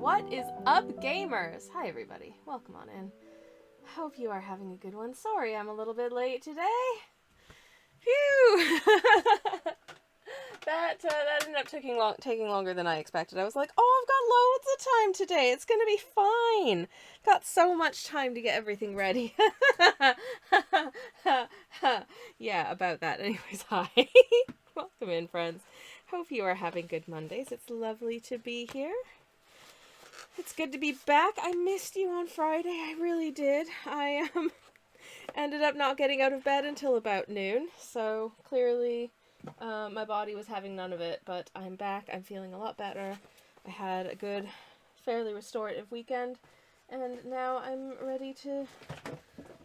What is up, gamers? Hi, everybody. Welcome on in. Hope you are having a good one. Sorry I'm a little bit late today. Phew! that ended up taking longer than I expected. I was like, oh, I've got loads of time today. It's gonna be fine. Got so much time to get everything ready. Yeah, about that. Anyways, hi. Welcome in, friends. Hope you are having good Mondays. It's lovely to be here. It's good to be back. I missed you on Friday. I really did. I ended up not getting out of bed until about noon. So clearly my body was having none of it. But I'm back. I'm feeling a lot better. I had a good, fairly restorative weekend. And now I'm ready to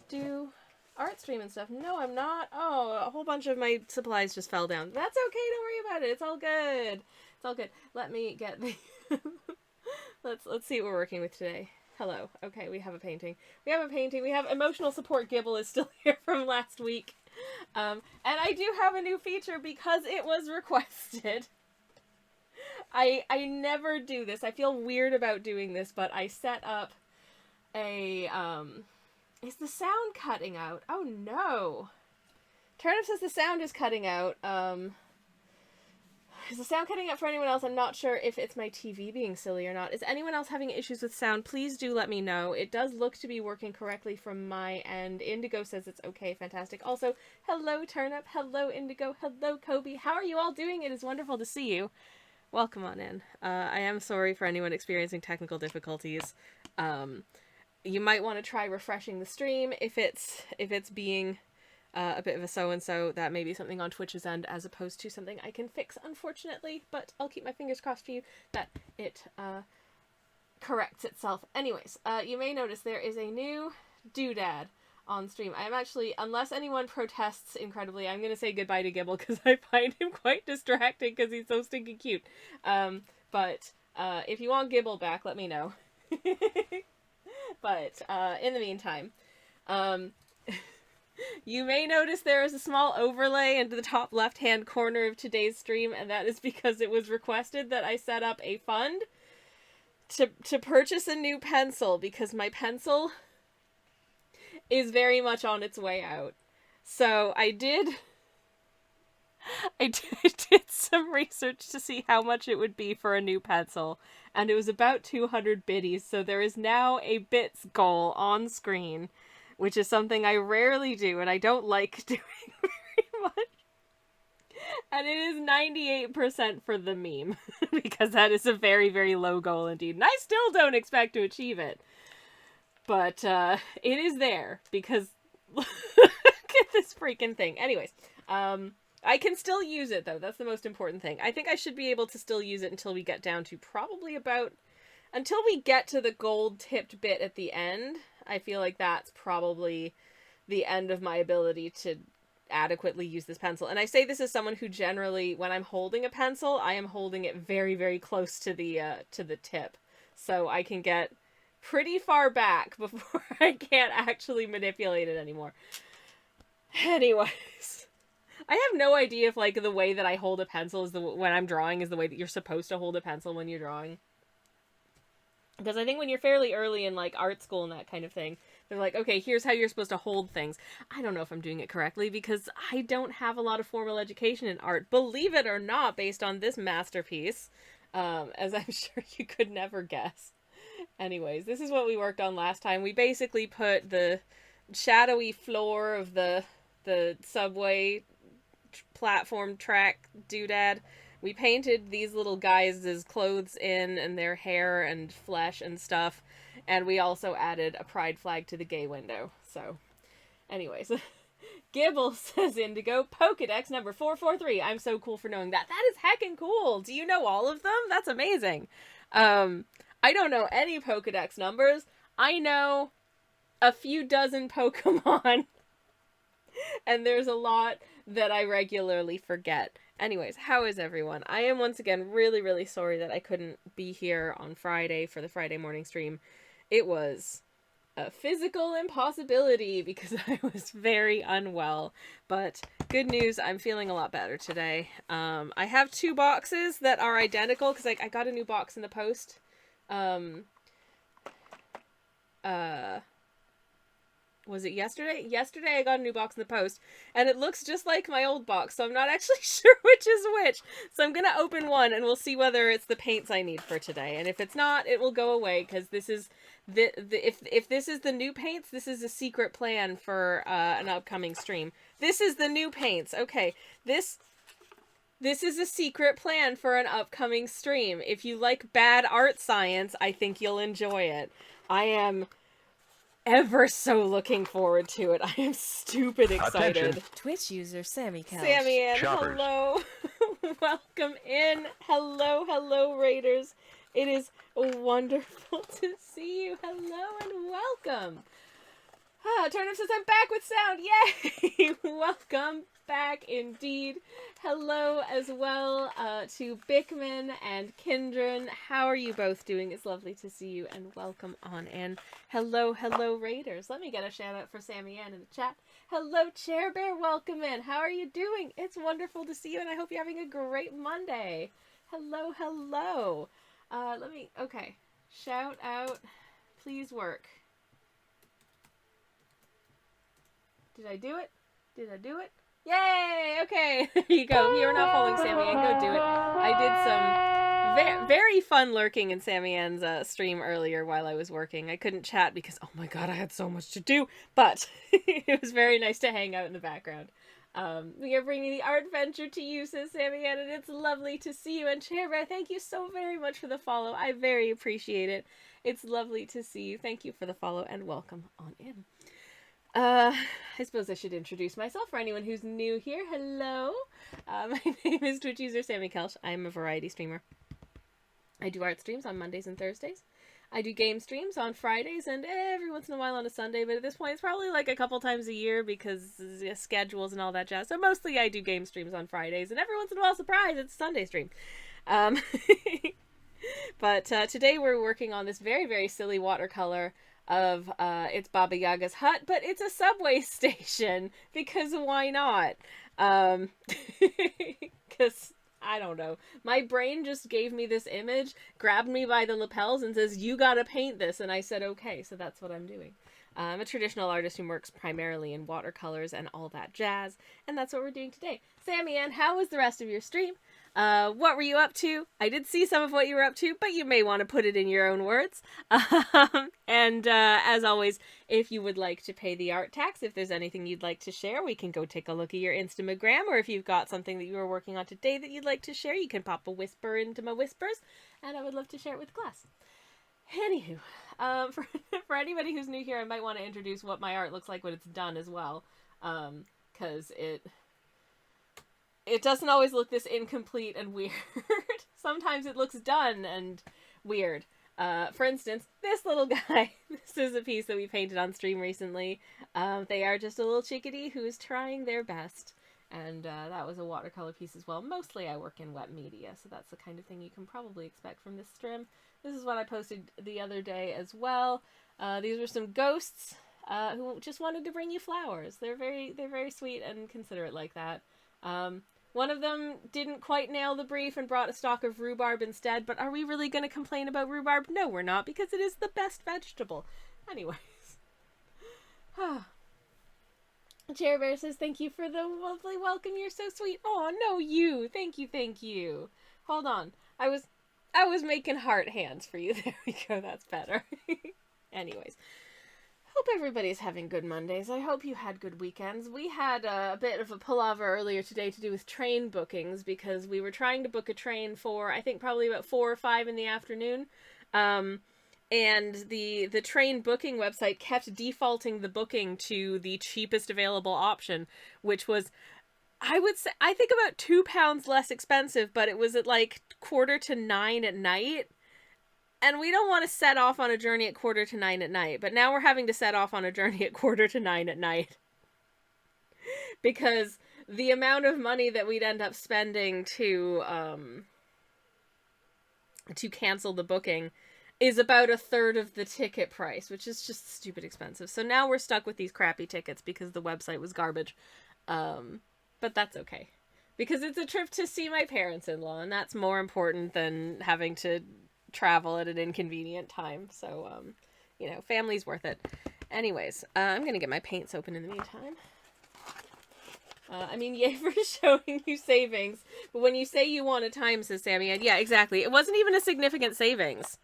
do art stream and stuff. No, I'm not. Oh, a whole bunch of my supplies just fell down. That's okay. Don't worry about it. It's all good. It's all good. Let me get the... Let's see what we're working with today. Hello. Okay, we have a painting. We have emotional support. Gibble is still here from last week. And I do have a new feature because it was requested. I never do this. I feel weird about doing this, but I set up a, is the sound cutting out? Oh no. Turnip says the sound is cutting out. Is the sound cutting out for anyone else? I'm not sure if it's my TV being silly or not. Is anyone else having issues with sound? Please do let me know. It does look to be working correctly from my end. Indigo says it's okay. Fantastic. Also, hello Turnip. Hello Indigo. Hello Kobe. How are you all doing? It is wonderful to see you. Welcome on in. I am sorry for anyone experiencing technical difficulties. You might want to try refreshing the stream if it's being a bit of a so-and-so. That may be something on Twitch's end as opposed to something I can fix, unfortunately, but I'll keep my fingers crossed for you that it corrects itself. Anyways, you may notice there is a new doodad on stream. I am actually, unless anyone protests incredibly, I'm going to say goodbye to Gibble because I find him quite distracting because he's so stinking cute. But if you want Gibble back, let me know. But in the meantime, you may notice there is a small overlay into the top left-hand corner of today's stream, and that is because it was requested that I set up a fund to purchase a new pencil, because my pencil is very much on its way out. So I did some research to see how much it would be for a new pencil, and it was about 200 biddies, so there is now a bits goal on screen, which is something I rarely do, and I don't like doing very much. And it is 98% for the meme, because that is a very, very low goal indeed. And I still don't expect to achieve it. But it is there, because look at this freaking thing. Anyways, I can still use it, though. That's the most important thing. I think I should be able to still use it until we get down to probably about... Until we get to the gold-tipped bit at the end, I feel like that's probably the end of my ability to adequately use this pencil. And I say this as someone who generally, when I'm holding a pencil, I am holding it very, very close to the tip. So I can get pretty far back before I can't actually manipulate it anymore. Anyways, I have no idea if, like, the way that I hold a pencil is when I'm drawing is the way that you're supposed to hold a pencil when you're drawing. Because I think when you're fairly early in, like, art school and that kind of thing, they're like, okay, here's how you're supposed to hold things. I don't know if I'm doing it correctly because I don't have a lot of formal education in art, believe it or not, based on this masterpiece, as I'm sure you could never guess. Anyways, this is what we worked on last time. We basically put the shadowy floor of the subway platform track doodad. We painted these little guys' clothes in and their hair and flesh and stuff. And we also added a pride flag to the gay window. So, anyways. Gibble says Indigo, Pokedex number 443. I'm so cool for knowing that. That is heckin' cool. Do you know all of them? That's amazing. I don't know any Pokedex numbers. I know a few dozen Pokemon. And there's a lot that I regularly forget. Anyways, how is everyone? I am once again really, really sorry that I couldn't be here on Friday for the Friday morning stream. It was a physical impossibility because I was very unwell. But good news, I'm feeling a lot better today. I have 2 boxes that are identical because I got a new box in the post um, was it yesterday? Yesterday I got a new box in the post, and it looks just like my old box, so I'm not actually sure which is which. So I'm gonna open one, and we'll see whether it's the paints I need for today. And if it's not, it will go away, because this is if this is the new paints, this is a secret plan for an upcoming stream. This is the new paints. Okay, this is a secret plan for an upcoming stream. If you like bad art science, I think you'll enjoy it. I am ever so looking forward to it. I am stupid excited. Attention. Twitch user Sammy Couch. Sammy Ann, Shoppers. hello. Welcome in. Hello, Raiders. It is wonderful to see you. Hello and welcome. Turnip says I'm back with sound. Yay! Welcome back indeed. Hello as well to Bickman and Kindren. How are you both doing? It's lovely to see you and welcome on in. Hello, Raiders. Let me get a shout out for Sammy Ann in the chat. Hello, Chair Bear. Welcome in. How are you doing? It's wonderful to see you and I hope you're having a great Monday. Hello. Okay. Shout out. Please work. Did I do it? Yay! Okay, there you go. You're not following Sammy Ann, go do it. I did some very fun lurking in Sammy Ann's stream earlier while I was working. I couldn't chat because, oh my god, I had so much to do, but it was very nice to hang out in the background. We are bringing the art venture to you, says Sammy Ann, and it's lovely to see you. And Chair Bear, thank you so very much for the follow. I very appreciate it. It's lovely to see you. Thank you for the follow and welcome on in. I suppose I should introduce myself for anyone who's new here. Hello. My name is Twitch user Sammy Kelch. I'm a variety streamer. I do art streams on Mondays and Thursdays. I do game streams on Fridays and every once in a while on a Sunday, but at this point it's probably like a couple times a year because schedules and all that jazz. So mostly I do game streams on Fridays and every once in a while, surprise, it's a Sunday stream. But today we're working on this very, very silly watercolor of it's Baba Yaga's hut, but it's a subway station because why not? Because I don't know, my brain just gave me this image, grabbed me by the lapels and says you gotta paint this, and I said okay, so that's what I'm doing. I'm a traditional artist who works primarily in watercolors and all that jazz, and that's what we're doing today. Sammy Ann, how was the rest of your stream? What were you up to? I did see some of what you were up to, but you may want to put it in your own words. And as always, if you would like to pay the art tax, if there's anything you'd like to share, we can go take a look at your Instagram, or if you've got something that you are working on today that you'd like to share, you can pop a whisper into my whispers, and I would love to share it with class. Anywho, for anybody who's new here, I might want to introduce what my art looks like when it's done as well, because it doesn't always look this incomplete and weird. Sometimes it looks done and weird. For instance, this little guy, this is a piece that we painted on stream recently. They are just a little chickadee who is trying their best, and that was a watercolor piece as well. Mostly I work in wet media, so that's the kind of thing you can probably expect from this stream. This is what I posted the other day as well. These were some ghosts who just wanted to bring you flowers. They're very sweet and considerate like that. One of them didn't quite nail the brief and brought a stalk of rhubarb instead, but are we really going to complain about rhubarb? No, we're not, because it is the best vegetable. Anyways. Chair Bear says, thank you for the lovely welcome, you're so sweet. Oh, no, you. Thank you. Hold on. I was making heart hands for you. There we go, that's better. Anyways. Hope everybody's having good Mondays. I hope you had good weekends. We had a bit of a palaver earlier today to do with train bookings because we were trying to book a train for, I think, probably about 4 or 5 in the afternoon. And the train booking website kept defaulting the booking to the cheapest available option, which was, I would say, I think about £2 less expensive, but it was at like 8:45 at night. And we don't want to set off on a journey at 8:45 at night, but now we're having to set off on a journey at 8:45 at night. Because the amount of money that we'd end up spending to cancel the booking is about 1/3 of the ticket price, which is just stupid expensive. So now we're stuck with these crappy tickets because the website was garbage. But that's okay. Because it's a trip to see my parents-in-law, and that's more important than having to travel at an inconvenient time. So, you know, family's worth it. Anyways, I'm going to get my paints open in the meantime. I mean, yay for showing you savings. But when you say you want a time, says Sammy, and yeah, exactly. It wasn't even a significant savings.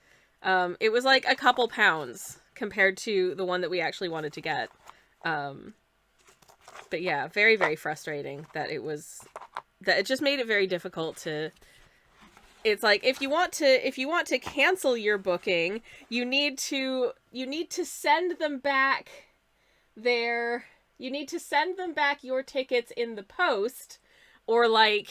It was like a couple pounds compared to the one that we actually wanted to get. But yeah, very, very frustrating that it just made it very difficult to... It's like, if you want to cancel your booking, you need to send them back their... You need to send them back your tickets in the post, or like,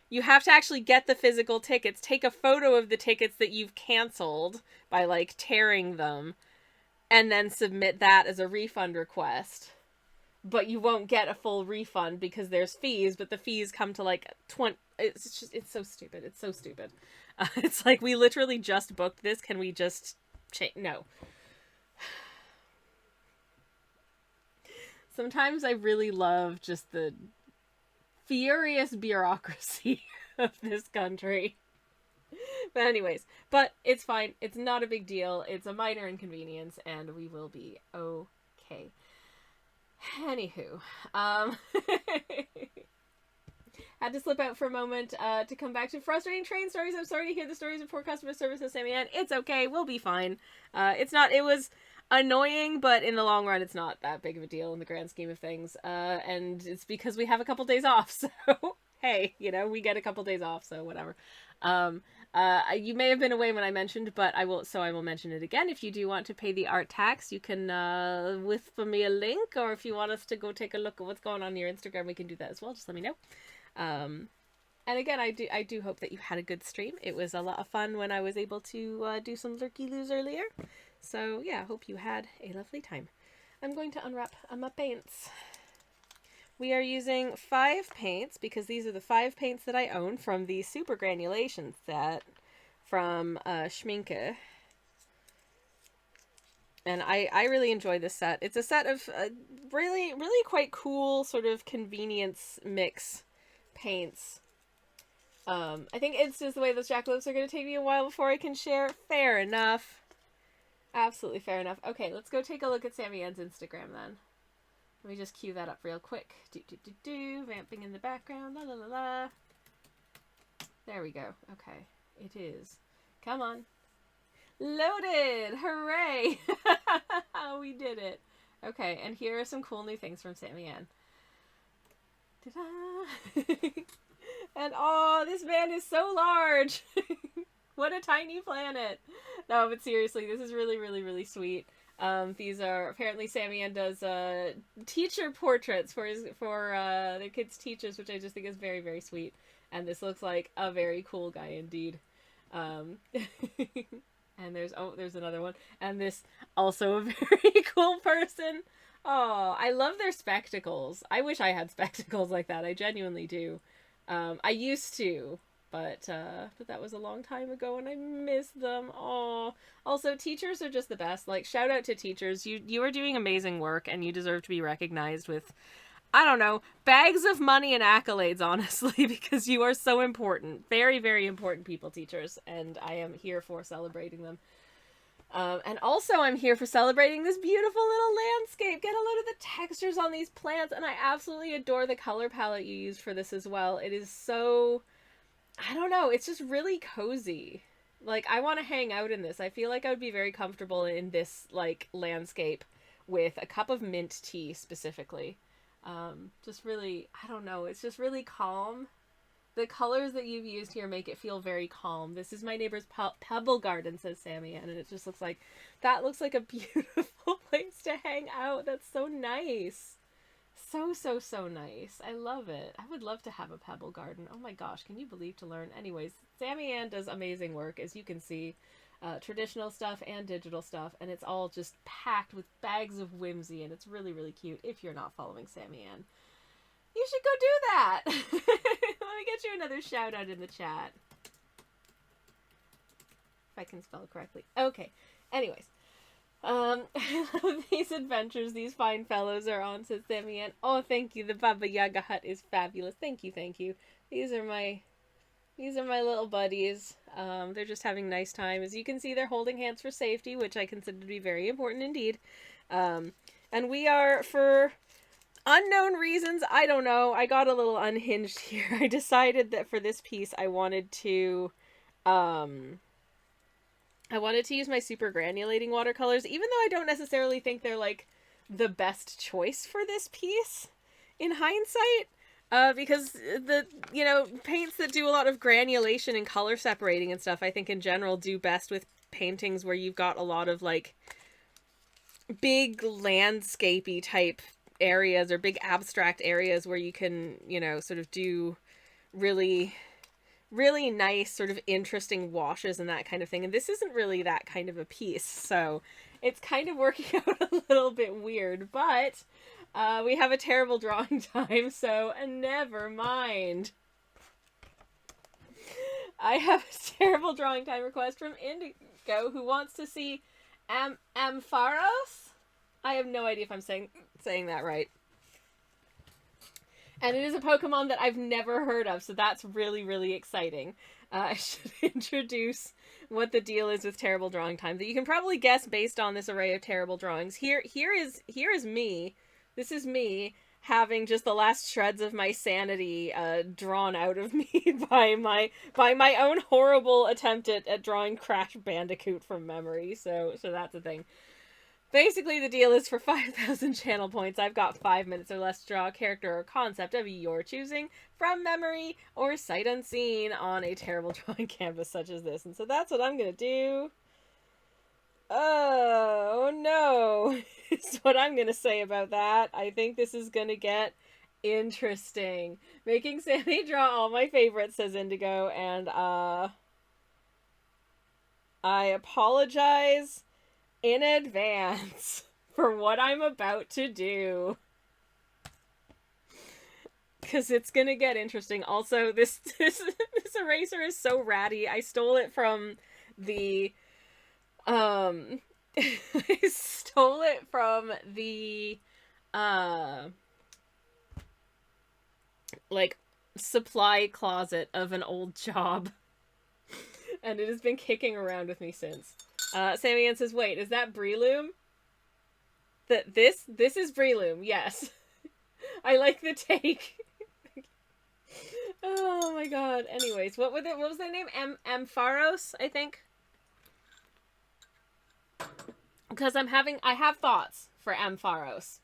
you have to actually get the physical tickets, take a photo of the tickets that you've canceled by like tearing them, and then submit that as a refund request. But you won't get a full refund because there's fees, but the fees come to like 20. It's so stupid. It's so stupid. It's like, we literally just booked this. Can we just change? No. Sometimes I really love just the furious bureaucracy of this country. But anyways, it's fine. It's not a big deal. It's a minor inconvenience, and we will be okay. Anywho, had to slip out for a moment to come back to frustrating train stories. I'm sorry to hear the stories of poor customer service at Sammy Ann. It's okay. We'll be fine. It was annoying, but in the long run, it's not that big of a deal in the grand scheme of things. And it's because we have a couple days off, so hey, you know, we get a couple days off, so whatever. You may have been away when I mentioned, but I will mention it again. If you do want to pay the art tax, you can whisper me a link, or if you want us to go take a look at what's going on your Instagram, we can do that as well. Just let me know. And again, I do hope that you had a good stream. It was a lot of fun when I was able to do some lurky-loos earlier. So yeah, hope you had a lovely time. I'm going to unwrap my paints. We are using 5 paints because these are the 5 paints that I own from the Super Granulation set from Schminke. And I really enjoy this set. It's a set of really, really quite cool sort of convenience mix paints. I think it's just the way those jackalopes are going to take me a while before I can share. Fair enough. Absolutely fair enough. Okay, let's go take a look at Sammy Ann's Instagram then. Let me just cue that up real quick. Vamping in the background. La la la la. There we go. Okay. It is. Come on. Loaded! Hooray! We did it. Okay, and here are some cool new things from Sammy Ann. Ta-da! And oh, this van is so large! What a tiny planet! No, but seriously, this is really, really, really sweet. These are, apparently Sammy Ann does teacher portraits for their kids' teachers, which I just think is very, very sweet. And this looks like a very cool guy indeed. And there's another one. And this, also a very cool person. Oh, I love their spectacles. I wish I had spectacles like that. I genuinely do. I used to. But that was a long time ago and I miss them. Oh, also teachers are just the best. Like, shout out to teachers. You are doing amazing work and you deserve to be recognized with, I don't know, bags of money and accolades, honestly, because you are so important. Very, very important people, teachers. And I am here for celebrating them. And also I'm here for celebrating this beautiful little landscape. Get a load of the textures on these plants. And I absolutely adore the color palette you used for this as well. It is so... I don't know, it's just really cozy. Like, I want to hang out in this. I feel like I would be very comfortable in this, like, landscape with a cup of mint tea, specifically. Just really, I don't know, it's just really calm. The colors that you've used here make it feel very calm. This is my neighbor's pebble garden, says Sammy Ann, and it just looks like, that looks like a beautiful place to hang out. That's so nice. So nice. I love it. I would love to have a pebble garden. Oh my gosh, can you believe to learn? Anyways, Sammy Ann does amazing work, as you can see. Traditional stuff and digital stuff, and it's all just packed with bags of whimsy, and it's really, really cute. If you're not following Sammy Ann, you should go do that. Let me get you another shout out in the chat. If I can spell correctly. Okay. Anyways. I love these adventures these fine fellows are on, says Sammy Ann. Oh, thank you. The Baba Yaga hut is fabulous. Thank you, thank you. These are These are my little buddies. They're just having a nice time. As you can see, they're holding hands for safety, which I consider to be very important indeed. And we are, for unknown reasons, I don't know, I got a little unhinged here. I decided that for this piece I wanted to use my super granulating watercolors, even though I don't necessarily think they're like the best choice for this piece in hindsight. Because the, paints that do a lot of granulation and color separating and stuff, I think in general do best with paintings where you've got a lot of like big landscapey type areas or big abstract areas where you can, sort of do really, really nice sort of interesting washes and that kind of thing. And this isn't really that kind of a piece, so it's kind of working out a little bit weird, but we have a terrible drawing time, so never mind. I have a terrible drawing time request from Indigo, who wants to see Ampharos? I have no idea if I'm saying that right. And it is a Pokemon that I've never heard of, so that's really, really exciting. I should introduce what the deal is with terrible drawing time that you can probably guess based on this array of terrible drawings. Here is me. This is me having just the last shreds of my sanity drawn out of me by my own horrible attempt at drawing Crash Bandicoot from memory. So that's the thing. Basically, the deal is for 5,000 channel points, I've got 5 minutes or less to draw a character or concept of your choosing from memory or sight unseen on a terrible drawing canvas such as this. And so that's what I'm going to do. Oh, no. Is what I'm going to say about that. I think this is going to get interesting. Making Sammy draw all my favorites, says Indigo, and I apologize in advance for what I'm about to do, because it's gonna get interesting. Also, this eraser is so ratty. I stole it from the I stole it from the like supply closet of an old job, and it has been kicking around with me since. Sammy Ann says, wait, is that Breloom? This is Breloom, yes. I like the take. Oh my god. Anyways, what was their name? Ampharos, I think? Because I have thoughts for Ampharos.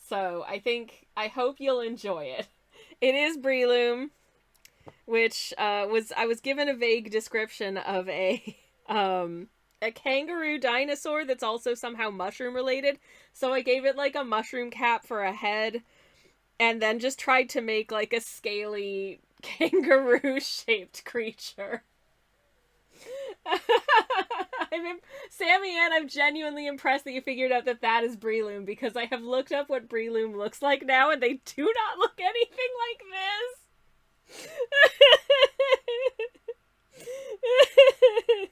So I hope you'll enjoy it. It is Breloom, which I was given a vague description of a kangaroo dinosaur that's also somehow mushroom related. So I gave it like a mushroom cap for a head, and then just tried to make like a scaly kangaroo shaped creature. Sammy Ann, I'm genuinely impressed that you figured out that is Breloom, because I have looked up what Breloom looks like now, and they do not look anything like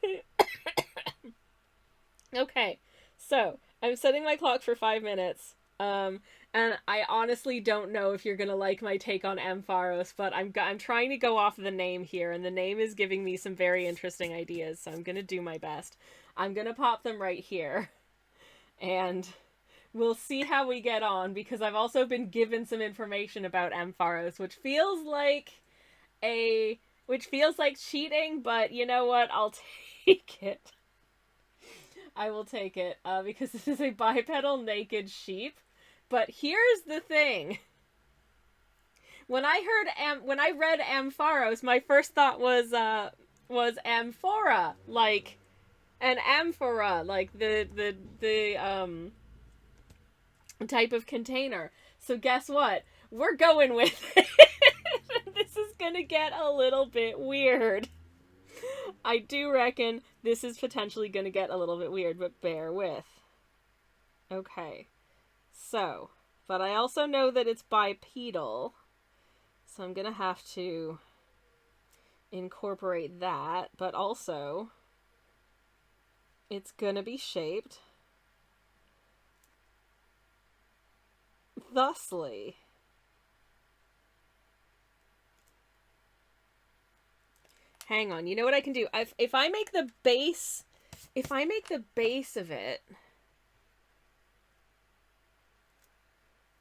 this. Okay, so I'm setting my clock for 5 minutes, and I honestly don't know if you're gonna like my take on Ampharos, but I'm trying to go off the name here, and the name is giving me some very interesting ideas, so I'm gonna do my best. I'm gonna pop them right here, and we'll see how we get on, because I've also been given some information about Ampharos, which feels like cheating, but you know what? I'll take it. I will take it, because this is a bipedal naked sheep. But here's the thing. When I read Ampharos, my first thought was amphora, like an amphora, like the type of container. So guess what? We're going with it. This is gonna get a little bit weird. I do reckon this is potentially going to get a little bit weird, but bear with. Okay. So, but I also know that it's bipedal, so I'm going to have to incorporate that, but also it's going to be shaped thusly. hang on. You know what I can do? If I make the base of it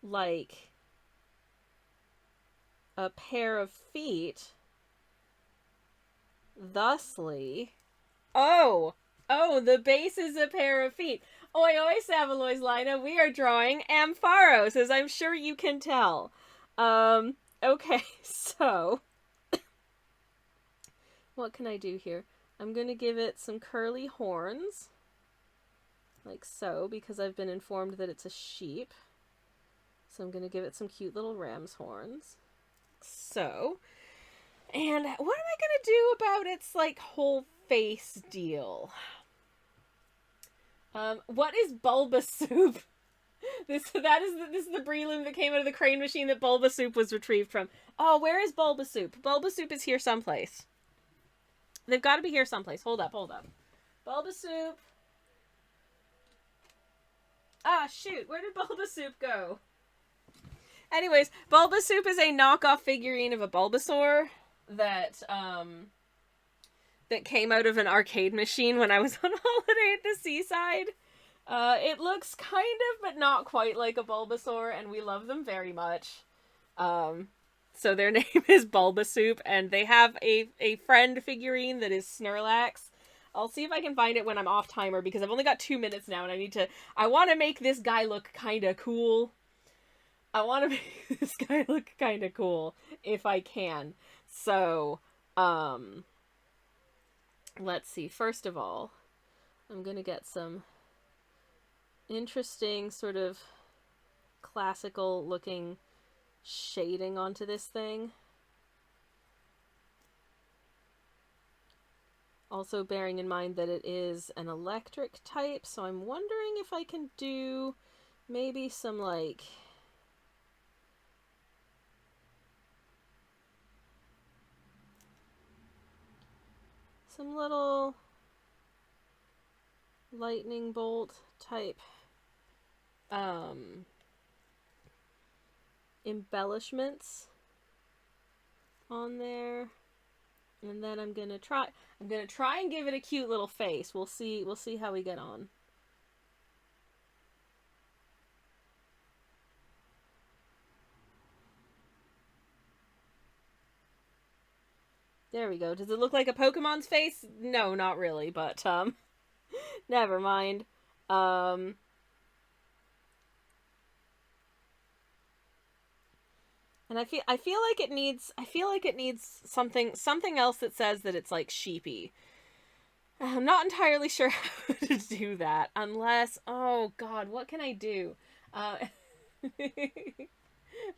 like a pair of feet, thusly... Oh, the base is a pair of feet. Oi, oi, Savaloy's Lina, we are drawing Ampharos, as I'm sure you can tell. Okay, so... what can I do here? I'm gonna give it some curly horns. Like so, because I've been informed that it's a sheep. So I'm gonna give it some cute little ram's horns. So... and what am I gonna do about its, like, whole face deal? What is Bulbasoup? This is the Breloom that came out of the crane machine that Bulbasoup was retrieved from. Oh, where is Bulbasoup? Bulbasoup is here someplace. They've got to be here someplace. Hold up. Bulbasoup. Ah, shoot. Where did Bulbasoup go? Anyways, Bulbasoup is a knockoff figurine of a Bulbasaur that came out of an arcade machine when I was on holiday at the seaside. It looks kind of, but not quite like a Bulbasaur, and we love them very much. So their name is Bulbasoup, and they have a friend figurine that is Snorlax. I'll see if I can find it when I'm off timer, because I've only got 2 minutes now, and I want to make this guy look kind of cool. If I can. So, let's see. First of all, I'm gonna get some interesting sort of classical looking shading onto this thing. Also bearing in mind that it is an electric type, so I'm wondering if I can do maybe some, like, some little lightning bolt type embellishments on there. And then I'm gonna try and give it a cute little face. We'll see how we get on. There we go. Does it look like a Pokemon's face? No, not really, but never mind. And I feel like it needs something else that says that it's, like, sheepy. I'm not entirely sure how to do that, unless, oh god, what can I do?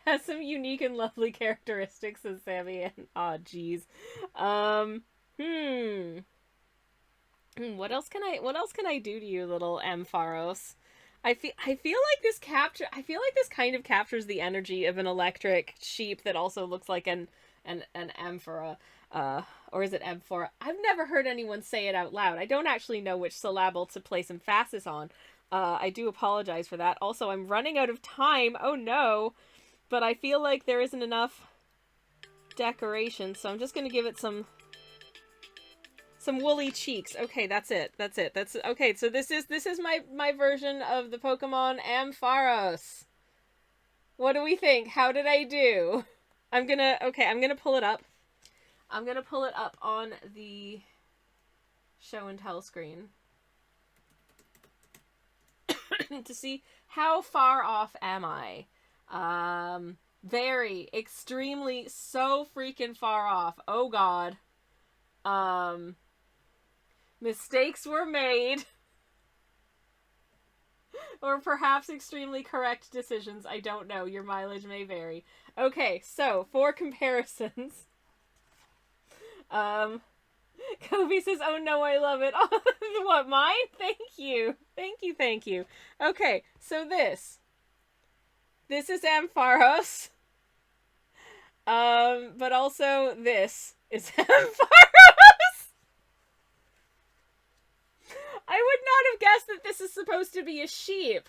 Has some unique and lovely characteristics, says Sammy, and aw, jeez. What else can I do to you, little Ampharos? I feel like this kind of captures the energy of an electric sheep that also looks like an amphora. Or is it amphora? I've never heard anyone say it out loud. I don't actually know which syllable to place emphasis on. I do apologize for that. Also, I'm running out of time. Oh no. But I feel like there isn't enough decoration, so I'm just gonna give it some woolly cheeks. Okay, that's it. Okay, so this is my version of the Pokemon Ampharos. What do we think? How did I do? I'm gonna pull it up. I'm gonna pull it up on the show and tell screen to see how far off am I. Very, extremely, so freaking far off. Oh god. Mistakes were made. Or perhaps extremely correct decisions. I don't know. Your mileage may vary. Okay, so, for comparisons. Kobe says, oh no, I love it. Oh, what, mine? Thank you. Thank you. Okay, so this is Ampharos. But also this is Ampharos. I would not have guessed that this is supposed to be a sheep.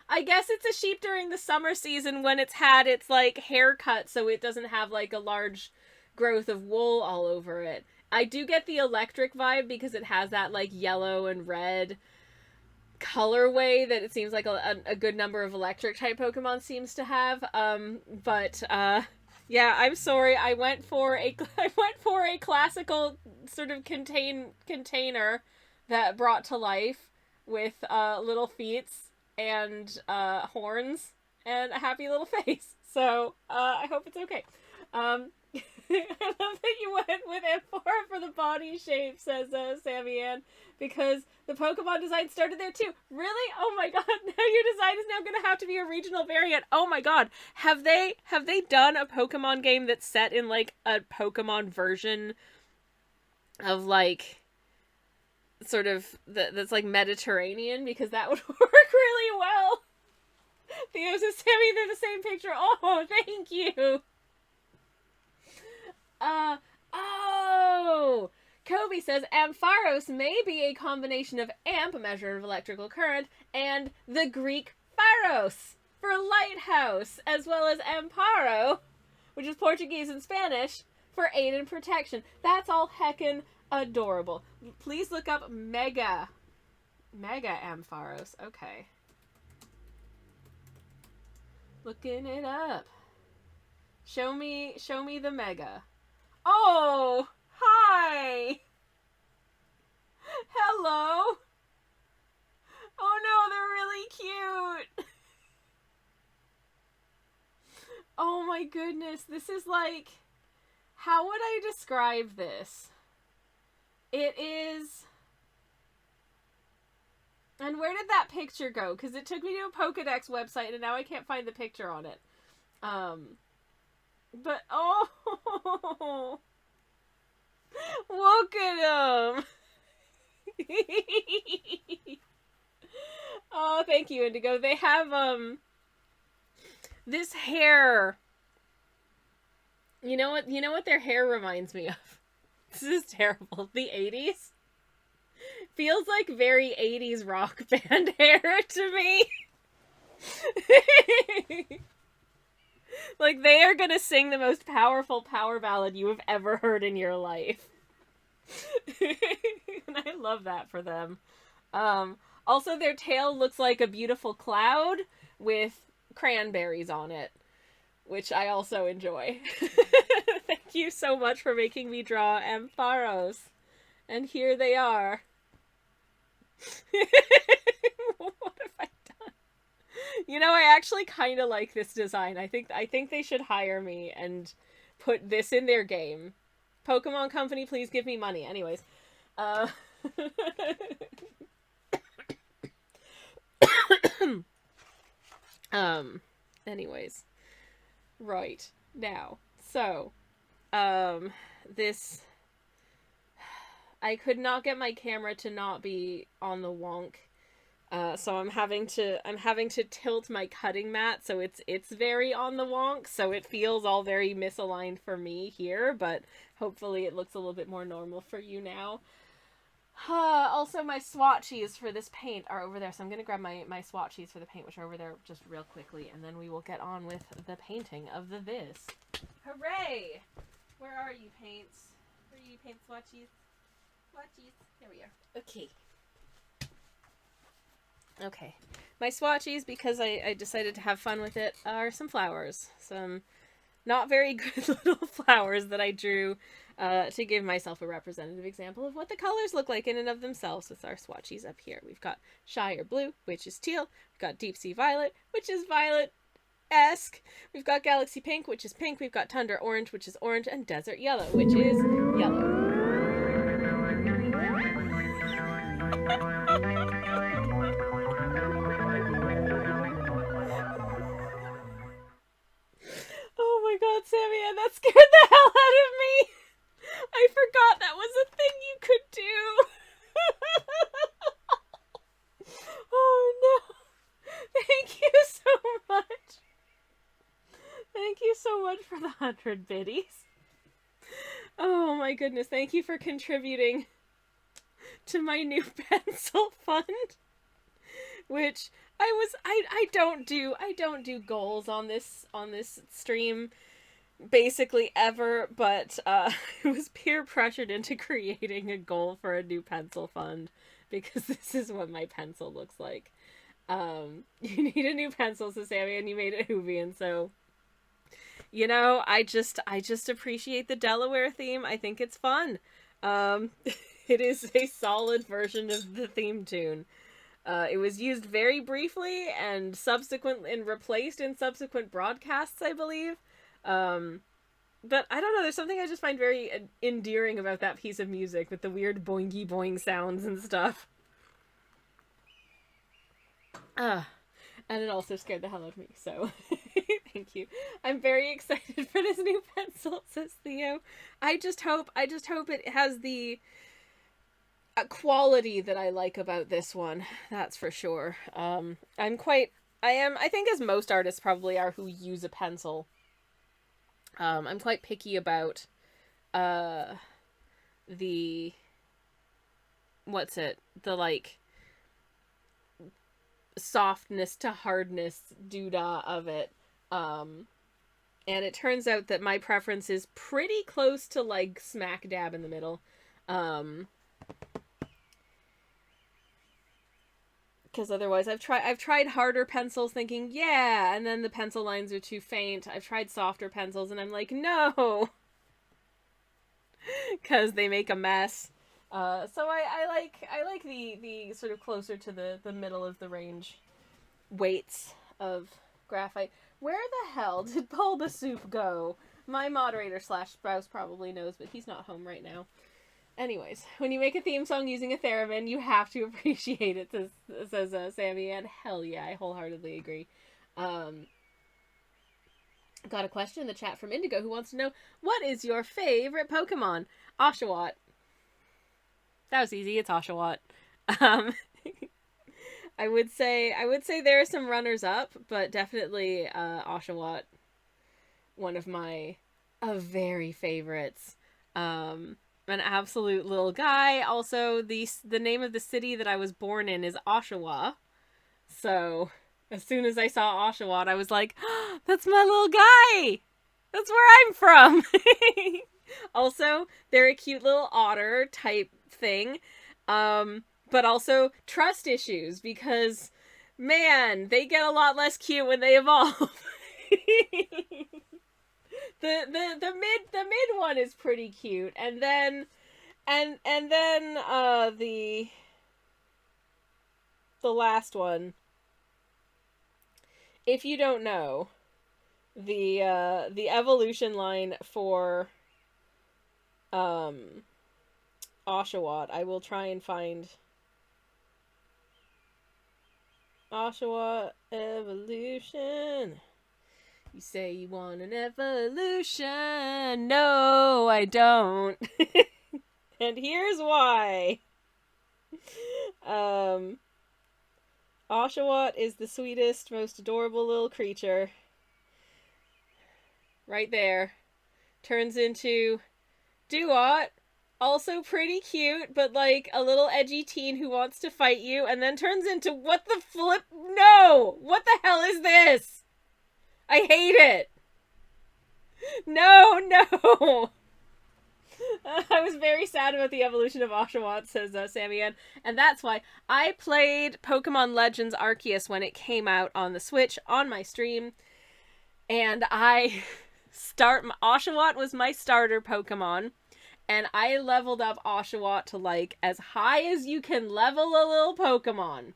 I guess it's a sheep during the summer season when it's had its, like, hair cut so it doesn't have, like, a large growth of wool all over it. I do get the electric vibe because it has that like yellow and red colorway that it seems like a good number of electric type Pokemon seems to have. Yeah, I'm sorry. I went for a classical sort of container that brought to life with little feet and horns and a happy little face. So I hope it's okay. I love that you went with Amphora for the body shape, says Sammy Ann, because the Pokemon design started there too. Really? Oh my god, now your design is now going to have to be a regional variant. Oh my god. Have they done a Pokemon game that's set in like a Pokemon version of like sort of that's like Mediterranean? Because that would work really well. Theo says, Sammy, they're the same picture. Oh, thank you. Kobe says Ampharos may be a combination of amp, a measure of electrical current, and the Greek pharos for lighthouse, as well as amparo, which is Portuguese and Spanish, for aid and protection. That's all heckin' adorable. Please look up Mega Ampharos. Okay. Looking it up. Show me the Mega. Oh, hi. Hello. Oh no, they're really cute. Oh my goodness, this is like, how would I describe this? It is, and where did that picture go? Because it took me to a Pokedex website and now I can't find the picture on it. But, oh, look at him. Oh, thank you, Indigo. They have, this hair. You know what their hair reminds me of? This is terrible. The 80s? Feels like very 80s rock band hair to me. Like, they are gonna sing the most powerful power ballad you have ever heard in your life. And I love that for them. Also, their tail looks like a beautiful cloud with cranberries on it, which I also enjoy. Thank you so much for making me draw Ampharos. And here they are. What have I done? You know, I actually kind of like this design. I think they should hire me and put this in their game. Pokemon Company, please give me money. Anyways. Anyways. Right. Now. So. This... I could not get my camera to not be on the wonk. So I'm having to tilt my cutting mat so it's very on the wonk, so it feels all very misaligned for me here, but hopefully it looks a little bit more normal for you now. Also, my swatches for this paint are over there, so I'm going to grab my swatches for the paint, which are over there just real quickly, and then we will get on with the painting of the Viz. Hooray! Where are you, paints? Where are you, paint swatches? Swatches. There we are. Okay. Okay. My swatches, because I decided to have fun with it, are some flowers. Some not very good little flowers that I drew to give myself a representative example of what the colors look like in and of themselves with our swatches up here. We've got Shire Blue, which is teal. We've got Deep Sea Violet, which is violet-esque. We've got Galaxy Pink, which is pink. We've got Tundra Orange, which is orange. And Desert Yellow, which is yellow. Oh my god, Sammy, that scared the hell out of me! I forgot that was a thing you could do! Oh no! Thank you so much! Thank you so much for the 100 biddies. Oh my goodness, thank you for contributing to my new pencil fund. Which I don't do goals on this stream. basically ever, but I was peer pressured into creating a goal for a new pencil fund because this is what my pencil looks like. You need a new pencil, so Sammy, and you made it Hoovy, and so I just appreciate the Delaware theme. I think it's fun. Um, it is a solid version of the theme tune. It was used very briefly and replaced in subsequent broadcasts, I believe. Um, but I don't know. There's something I just find very endearing about that piece of music with the weird boingy boing sounds and stuff. And it also scared the hell out of me. So, thank you. I'm very excited for this new pencil, says Theo. I just hope it has the quality that I like about this one. That's for sure. I think as most artists probably are who use a pencil. I'm quite picky about the the like softness to hardness doodah of it. And it turns out that my preference is pretty close to like smack dab in the middle. Because otherwise I've tried harder pencils thinking, yeah, and then the pencil lines are too faint. I've tried softer pencils and I'm like, no. Because they make a mess. So I like the sort of closer to the middle of the range weights of graphite. Where the hell did Bulba Soup go? My moderator / spouse probably knows, but he's not home right now. Anyways, when you make a theme song using a theremin, you have to appreciate it, says Sammy, and hell yeah, I wholeheartedly agree. Got a question in the chat from Indigo who wants to know, what is your favorite Pokemon? Oshawott. That was easy, it's Oshawott. I would say there are some runners up, but definitely Oshawott, one of my very favorites. An absolute little guy. Also, the name of the city that I was born in is Oshawa. So, as soon as I saw Oshawott, I was like, oh, that's my little guy! That's where I'm from! Also, they're a cute little otter type thing. But also trust issues because, man, they get a lot less cute when they evolve. The mid one is pretty cute, and then the last one. If you don't know, the evolution line for Oshawott, I will try and find Oshawott evolution. You say you want an evolution. No, I don't. And here's why. Oshawott is the sweetest, most adorable little creature. Right there. Turns into Duot. Also pretty cute, but like a little edgy teen who wants to fight you, and then turns into what the flip? No! What the hell is this? I hate it. No. I was very sad about the evolution of Oshawott, says Sammy Ann. And that's why I played Pokemon Legends Arceus when it came out on the Switch on my stream. And Oshawott was my starter Pokemon. And I leveled up Oshawott to like as high as you can level a little Pokemon.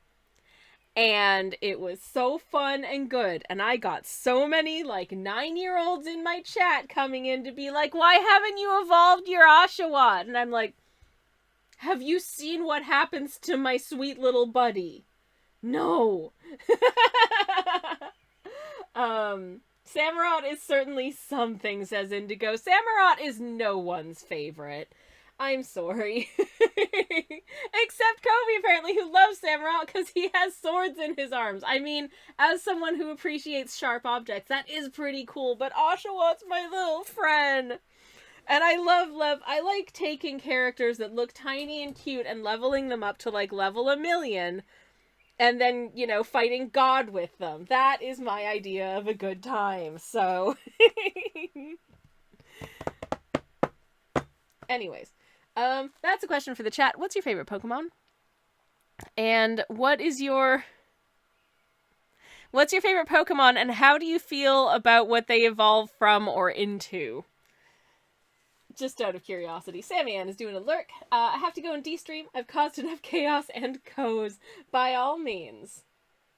And it was so fun and good. And I got so many, like, 9-year-olds in my chat coming in to be like, why haven't you evolved your Oshawott? And I'm like, have you seen what happens to my sweet little buddy? No. Samurott is certainly something, says Indigo. Samurott is no one's favorite. I'm sorry. Except Kobe, apparently, who loves Samurott because he has swords in his arms. I mean, as someone who appreciates sharp objects, that is pretty cool, but Oshawott's my little friend. And I like taking characters that look tiny and cute and leveling them up to, like, level 1,000,000. And then, fighting God with them. That is my idea of a good time, so... Anyways, that's a question for the chat. What's your favorite Pokemon? And what's your favorite Pokemon, and how do you feel about what they evolve from or into? Just out of curiosity. Sammy Ann is doing a lurk. I have to go and de-stream. I've caused enough chaos and co's. By all means,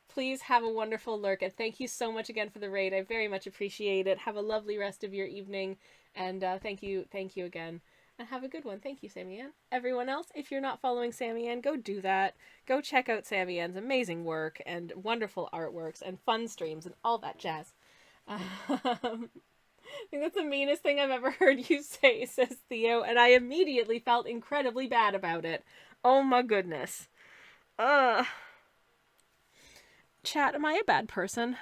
please have a wonderful lurk, and thank you so much again for the raid. I very much appreciate it. Have a lovely rest of your evening, and thank you again. And have a good one. Thank you, Sammy Ann. Everyone else, if you're not following Sammy Ann, go do that. Go check out Sammy Ann's amazing work and wonderful artworks and fun streams and all that jazz. I think that's the meanest thing I've ever heard you say, says Theo, and I immediately felt incredibly bad about it. Oh my goodness. Chat, am I a bad person?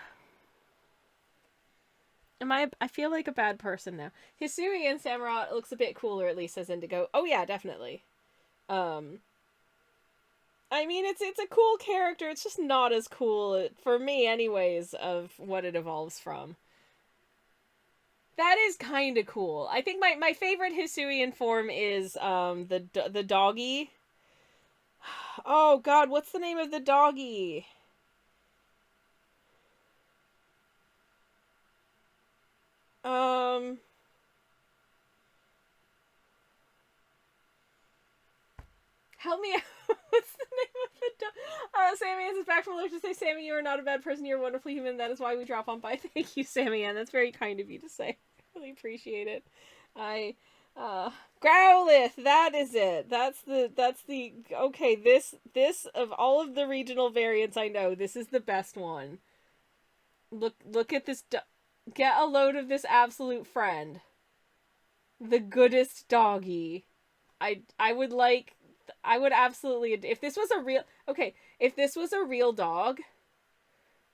I feel like a bad person now. Hisuian Samurott looks a bit cooler, at least, says Indigo. Oh yeah, definitely. I mean, it's a cool character. It's just not as cool, for me anyways, of what it evolves from. That is kind of cool. I think my favorite Hisuian form is the doggy. Oh god, what's the name of the doggy? Help me out. What's the name of the dog? Sammy Ann is back from lunch to say, Sammy, you are not a bad person. You're a wonderful human. That is why we drop on by. Thank you, Sammy Ann. That's very kind of you to say. I really appreciate it. Growlithe, that is it. That's the, okay, this, of all of the regional variants I know, this is the best one. Look at this, get a load of this absolute friend. The goodest doggy. I would absolutely, if this was a real dog,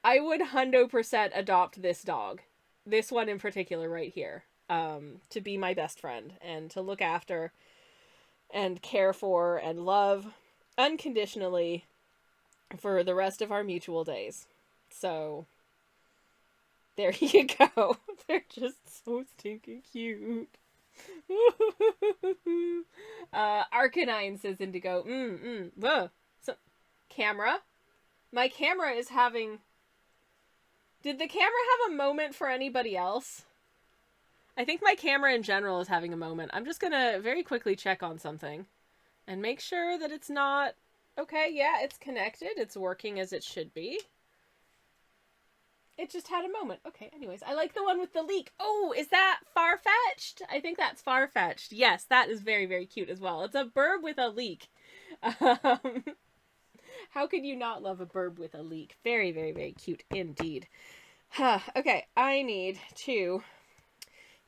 I would 100% adopt this dog. This one in particular right here. To be my best friend and to look after and care for and love unconditionally for the rest of our mutual days. So there you go. They're just so stinking cute. Arcanine, says Indigo. So, camera? My camera is having... Did the camera have a moment for anybody else? I think my camera in general is having a moment. I'm just gonna very quickly check on something and make sure that it's not... Okay, yeah, it's connected. It's working as it should be. It just had a moment. Okay, anyways. I like the one with the leak. Oh, is that Farfetch'd? I think that's Farfetch'd. Yes, that is very, very cute as well. It's a burb with a leak. How could you not love a burb with a leak? Very, very, very cute indeed. Okay, I need to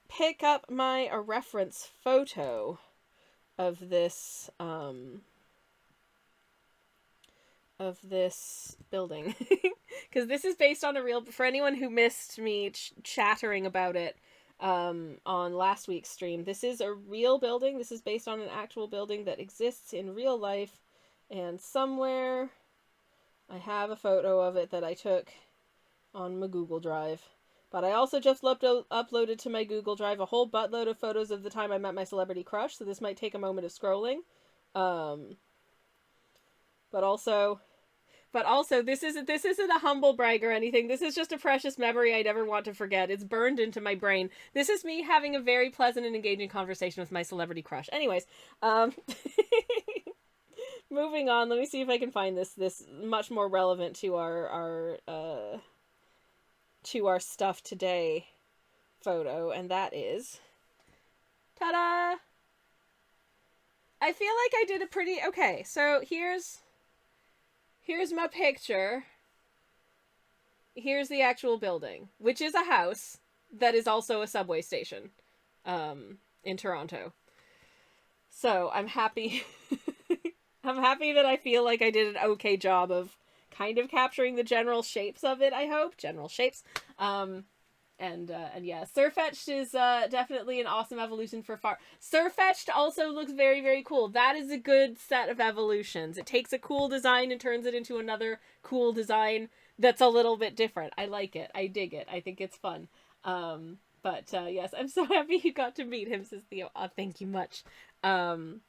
pick up my reference photo of this building. Because this is based on a real... For anyone who missed me chattering about it on last week's stream, this is a real building. This is based on an actual building that exists in real life. And somewhere I have a photo of it that I took on my Google Drive. But I also just uploaded to my Google Drive a whole buttload of photos of the time I met my celebrity crush, so this might take a moment of scrolling. But also, this isn't a humble brag or anything. This is just a precious memory I never want to forget. It's burned into my brain. This is me having a very pleasant and engaging conversation with my celebrity crush. Anyways, moving on. Let me see if I can find this much more relevant to our stuff today photo, and that is, ta-da! I feel like I did a pretty... Okay, so here's my picture. Here's the actual building, which is a house that is also a subway station in Toronto. So I'm happy. I'm happy that I feel like I did an okay job of kind of capturing the general shapes of it, I hope. General shapes. And yeah, Surfetched is definitely an awesome evolution for Far. Surfetched also looks very, very cool. That is a good set of evolutions. It takes a cool design and turns it into another cool design that's a little bit different. I like it. I dig it. I think it's fun. But yes, I'm so happy you got to meet him, says Theo. Oh, thank you much. Um,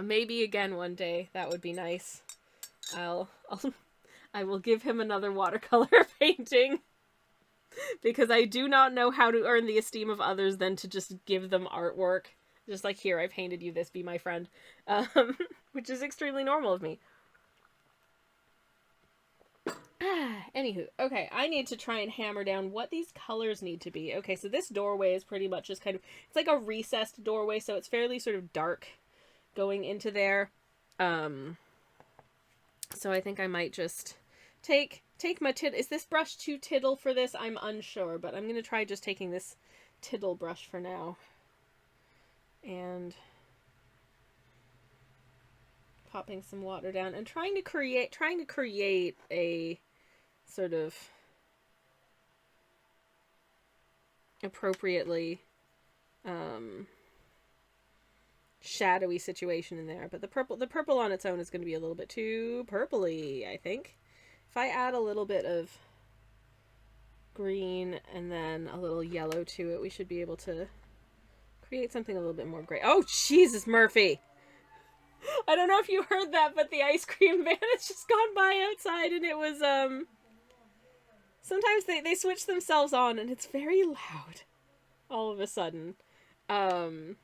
maybe again one day. That would be nice. I will give him another watercolor painting because I do not know how to earn the esteem of others than to just give them artwork. Just like, here, I painted you this, be my friend. Which is extremely normal of me. Anywho, okay, I need to try and hammer down what these colors need to be. Okay, so this doorway is pretty much just kind of, it's like a recessed doorway, so it's fairly sort of dark going into there. So I think I might just take my is this brush too tittle for this? I'm unsure, but I'm gonna try just taking this tittle brush for now. And popping some water down and trying to create a sort of appropriately shadowy situation in there. But the purple on its own is going to be a little bit too purpley, I think. If I add a little bit of green and then a little yellow to it, we should be able to create something a little bit more gray. Oh, Jesus, Murphy! I don't know if you heard that, but the ice cream van has just gone by outside, and it was, sometimes they switch themselves on, and it's very loud all of a sudden. And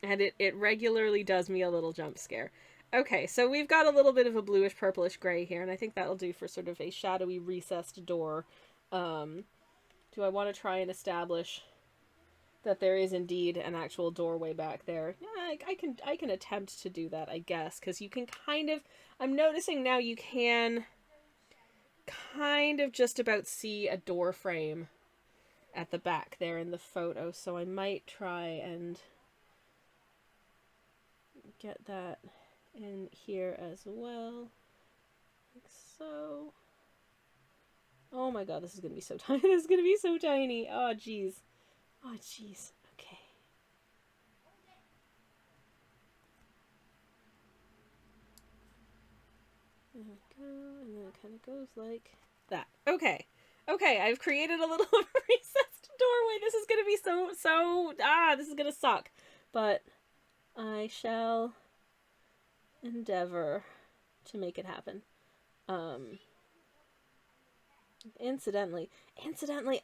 it regularly does me a little jump scare. Okay, so we've got a little bit of a bluish purplish gray here, and I think that'll do for sort of a shadowy recessed door. Do I want to try and establish that there is indeed an actual doorway back there? Yeah, I can attempt to do that, I guess, because you can kind of, I'm noticing now you can kind of just about see a door frame at the back there in the photo, so I might try and get that in here as well, like so. Oh my god, this is gonna be so tiny. This is gonna be so tiny. Oh jeez. Oh jeez. Okay. There we go, and then it kind of goes like that. Okay. Okay, I've created a little recessed doorway. This is gonna be this is gonna suck. But I shall endeavor to make it happen. Incidentally,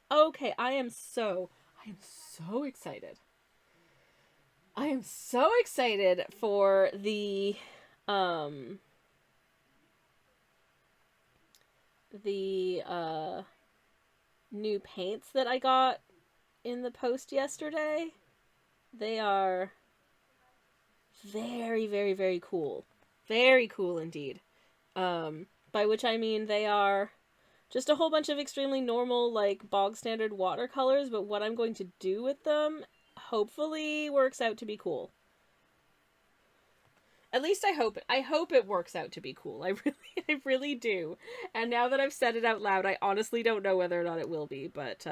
okay, I am so excited. I am so excited for the new paints that I got in the post yesterday. They are very, very, very cool. Very cool indeed. By which I mean they are just a whole bunch of extremely normal, like, bog standard watercolors, but what I'm going to do with them hopefully works out to be cool. At least I hope it works out to be cool. I really do. And now that I've said it out loud, I honestly don't know whether or not it will be, but,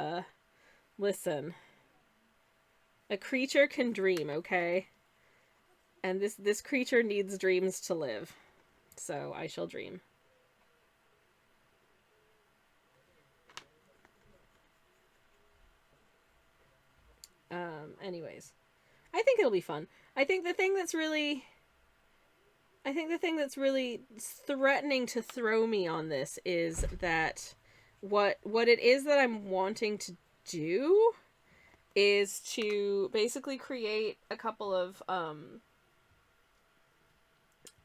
listen. A creature can dream, okay? And this creature needs dreams to live. So I shall dream. Anyways. I think it'll be fun. I think the thing that's really threatening to throw me on this is that what it is that I'm wanting to do is to basically create a couple of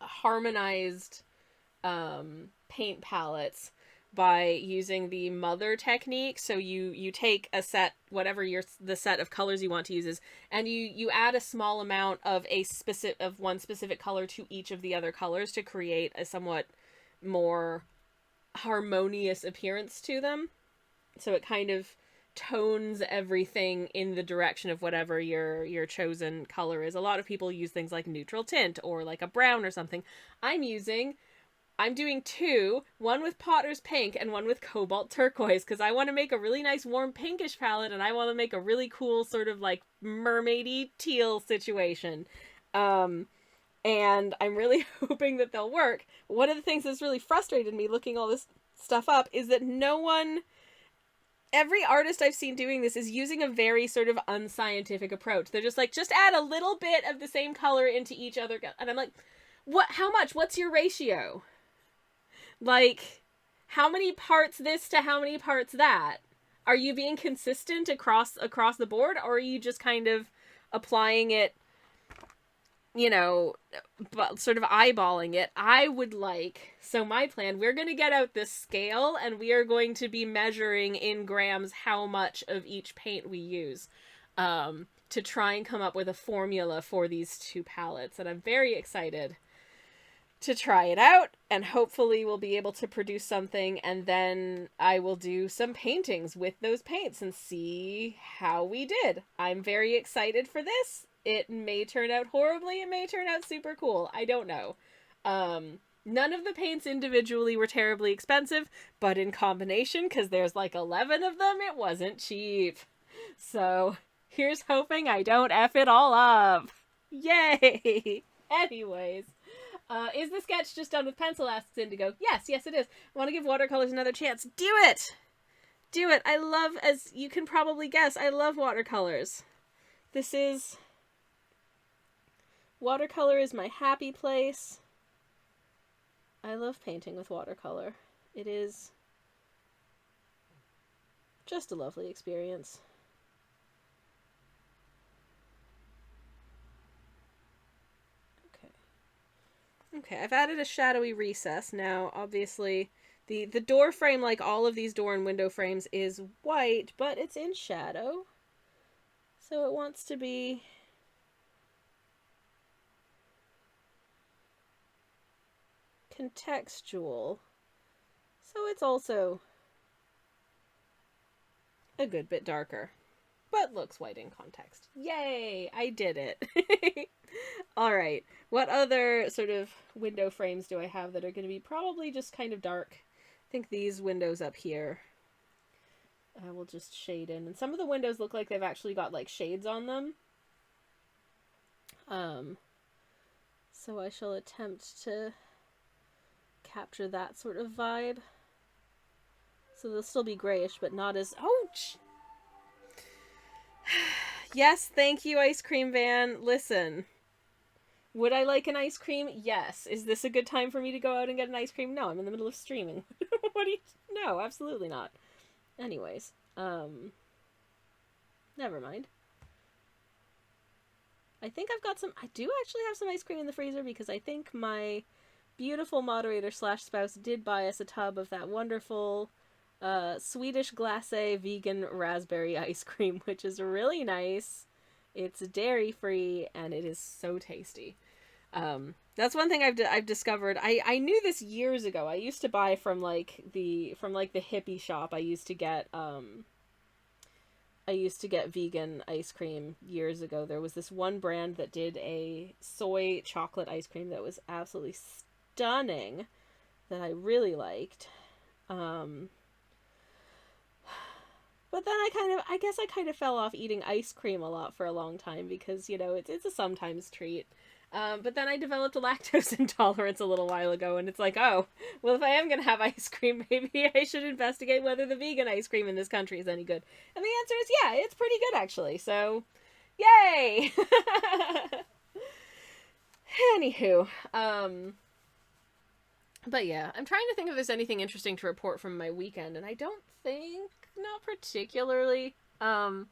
harmonized paint palettes by using the mother technique. So you take a set, whatever the set of colors you want to use is, and you add a small amount of one specific color to each of the other colors to create a somewhat more harmonious appearance to them. So it kind of tones everything in the direction of whatever your chosen color is. A lot of people use things like neutral tint or like a brown or something. I'm doing two, one with Potter's Pink and one with Cobalt Turquoise, because I want to make a really nice warm pinkish palette, and I want to make a really cool sort of like mermaidy teal situation. And I'm really hoping that they'll work. One of the things that's really frustrated me looking all this stuff up is that no one every artist I've seen doing this is using a very sort of unscientific approach. They're just like, just add a little bit of the same color into each other. And I'm like, what? How much? What's your ratio? Like, how many parts this to how many parts that? Are you being consistent across the board, or are you just kind of applying it, you know, but sort of eyeballing it? I would like, so my plan, we're going to get out this scale and we are going to be measuring in grams how much of each paint we use, to try and come up with a formula for these two palettes. And I'm very excited to try it out, and hopefully we'll be able to produce something, and then I will do some paintings with those paints and see how we did. I'm very excited for this. It may turn out horribly, it may turn out super cool. I don't know. None of the paints individually were terribly expensive, but in combination, because there's like 11 of them, it wasn't cheap. So here's hoping I don't F it all up. Yay! Anyways. Is the sketch just done with pencil, asks Indigo. Yes, it is. I want to give watercolors another chance. Do it! Do it! I love, as you can probably guess, I love watercolors. Watercolor is my happy place. I love painting with watercolor. It is just a lovely experience. Okay, I've added a shadowy recess. Now, obviously, the door frame, like all of these door and window frames, is white, but it's in shadow. So it wants to be contextual. So it's also a good bit darker, but looks white in context. Yay! I did it. Alright, what other sort of window frames do I have that are going to be probably just kind of dark? I think these windows up here I will just shade in. And some of the windows look like they've actually got like shades on them. So I shall attempt to capture that sort of vibe. So they'll still be grayish, but not as... Ouch! Yes, thank you, Ice Cream Van. Listen. Would I like an ice cream? Yes. Is this a good time for me to go out and get an ice cream? No, I'm in the middle of streaming. What do you... No, absolutely not. Anyways, never mind. I think I've got some... I do actually have some ice cream in the freezer because I think my beautiful moderator / spouse did buy us a tub of that wonderful Swedish glacé vegan raspberry ice cream, which is really nice. It's dairy-free, and it is so tasty. That's one thing I've discovered. I knew this years ago. I used to buy from the hippie shop. I used to get vegan ice cream years ago. There was this one brand that did a soy chocolate ice cream that was absolutely stunning that I really liked. But then I guess I kind of fell off eating ice cream a lot for a long time because, you know, it's a sometimes treat. But then I developed a lactose intolerance a little while ago, and it's like, oh, well, if I am going to have ice cream, maybe I should investigate whether the vegan ice cream in this country is any good. And the answer is, yeah, it's pretty good, actually. So, yay! Anywho, but yeah, I'm trying to think if there's anything interesting to report from my weekend, and I don't think, not particularly. I've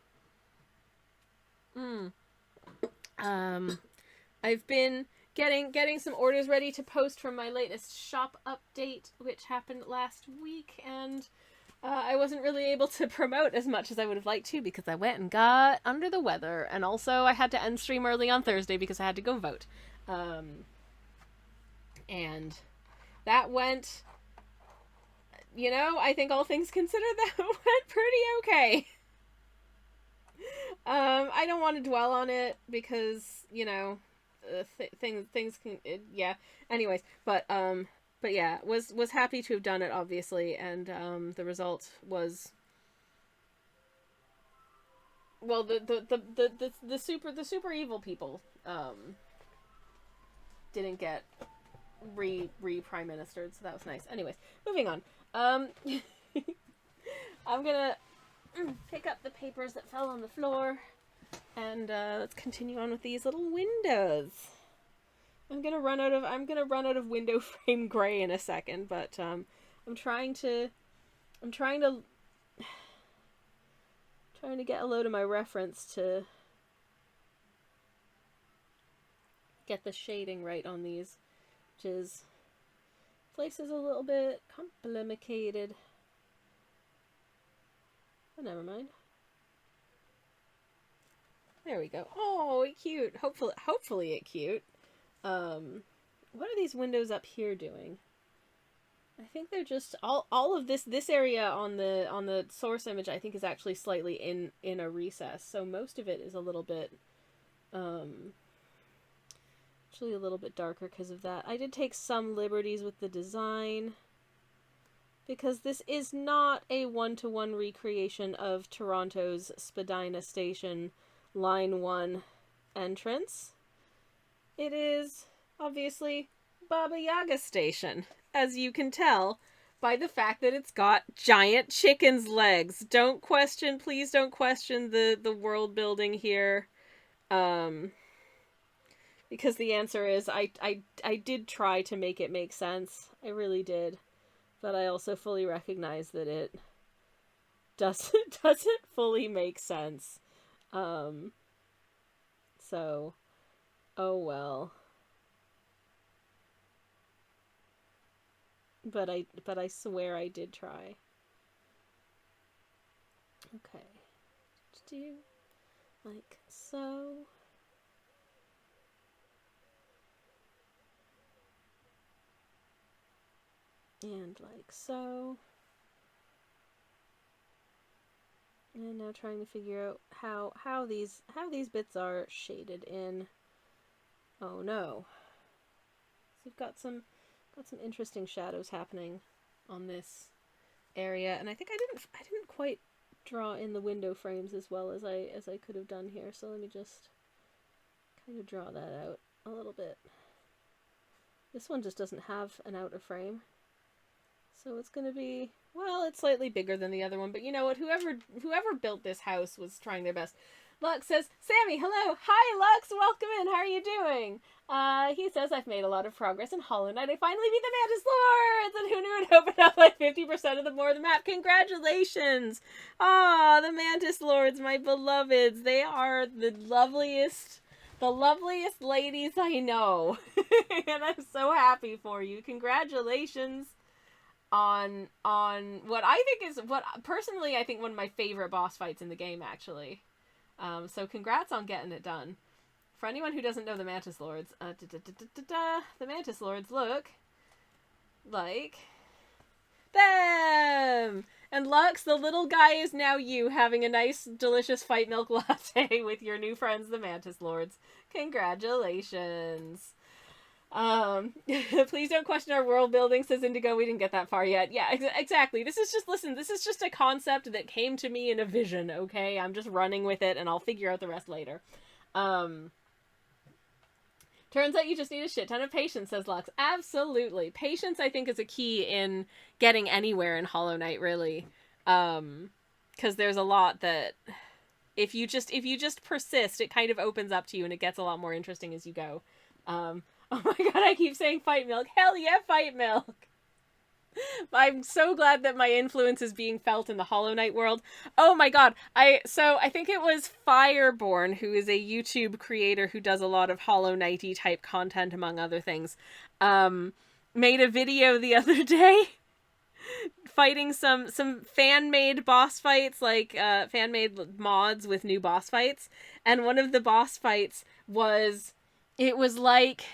been getting some orders ready to post from my latest shop update, which happened last week, and I wasn't really able to promote as much as I would have liked to because I went and got under the weather, and also I had to end stream early on Thursday because I had to go vote. And that went, you know, I think all things considered, that went pretty okay. I don't want to dwell on it because, you know, things can, yeah. Anyways, but yeah, was happy to have done it, obviously, and the result was, well, the super evil people didn't get prime ministered, so that was nice. Anyways, moving on. I'm gonna pick up the papers that fell on the floor, and let's continue on with these little windows. I'm gonna run out of window frame gray in a second, but I'm trying to get a load of my reference to get the shading right on these, which is places a little bit complicated. But never mind. There we go. Oh, cute. Hopefully it cute. What are these windows up here doing? I think they're just all of this area on the source image, I think, is actually slightly in a recess. So most of it is a little bit actually a little bit darker because of that. I did take some liberties with the design because this is not a one-to-one recreation of Toronto's Spadina Station Line 1 entrance. It is obviously Baba Yaga Station, as you can tell by the fact that it's got giant chicken's legs. Please don't question the world building here. Because the answer is I did try to make it make sense. I really did. But I also fully recognize that it doesn't fully make sense. So, oh well. But I swear I did try. Okay. Do like so. And like so. And now trying to figure out how these bits are shaded in. Oh no. So you've got some interesting shadows happening on this area, and I think I didn't quite draw in the window frames as well as I could have done here. So let me just kind of draw that out a little bit. This one just doesn't have an outer frame. So it's going to be, well, it's slightly bigger than the other one, but you know what? Whoever built this house was trying their best. Lux says, Sammy, hello. Hi, Lux. Welcome in. How are you doing? He says, I've made a lot of progress in Hollow Knight. I finally beat the Mantis Lords, and who knew it opened up like 50% of the more of the map. Congratulations. Ah, the Mantis Lords, my beloveds. They are the loveliest ladies I know. And I'm so happy for you. Congratulations on what I think is, personally I think one of my favorite boss fights in the game, actually. So congrats on getting it done. For anyone who doesn't know the Mantis Lords, the Mantis Lords look like them! And Lux, the little guy, is now you, having a nice, delicious fight milk latte with your new friends, the Mantis Lords. Congratulations! Please don't question our world building, says Indigo. We didn't get that far yet. Yeah, exactly. This is just a concept that came to me in a vision, okay? I'm just running with it, and I'll figure out the rest later. Turns out you just need a shit ton of patience, says Lux. Absolutely. Patience, I think, is a key in getting anywhere in Hollow Knight, really. Because there's a lot that, if you just persist, it kind of opens up to you, and it gets a lot more interesting as you go. Oh my god, I keep saying fight milk. Hell yeah, fight milk! I'm so glad that my influence is being felt in the Hollow Knight world. Oh my god, I think it was Fireborn, who is a YouTube creator who does a lot of Hollow Knight-y type content, among other things, made a video the other day fighting some fan-made boss fights, like fan-made mods with new boss fights, and one of the boss fights was like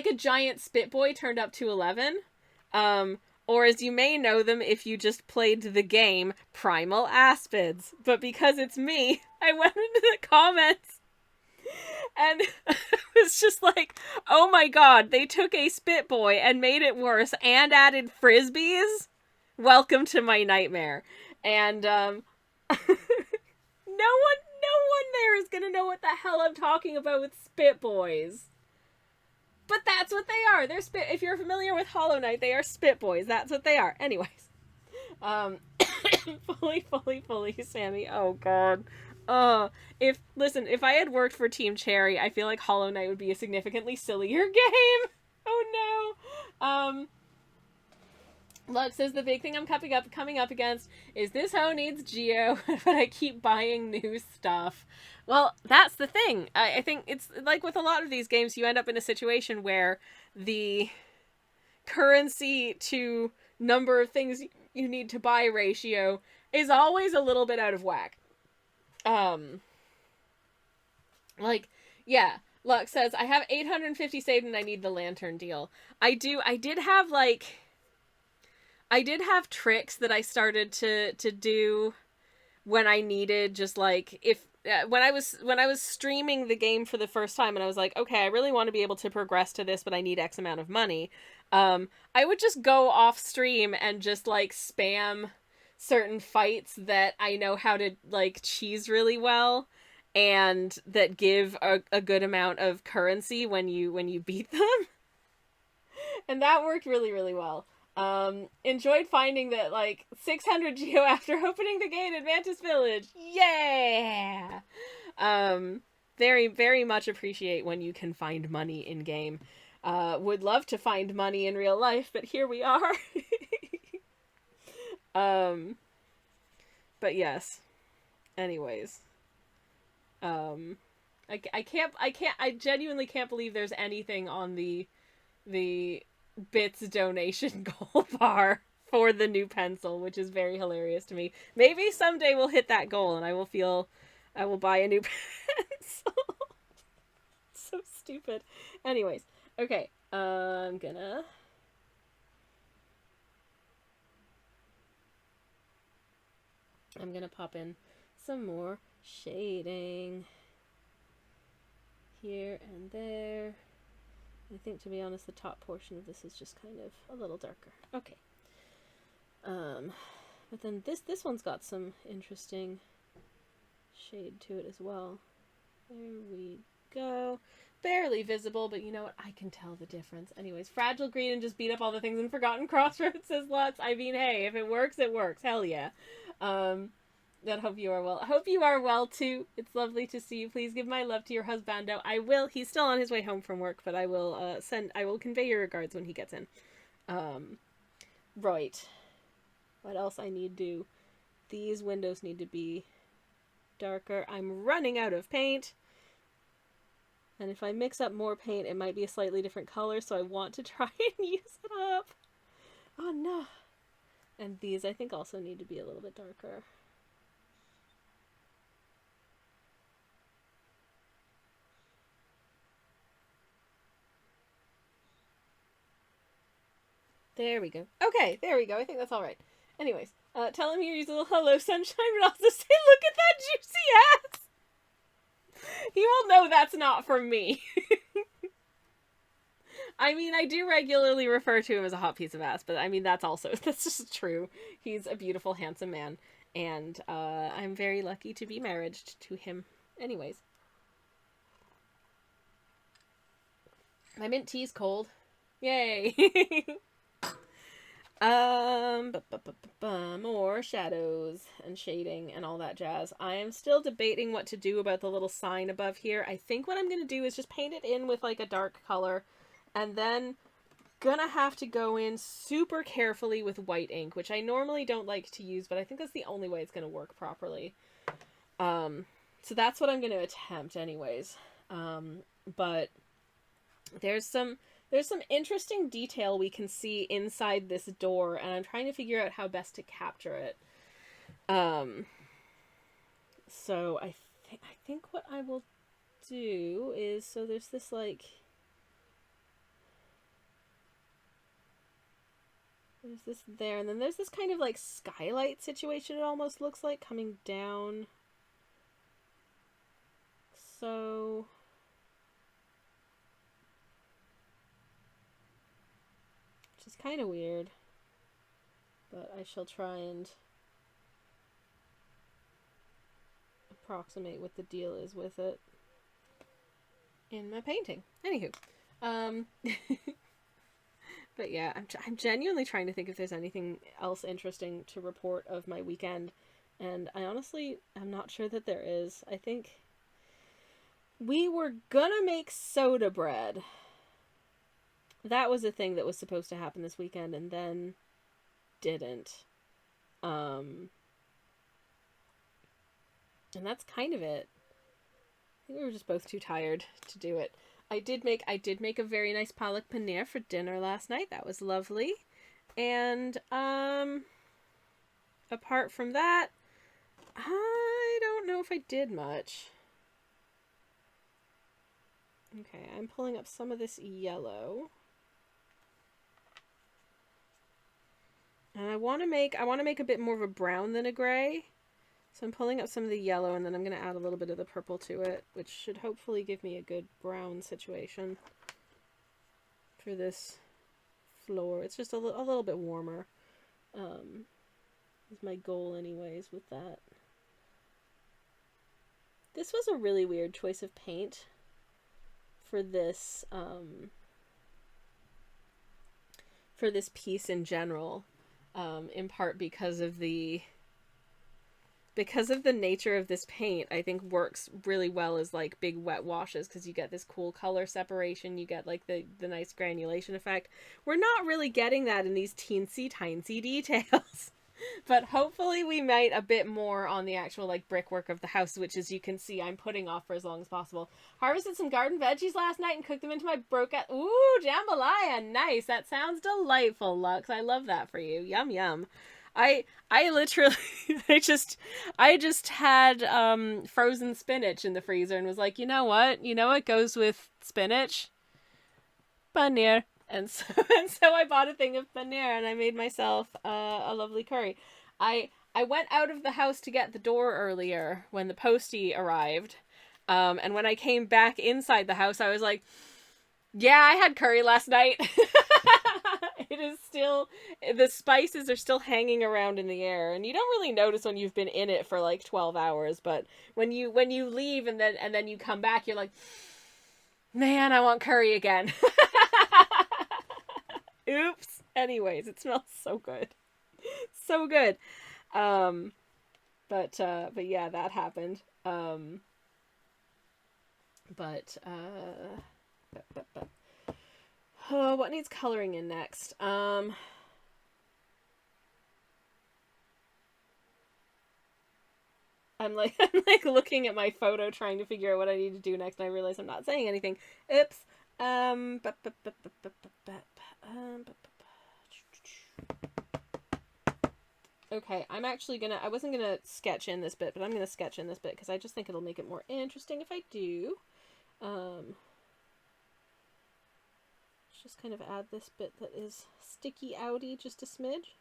a giant spit boy turned up to 11. Or as you may know them if you just played the game, Primal Aspids. But because it's me, I went into the comments and it was just like, oh my god, they took a spit boy and made it worse and added frisbees? Welcome to my nightmare. And, no one there is gonna know what the hell I'm talking about with spit boys. But that's what they are. They're spit. If you're familiar with Hollow Knight, they are spit boys. That's what they are. Anyways, fully, Sammy. Oh god. If I had worked for Team Cherry, I feel like Hollow Knight would be a significantly sillier game. Oh no. Lux says the big thing I'm coming up against is this hoe needs Geo, but I keep buying new stuff. Well, that's the thing. I think it's like with a lot of these games, you end up in a situation where the currency to number of things you need to buy ratio is always a little bit out of whack. Like, yeah, Lux says, I have 850 saved and I need the lantern deal. I did have tricks that I started to do when I needed just like if when I was streaming the game for the first time and I was like, okay, I really want to be able to progress to this, but I need X amount of money. I would just go off stream and just like spam certain fights that I know how to like cheese really well and that give a good amount of currency when you beat them. And that worked really, really well. Enjoyed finding that, like, 600 Geo after opening the gate at Mantis Village. Yeah! Very, very much appreciate when you can find money in-game. Would love to find money in real life, but here we are. But yes. Anyways. I genuinely can't believe there's anything on the bits donation goal bar for the new pencil, which is very hilarious to me. Maybe someday we'll hit that goal and I will buy a new pencil. So stupid. Anyways, okay. I'm gonna pop in some more shading here and there. I think, to be honest, the top portion of this is just kind of a little darker. Okay. But then this one's got some interesting shade to it as well. There we go. Barely visible, but you know what? I can tell the difference. Anyways, Fragile Green and just beat up all the things in Forgotten Crossroads, says Lux. I mean, hey, if it works, it works. Hell yeah. That hope you are well. I hope you are well too. It's lovely to see you. Please give my love to your husbando. I will. He's still on his way home from work, but I will convey your regards when he gets in. Right. What else I need to do? These windows need to be darker. I'm running out of paint. And if I mix up more paint, it might be a slightly different color, so I want to try and use it up. Oh no. And these I think also need to be a little bit darker. There we go. Okay, there we go. I think that's all right. Anyways, tell him you use a little hello sunshine, but also say, look at that juicy ass! He will know that's not from me. I mean, I do regularly refer to him as a hot piece of ass, but I mean, that's just true. He's a beautiful, handsome man, and I'm very lucky to be married to him. Anyways. My mint tea's cold. Yay! More shadows and shading and all that jazz. I am still debating what to do about the little sign above here. I think what I'm going to do is just paint it in with like a dark color and then gonna have to go in super carefully with white ink, which I normally don't like to use, but I think that's the only way it's going to work properly. So that's what I'm going to attempt anyways. But there's some interesting detail we can see inside this door, and I'm trying to figure out how best to capture it. So I think what I will do is, so there's this like, there's this there, and then there's this kind of like skylight situation it almost looks like coming down. So which is kind of weird, but I shall try and approximate what the deal is with it in my painting. Anywho, But yeah, I'm genuinely trying to think if there's anything else interesting to report of my weekend. And I honestly am not sure that there is. I think we were gonna make soda bread. That was a thing that was supposed to happen this weekend and then didn't. And that's kind of it. I think we were just both too tired to do it. I did make a very nice palak paneer for dinner last night. That was lovely. And apart from that, I don't know if I did much. Okay, I'm pulling up some of this yellow. And I want to make a bit more of a brown than a gray. So I'm pulling up some of the yellow, and then I'm going to add a little bit of the purple to it, which should hopefully give me a good brown situation for this floor. It's just a little bit warmer. Is my goal anyways with that. This was a really weird choice of paint for this piece in general, in part because of the nature of this paint. I think works really well as like big wet washes, because you get this cool color separation, you get like the nice granulation effect. We're not really getting that in these teensy tiny details. But hopefully we might a bit more on the actual like brickwork of the house, which, as you can see, I'm putting off for as long as possible. Harvested some garden veggies last night and cooked them into my broket. Ooh, jambalaya, nice. That sounds delightful, Lux. I love that for you. Yum yum. I literally I just had frozen spinach in the freezer and was like, you know what goes with spinach? Paneer. And so I bought a thing of paneer and I made myself a lovely curry. I went out of the house to get the door earlier when the postie arrived. And when I came back inside the house, I was like, yeah, I had curry last night. It is still, the spices are still hanging around in the air, and you don't really notice when you've been in it for like 12 hours, but when you leave and then you come back, you're like, man, I want curry again. Oops. Anyways, it smells so good. So good. But yeah, that happened. Oh, what needs coloring in next? I'm like looking at my photo trying to figure out what I need to do next, and I realize I'm not saying anything. Oops. Okay, I'm actually I wasn't gonna sketch in this bit, but I'm gonna sketch in this bit because I just think it'll make it more interesting if I do. Just kind of add this bit that is sticky outy just a smidge.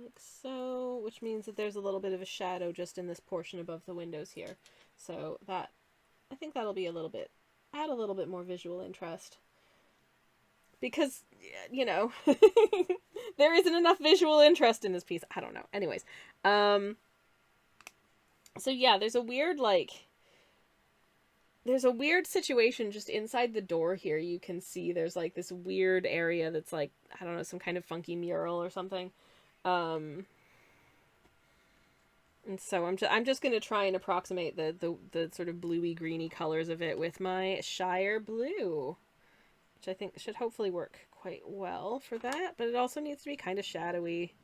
Like so, which means that there's a little bit of a shadow just in this portion above the windows here. So that, I think that'll be add a little bit more visual interest. Because, you know, there isn't enough visual interest in this piece. I don't know. Anyways. So yeah, there's a weird situation just inside the door here. You can see there's like this weird area that's like, I don't know, some kind of funky mural or something. And so I'm just going to try and approximate the sort of bluey greeny colors of it with my Shire Blue, which I think should hopefully work quite well for that, but it also needs to be kind of shadowy.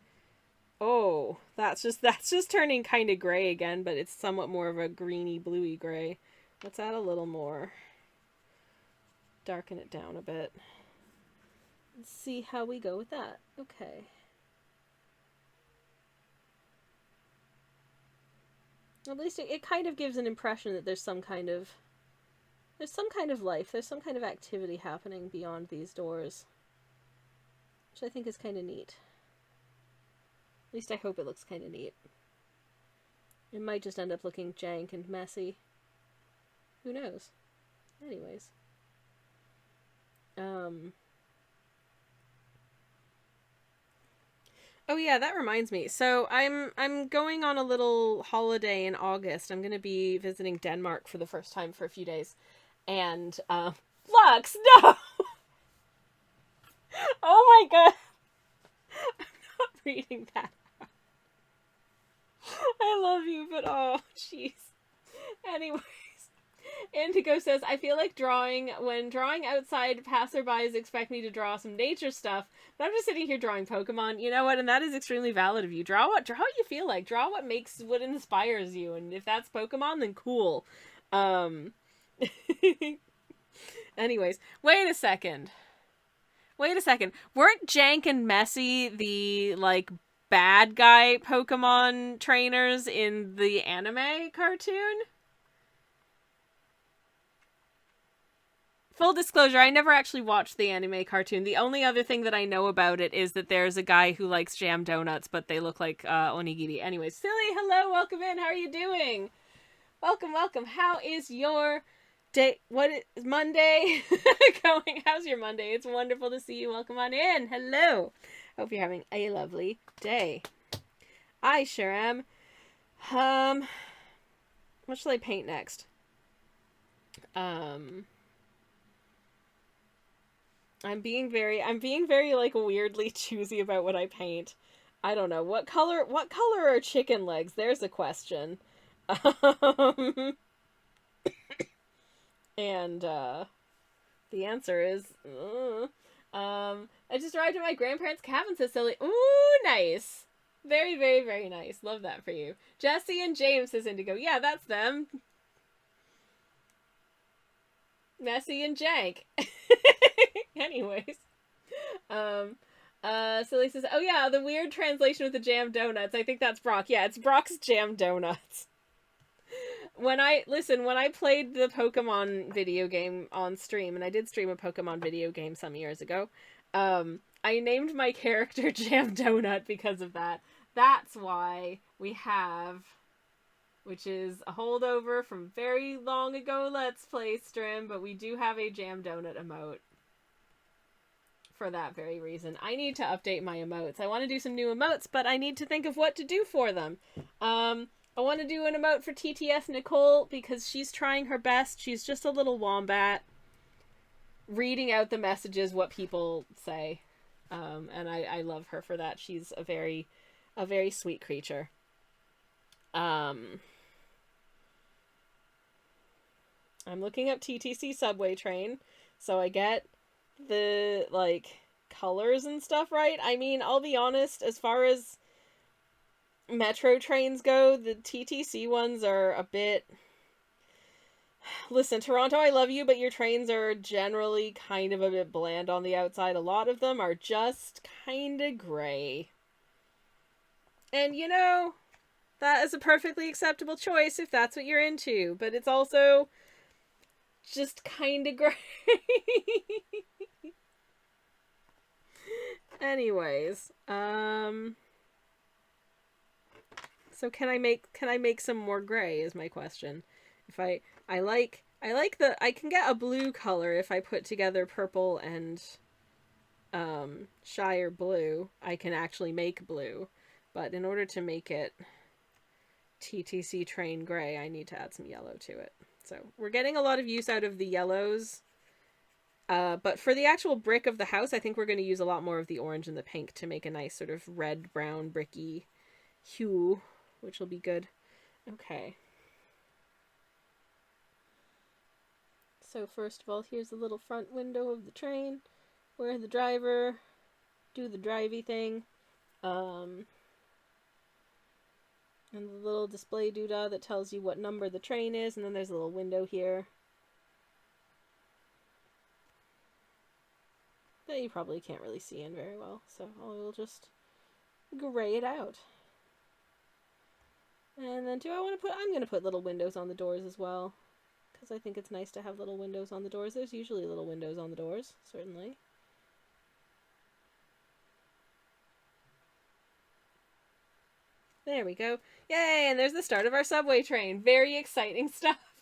Oh, that's just turning kind of gray again, but it's somewhat more of a greeny bluey gray. Let's add a little more. Darken it down a bit. Let's see how we go with that. Okay. At least it kind of gives an impression that there's some kind of life, there's some kind of activity happening beyond these doors, which I think is kind of neat. At least I hope it looks kind of neat. It might just end up looking jank and messy. Who knows? Anyways. Oh yeah, that reminds me. So I'm going on a little holiday in August. I'm going to be visiting Denmark for the first time for a few days. And Lux, no. my god. I'm not reading that out. I love you, but oh, jeez. Anyways, Indigo says, I feel like when drawing outside, passerbys expect me to draw some nature stuff, but I'm just sitting here drawing Pokemon. You know what? And that is extremely valid of you. Draw what you feel like. Draw what inspires you. And if that's Pokemon, then cool. Anyways, wait a second. Weren't Jank and Messy the, like, bad guy Pokemon trainers in the anime cartoon? Full disclosure, I never actually watched the anime cartoon. The only other thing that I know about it is that there's a guy who likes jam donuts, but they look like onigiri. Anyways, Silly, hello, welcome in. How are you doing? Welcome. How is your day? What is Monday going? How's your Monday? It's wonderful to see you. Welcome on in. Hello. Hope you're having a lovely day. I sure am. What shall I paint next? I'm being very like weirdly choosy about what I paint. I don't know. What color are chicken legs? There's a question. And the answer is I just arrived at my grandparents' cabin, says Silly. Ooh, nice. Very, very, very nice. Love that for you. Jesse and James, says Indigo. Yeah, that's them. Messy and Jank. Anyways. Silly says, oh yeah, the weird translation with the jam donuts. I think that's Brock. Yeah, it's Brock's jam donuts. When I played the Pokemon video game on stream, and I did stream a Pokemon video game some years ago, I named my character Jam Donut because of that. That's why we have, which is a holdover from very long ago Let's Play stream, but we do have a Jam Donut emote. For that very reason. I need to update my emotes. I want to do some new emotes, but I need to think of what to do for them. I want to do an emote for TTS Nicole because she's trying her best. She's just a little wombat reading out the messages, what people say. And I love her for that. She's a very sweet creature. I'm looking up TTC subway train, so I get the, like, colors and stuff right. I mean, I'll be honest, as far as metro trains go, the TTC ones are a bit... Listen, Toronto, I love you, but your trains are generally kind of a bit bland on the outside. A lot of them are just kind of gray. And, you know, that is a perfectly acceptable choice if that's what you're into, but it's also just kind of gray. Anyways, so can I make some more gray is my question. If I can get a blue color if I put together purple and Shire blue. I can actually make blue, but in order to make it TTC train gray, I need to add some yellow to it. So we're getting a lot of use out of the yellows. But for the actual brick of the house, I think we're going to use a lot more of the orange and the pink to make a nice sort of red-brown bricky hue, which will be good. Okay. So first of all, here's the little front window of the train, where the driver do the drivey thing. And the little display doodah that tells you what number the train is, and then there's a little window here that you probably can't really see in very well, so I will just gray it out. And then I'm going to put little windows on the doors as well, because I think it's nice to have little windows on the doors. There's usually little windows on the doors, certainly. There we go. Yay, and there's the start of our subway train. Very exciting stuff.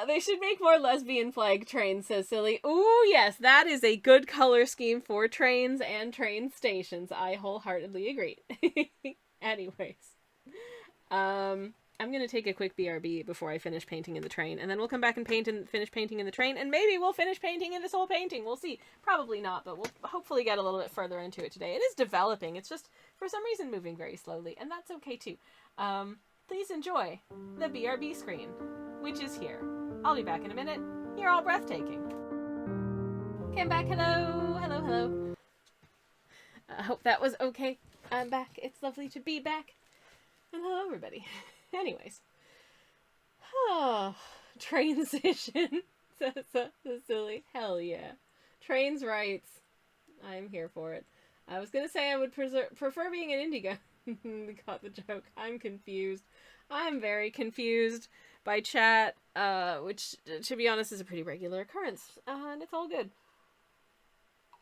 They should make more lesbian flag trains, says Silly. Ooh, yes, that is a good color scheme for trains and train stations. I wholeheartedly agree. Anyways. I'm going to take a quick BRB before I finish painting in the train, and then we'll come back and finish painting in the train, and maybe we'll finish painting in this whole painting. We'll see. Probably not, but we'll hopefully get a little bit further into it today. It is developing. It's just, for some reason, moving very slowly, and that's okay, too. Please enjoy the BRB screen, which is here. I'll be back in a minute. You're all breathtaking. Okay, I'm back. Hello. Hello, hello. I hope that was okay. I'm back. It's lovely to be back. And hello, everybody. Anyways. Oh, transition. So silly. Hell yeah. Trains rights. I'm here for it. I was going to say I would prefer being an indigo. Got the joke. I'm confused. I'm very confused by chat, which, to be honest, is a pretty regular occurrence. And it's all good.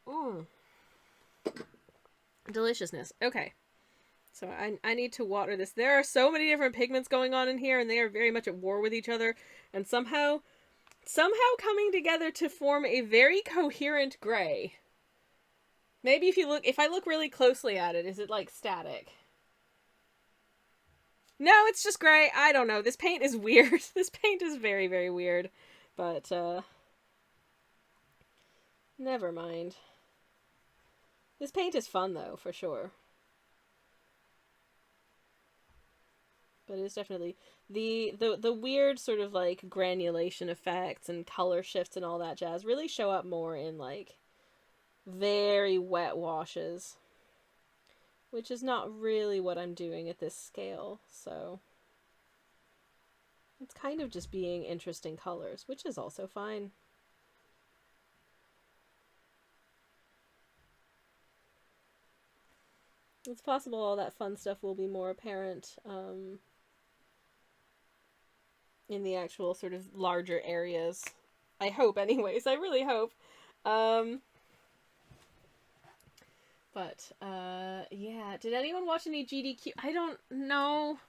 Mmm. Deliciousness. Okay. So I need to water this. There are so many different pigments going on in here, and they are very much at war with each other, and somehow coming together to form a very coherent gray. Maybe if I look really closely at it, is it like static? No, it's just gray. I don't know. This paint is weird. This paint is very, very weird. But, never mind. This paint is fun, though, for sure. But it's definitely the weird sort of like granulation effects and color shifts and all that jazz really show up more in like very wet washes, which is not really what I'm doing at this scale. So it's kind of just being interesting colors, which is also fine. It's possible all that fun stuff will be more apparent in the actual sort of larger areas. I hope, anyways. I really hope. Yeah. Did anyone watch any GDQ? I don't know.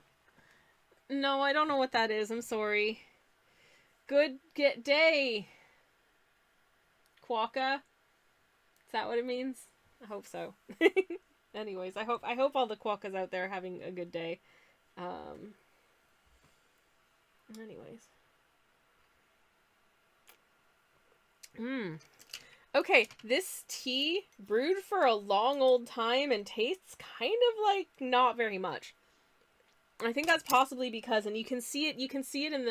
No, I don't know what that is. I'm sorry. Good day. Quokka? Is that what it means? I hope so. Anyways, I hope all the quokkas out there are having a good day. Anyways. Okay, this tea brewed for a long old time and tastes kind of like not very much. I think that's possibly because, and you can see it in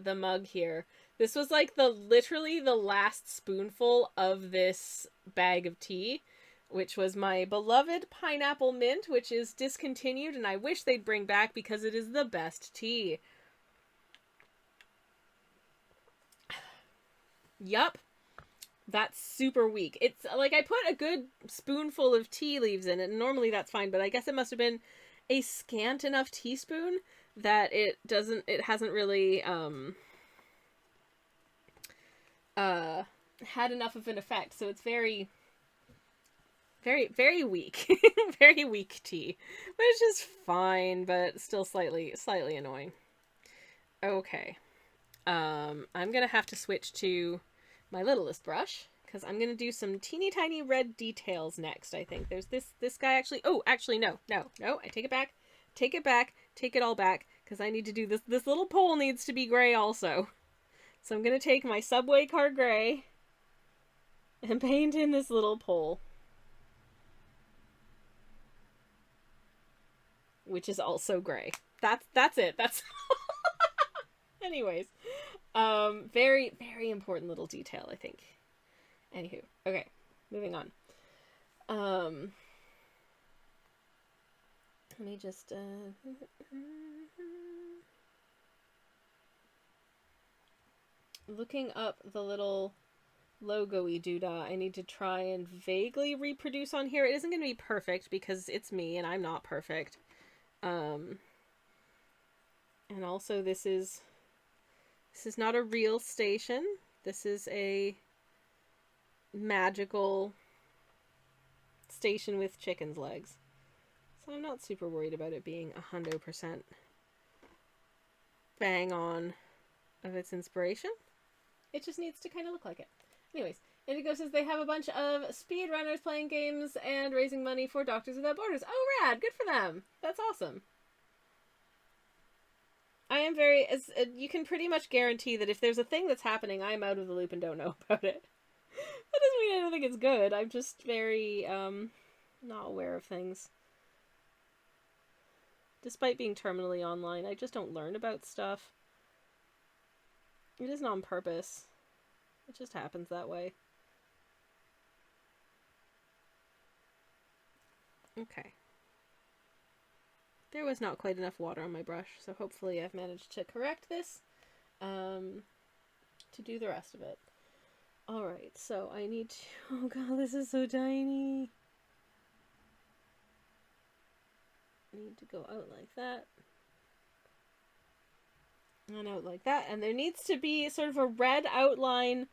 the mug here. This was like literally the last spoonful of this bag of tea, which was my beloved pineapple mint, which is discontinued, and I wish they'd bring back because it is the best tea. Yup. That's super weak. It's like I put a good spoonful of tea leaves in it, and normally that's fine, but I guess it must have been a scant enough teaspoon that it hasn't really had enough of an effect. So it's very, very, very weak. Very weak tea. Which is fine, but still slightly annoying. Okay. I'm gonna have to switch to my littlest brush, because I'm gonna do some teeny tiny red details next. I think there's this guy actually. Oh, actually no, I take it back, take it all back, because I need to do this little pole needs to be gray also. So I'm gonna take my subway car gray and paint in this little pole, which is also gray. That's it. That's anyways. Very, very important little detail, I think. Anywho, okay, moving on. Let me just, looking up the little logo-y doodah, I need to try and vaguely reproduce on here. It isn't going to be perfect because it's me and I'm not perfect. And also this is not a real station. This is a magical station with chicken's legs. So I'm not super worried about it being 100% bang on of its inspiration. It just needs to kind of look like it. Anyways, Indigo says they have a bunch of speedrunners playing games and raising money for Doctors Without Borders. Oh, rad! Good for them! That's awesome. I am very, you can pretty much guarantee that if there's a thing that's happening, I'm out of the loop and don't know about it. That doesn't mean I don't think it's good. I'm just very, not aware of things. Despite being terminally online, I just don't learn about stuff. It isn't on purpose. It just happens that way. Okay. There was not quite enough water on my brush, so hopefully I've managed to correct this to do the rest of it. Alright, so I need to... Oh god, this is so tiny. I need to go out like that. And out like that. And there needs to be sort of a red outline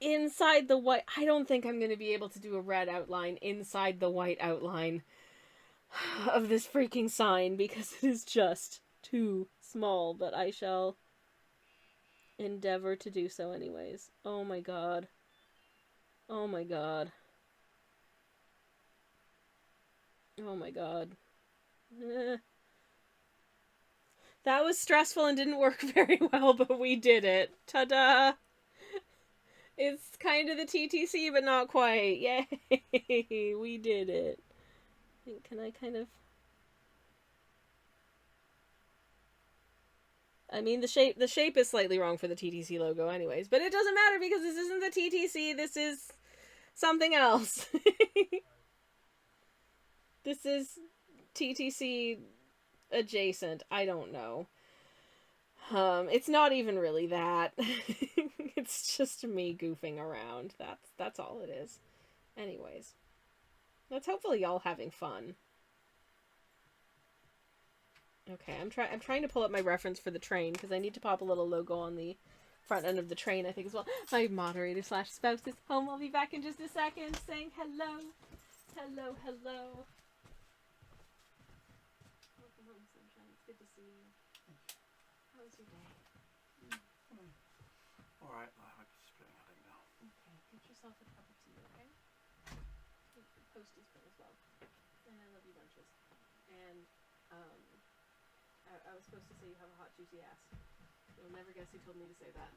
inside the white. I don't think I'm going to be able to do a red outline inside the white outline of this freaking sign because it is just too small, but I shall endeavor to do so anyways. Oh my god. Oh my god. Oh my god. That was stressful and didn't work very well, but we did it. Ta-da! It's kind of the TTC, but not quite. Yay! We did it. Can I kind of... I mean, the shape is slightly wrong for the TTC logo anyways, but it doesn't matter because this isn't the TTC, this is something else. This is TTC adjacent. I don't know. It's not even really that. It's just me goofing around. That's all it is. Anyways. That's hopefully y'all having fun. Okay, I'm trying to pull up my reference for the train because I need to pop a little logo on the front end of the train, I think, as well. My moderator / spouse is home. I'll be back in just a second saying hello. Hello, hello. Welcome home, sunshine. It's good to see you. How was your day? Alright, I'm just splitting a headache now. Okay, get yourself a cup of tea, okay? Posties for as well. And I love you bunches. And, I was supposed to say you have a hot, juicy ass. You'll never guess who told me to say that.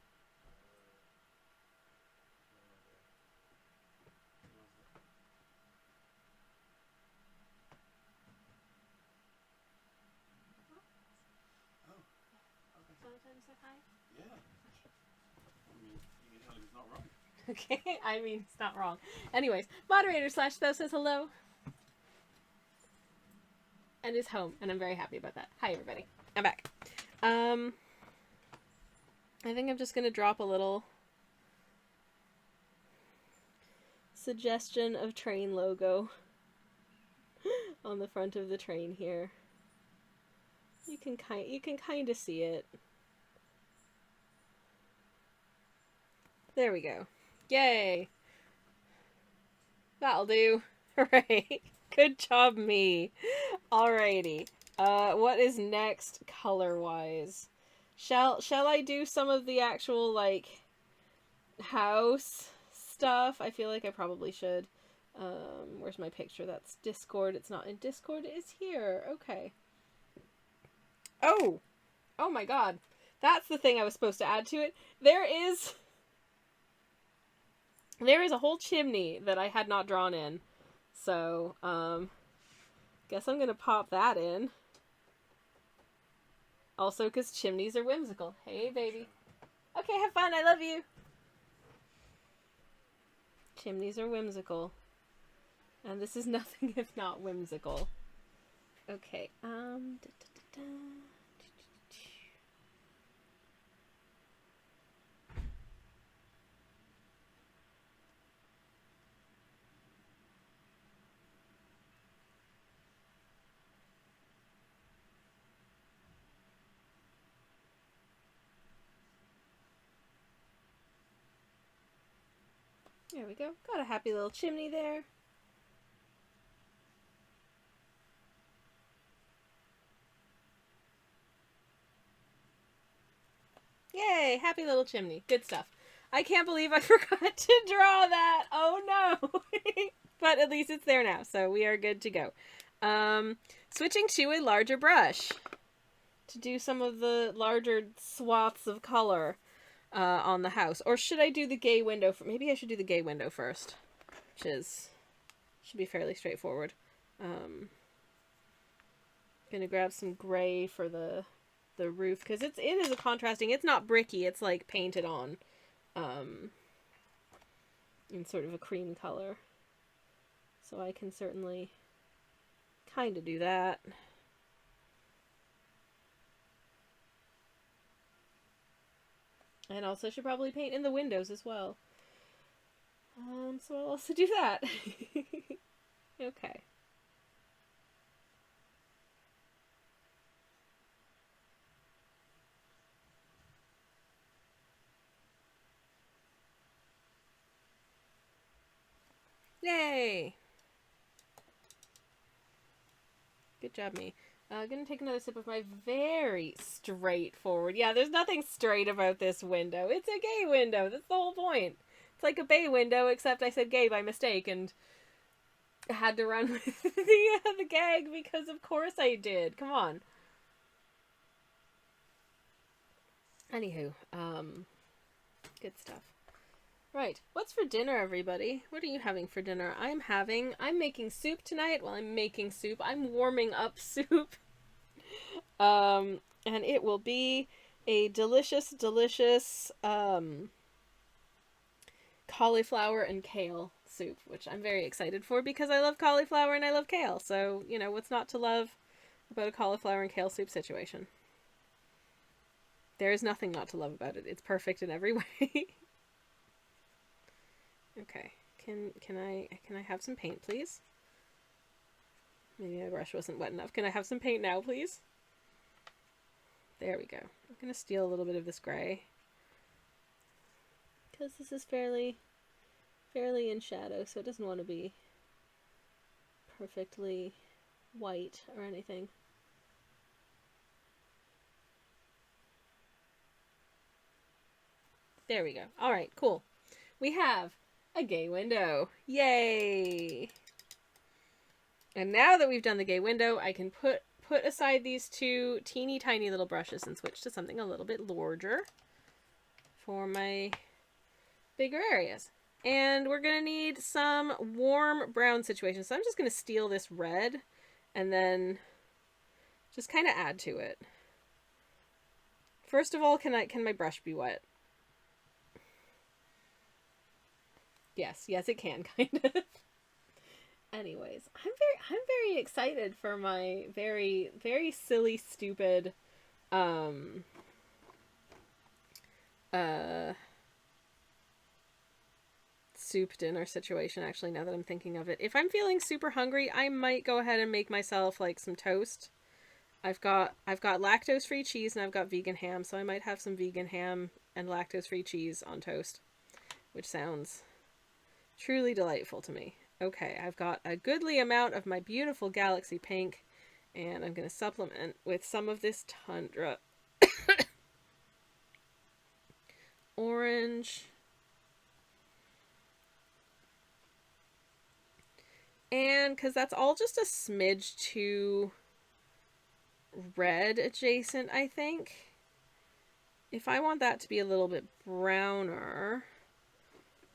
Oh, okay. So I time to say hi? Yeah. I mean, you can tell if it's not wrong. Okay, I mean, it's not wrong. Anyways, moderator / spouse says hello. And is home, and I'm very happy about that. Hi, everybody. I'm back. I think I'm just gonna drop a little suggestion of train logo on the front of the train here. You can kind of see it. There we go. Yay! That'll do. Hooray! Good job, me. Alrighty. What is next color-wise? Shall I do some of the actual, like, house stuff? I feel like I probably should. Where's my picture? That's Discord. It's not in Discord. It is here. Okay. Oh! Oh my god. That's the thing I was supposed to add to it. There is a whole chimney that I had not drawn in. So, guess I'm gonna pop that in. Also, because chimneys are whimsical. Hey, baby. Okay, have fun. I love you. Chimneys are whimsical. And this is nothing if not whimsical. Okay, there we go. Got a happy little chimney there. Yay! Happy little chimney. Good stuff. I can't believe I forgot to draw that. Oh no! But at least it's there now, so we are good to go. Switching to a larger brush. to do some of the larger swaths of color on the house. Or should I do the gay window? Maybe I should do the gay window first, which should be fairly straightforward. Gonna grab some gray for the roof, because it is a contrasting. It's not bricky. It's like painted on, in sort of a cream color. So I can certainly kind of do that. And also should probably paint in the windows as well. So I'll also do that. Okay. Yay! Good job, me. Gonna take another sip of my very straightforward. Yeah, there's nothing straight about this window. It's a gay window. That's the whole point. It's like a bay window, except I said gay by mistake and I had to run with the gag because of course I did. Come on. Anywho, good stuff. Right, what's for dinner, everybody? What are you having for dinner? I'm making soup tonight. Well, I'm making soup. I'm warming up soup. And it will be a delicious, delicious, cauliflower and kale soup, which I'm very excited for because I love cauliflower and I love kale. So, you know, what's not to love about a cauliflower and kale soup situation? There is nothing not to love about it. It's perfect in every way. Okay, can I have some paint, please? Maybe my brush wasn't wet enough. Can I have some paint now, please? There we go. I'm gonna steal a little bit of this gray because this is fairly in shadow, so it doesn't want to be perfectly white or anything. There we go. All right, cool. We have a gay window. Yay! And now that we've done the gay window, I can put aside these two teeny tiny little brushes and switch to something a little bit larger for my bigger areas. And we're going to need some warm brown situations. So I'm just going to steal this red and then just kind of add to it. First of all, can my brush be wet? Yes, it can, kind of. Anyways, I'm very excited for my very, very silly, stupid, soup dinner situation, actually, now that I'm thinking of it. If I'm feeling super hungry, I might go ahead and make myself, like, some toast. I've got lactose-free cheese and I've got vegan ham, so I might have some vegan ham and lactose-free cheese on toast, which sounds truly delightful to me. Okay, I've got a goodly amount of my beautiful galaxy pink, and I'm going to supplement with some of this tundra orange. And because that's all just a smidge too red adjacent, I think. If I want that to be a little bit browner,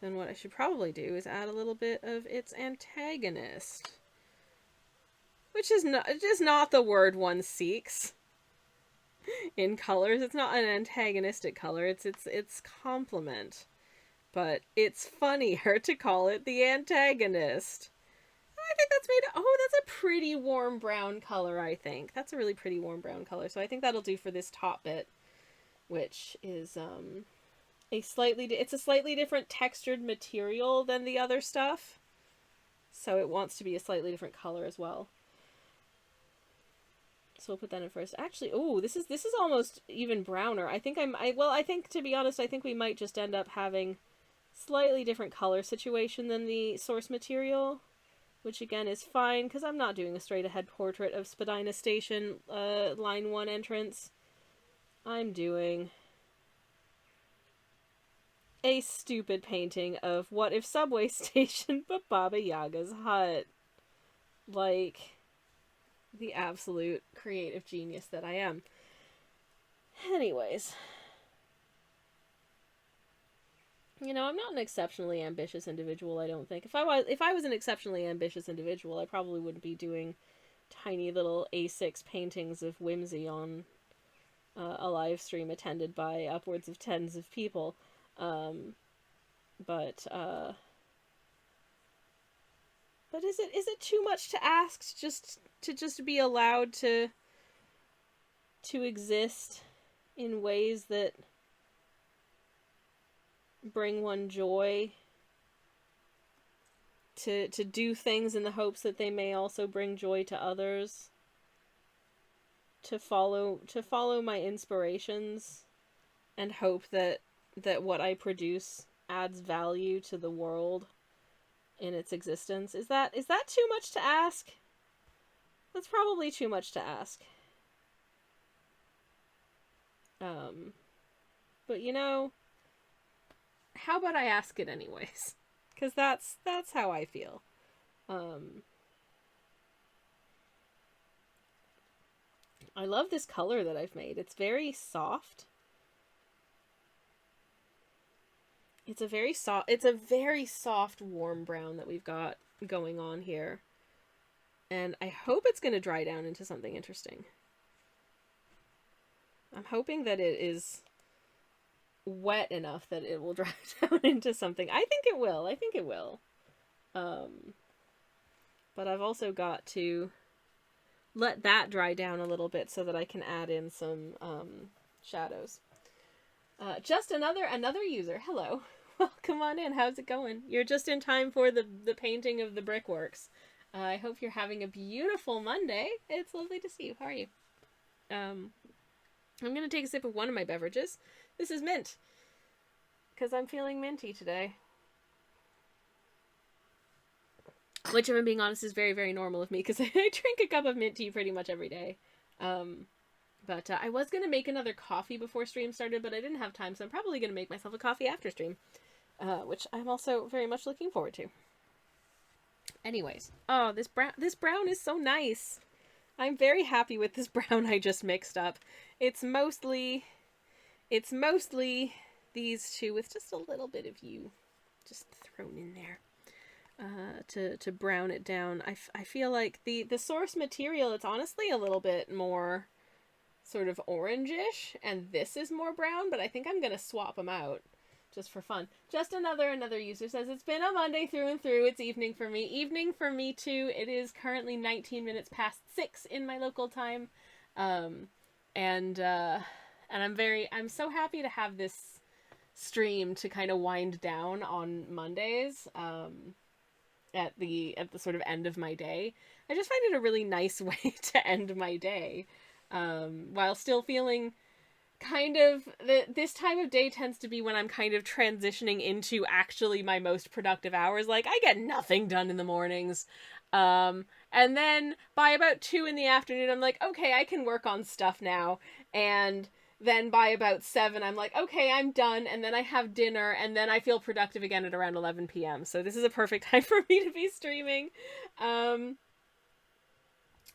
then what I should probably do is add a little bit of its antagonist, which is not the word one seeks in colors. It's not an antagonistic color. It's complement, but it's funnier to call it the antagonist. I think that's that's a pretty warm brown color. I think that's a really pretty warm brown color. So I think that'll do for this top bit, which is it's a slightly different textured material than the other stuff, so it wants to be a slightly different color as well. So we'll put that in first. Actually, oh, this is almost even browner. I think I think, to be honest, I think we might just end up having slightly different color situation than the source material, which again is fine because I'm not doing a straight ahead portrait of Spadina Station line 1 entrance. I'm doing a stupid painting of What If Subway Station but Baba Yaga's hut. Like, the absolute creative genius that I am. Anyways. You know, I'm not an exceptionally ambitious individual, I don't think. If I was an exceptionally ambitious individual, I probably wouldn't be doing tiny little A6 paintings of whimsy on a live stream attended by upwards of tens of people. But is it too much to ask to just be allowed to exist in ways that bring one joy, to do things in the hopes that they may also bring joy to others, to follow my inspirations and hope that what I produce adds value to the world in its existence? Is that too much to ask? That's probably too much to ask. But you know, how about I ask it anyways? Because that's how I feel. I love this color that I've made. It's very soft. It's a very soft warm brown that we've got going on here. And I hope it's going to dry down into something interesting. I'm hoping that it is wet enough that it will dry down into something. I think it will. But I've also got to let that dry down a little bit so that I can add in some shadows. Just another user. Hello. Welcome on in. How's it going? You're just in time for the painting of the brickworks. I hope you're having a beautiful Monday. It's lovely to see you. How are you? I'm going to take a sip of one of my beverages. This is mint. Because I'm feeling minty today. Which, if I'm being honest, is very, very normal of me. Because I drink a cup of mint tea pretty much every day. But I was going to make another coffee before stream started, but I didn't have time. So I'm probably going to make myself a coffee after stream. Which I'm also very much looking forward to. Anyways. Oh, this brown is so nice. I'm very happy with this brown I just mixed up. It's mostly these two with just a little bit of you just thrown in there to brown it down. I feel like the source material, it's honestly a little bit more sort of orangish, and this is more brown, but I think I'm gonna swap them out just for fun. Just another user says, it's been a Monday through and through. It's evening for me. Evening for me too. It is currently 19 minutes past 6 in my local time. And I'm so happy to have this stream to kind of wind down on Mondays, at the sort of end of my day. I just find it a really nice way to end my day, while still feeling kind of, this time of day tends to be when I'm kind of transitioning into actually my most productive hours. Like, I get nothing done in the mornings. And then by about 2 in the afternoon, I'm like, okay, I can work on stuff now. And then by about 7, I'm like, okay, I'm done. And then I have dinner, and then I feel productive again at around 11 p.m. So this is a perfect time for me to be streaming.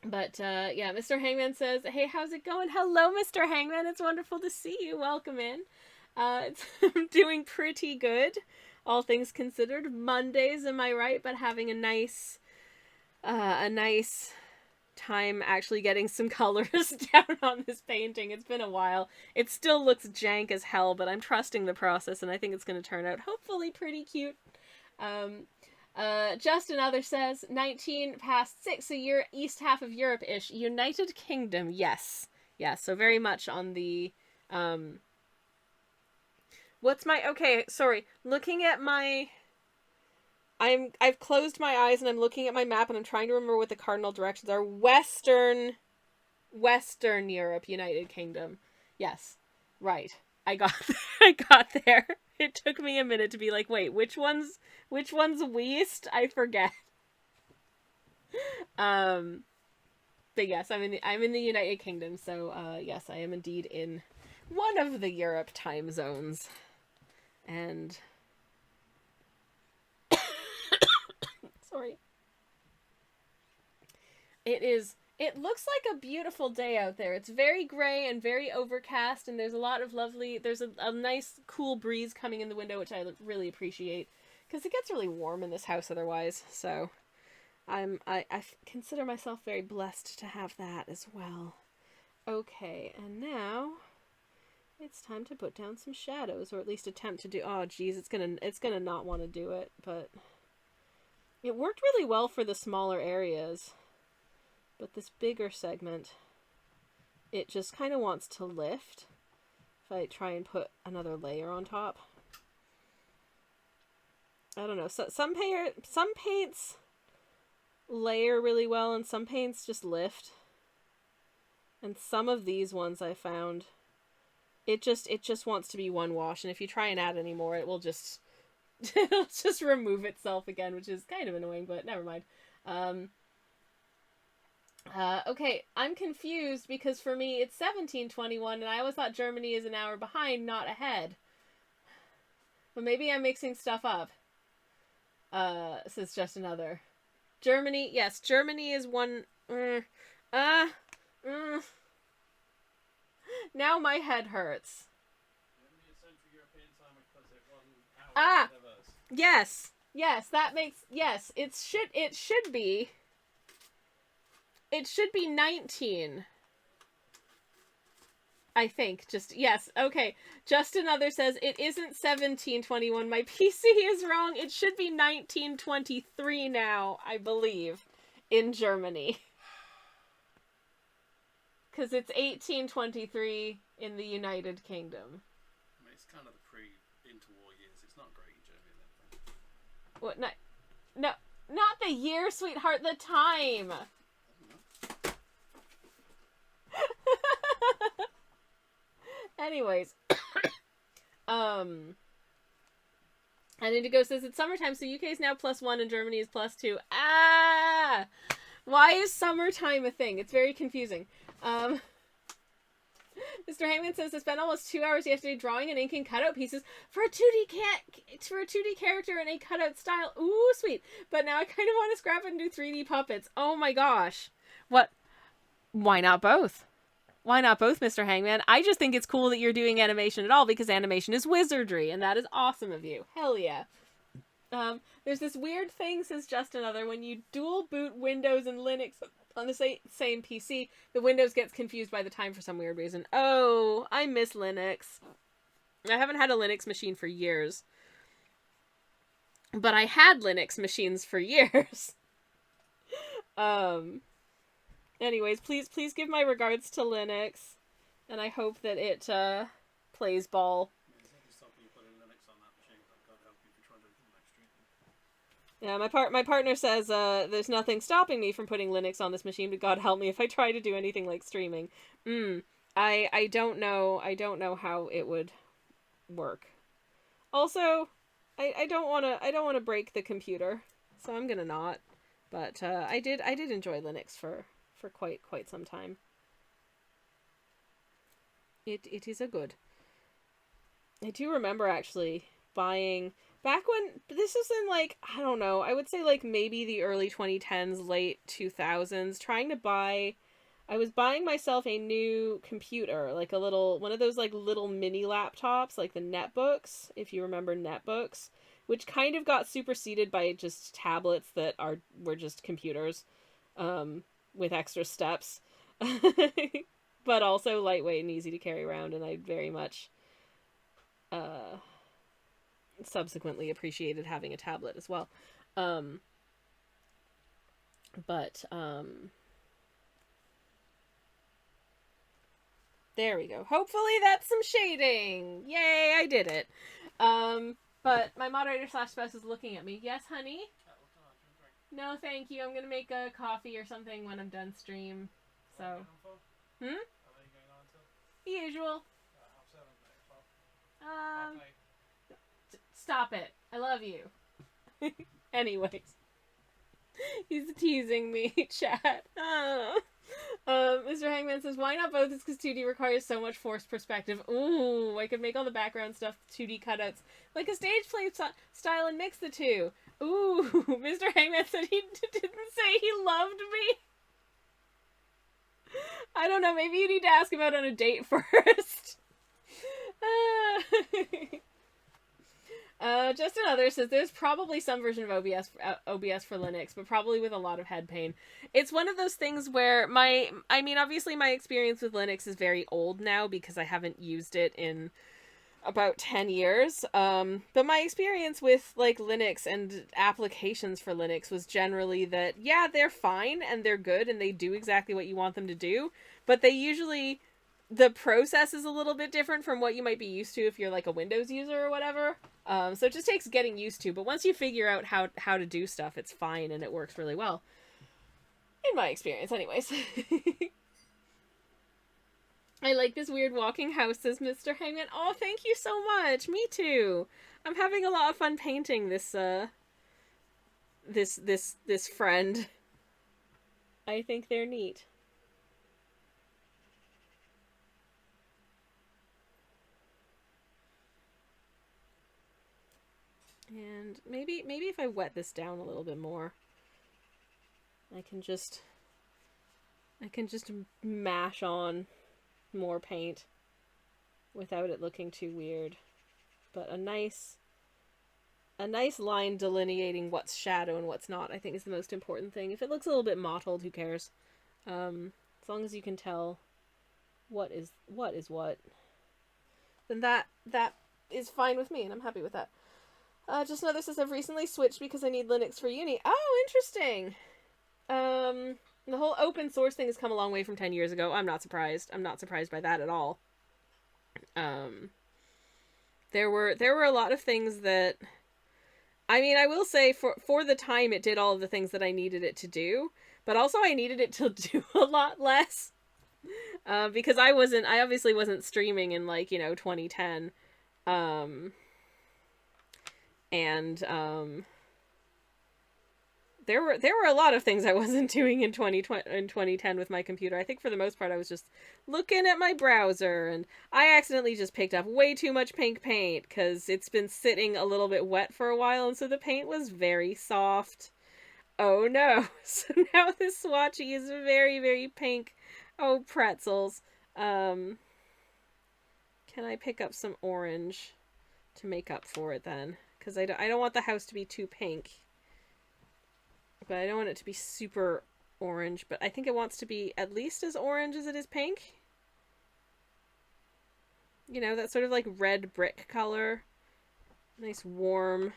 But yeah, Mr. Hangman says, hey, how's it going? Hello, Mr. Hangman. It's wonderful to see you. Welcome in. I'm doing pretty good, all things considered. Mondays, am I right? But having a nice time actually getting some colors down on this painting. It's been a while. It still looks jank as hell, but I'm trusting the process, and I think it's going to turn out hopefully pretty cute. Just another says, 19 past 6, so you're east half of Europe-ish. United Kingdom, yes. Yes, so very much on the, okay, sorry, looking at my, I've closed my eyes and I'm looking at my map and I'm trying to remember what the cardinal directions are. Western Europe, United Kingdom. Yes, right. I got there. It took me a minute to be like, wait, which one's west? I forget. But yes, I'm in the United Kingdom, so yes, I am indeed in one of the Europe time zones. And sorry. It It looks like a beautiful day out there. It's very gray and very overcast, and there's a lot of lovely, there's a nice cool breeze coming in the window, which I really appreciate, because it gets really warm in this house otherwise, so I consider myself very blessed to have that as well. Okay, and now it's time to put down some shadows, or at least attempt to do, oh geez, it's gonna not want to do it, but it worked really well for the smaller areas. But this bigger segment, it just kind of wants to lift if I try and put another layer on top. I don't know. So some paints layer really well and some paints just lift. And some of these ones I found, it just wants to be one wash, and if you try and add any more, it will just it'll just remove itself again, which is kind of annoying, but never mind. Okay, I'm confused because for me it's 1721 and I always thought Germany is an hour behind, not ahead. But maybe I'm mixing stuff up. Says just another. Germany, yes, Germany is one... Now my head hurts. Ah! Yes! Yes, that makes... Yes, it should be... It should be 19. I think. Just, yes. Okay. Just another says, it isn't 1721. My PC is wrong. It should be 1923 now, I believe, in Germany. Because it's 1823 in the United Kingdom. I mean, it's kind of the pre-interwar years. It's not great in Germany then. What? No, not the year, sweetheart. The time. Anyways, and Indigo says it's summertime, so UK is now +1 and Germany is +2. Ah! Why is summertime a thing? It's very confusing. Mr. Hangman says I spent almost 2 hours yesterday drawing and inking cutout pieces for a 2D character in a cutout style. Ooh, sweet. But now I kind of want to scrap it and do 3D puppets. Oh my gosh. What? Why not both? Why not both, Mr. Hangman? I just think it's cool that you're doing animation at all because animation is wizardry, and that is awesome of you. Hell yeah. There's this weird thing, says just another, when you dual boot Windows and Linux on the same PC, the Windows gets confused by the time for some weird reason. Oh, I miss Linux. I haven't had a Linux machine for years. But I had Linux machines for years. Anyways, please give my regards to Linux, and I hope that it plays ball. Yeah, my partner says there's nothing stopping me from putting Linux on this machine, but God help me if I try to do anything like streaming. I don't know how it would work. Also, I don't want to break the computer, so I'm gonna not. But I did enjoy Linux for quite some time. It is a good. I do remember actually buying back when this was in like, I don't know, I would say like maybe the early 2010s, late 2000s, I was buying myself a new computer, like a little one of those like little mini laptops, like the netbooks, if you remember netbooks, which kind of got superseded by just tablets that were just computers. With extra steps, but also lightweight and easy to carry around, and I very much subsequently appreciated having a tablet as well. There we go. Hopefully that's some shading. Yay, I did it. But my moderator / spouse is looking at me. Yes, honey? No, thank you. I'm gonna make a coffee or something when I'm done stream. So. Usual. Stop it. I love you. Anyways. He's teasing me, chat. Mr. Hangman says, why not both? It's because 2D requires so much forced perspective. Ooh, I could make all the background stuff 2D cutouts. Like a stage play style and mix the two. Ooh, Mr. Hangman said he didn't say he loved me. I don't know, maybe you need to ask him out on a date first. Just another says there's probably some version of OBS for Linux, but probably with a lot of head pain. It's one of those things where obviously my experience with Linux is very old now because I haven't used it in about 10 years. But my experience with like Linux and applications for Linux was generally that, yeah, they're fine and they're good and they do exactly what you want them to do, but the process is a little bit different from what you might be used to if you're like a Windows user or whatever. So it just takes getting used to, but once you figure out how to do stuff, it's fine and it works really well. In my experience, anyways. I like this weird walking house, says Mr. Hangman. Oh, thank you so much. Me too. I'm having a lot of fun painting this friend. I think they're neat. And maybe if I wet this down a little bit more, I can just mash on more paint without it looking too weird. But a nice line delineating what's shadow and what's not, I think, is the most important thing. If it looks a little bit mottled, who cares? As long as you can tell what is what, then that is fine with me, and I'm happy with that. Just another says I've recently switched because I need Linux for uni. Oh, interesting. The whole open source thing has come a long way from 10 years ago. I'm not surprised. I'm not surprised by that at all. There were a lot of things that, I will say for the time it did all of the things that I needed it to do, but also I needed it to do a lot less. Because I obviously wasn't streaming in 2010. There were a lot of things I wasn't doing in 2010 with my computer. I think for the most part I was just looking at my browser, and I accidentally just picked up way too much pink paint because it's been sitting a little bit wet for a while, and so the paint was very soft. Oh no. So now this swatchy is very, very pink. Oh, pretzels. Can I pick up some orange to make up for it then? Because I don't want the house to be too pink. But I don't want it to be super orange. But I think it wants to be at least as orange as it is pink. You know, that sort of like red brick color. Nice warm,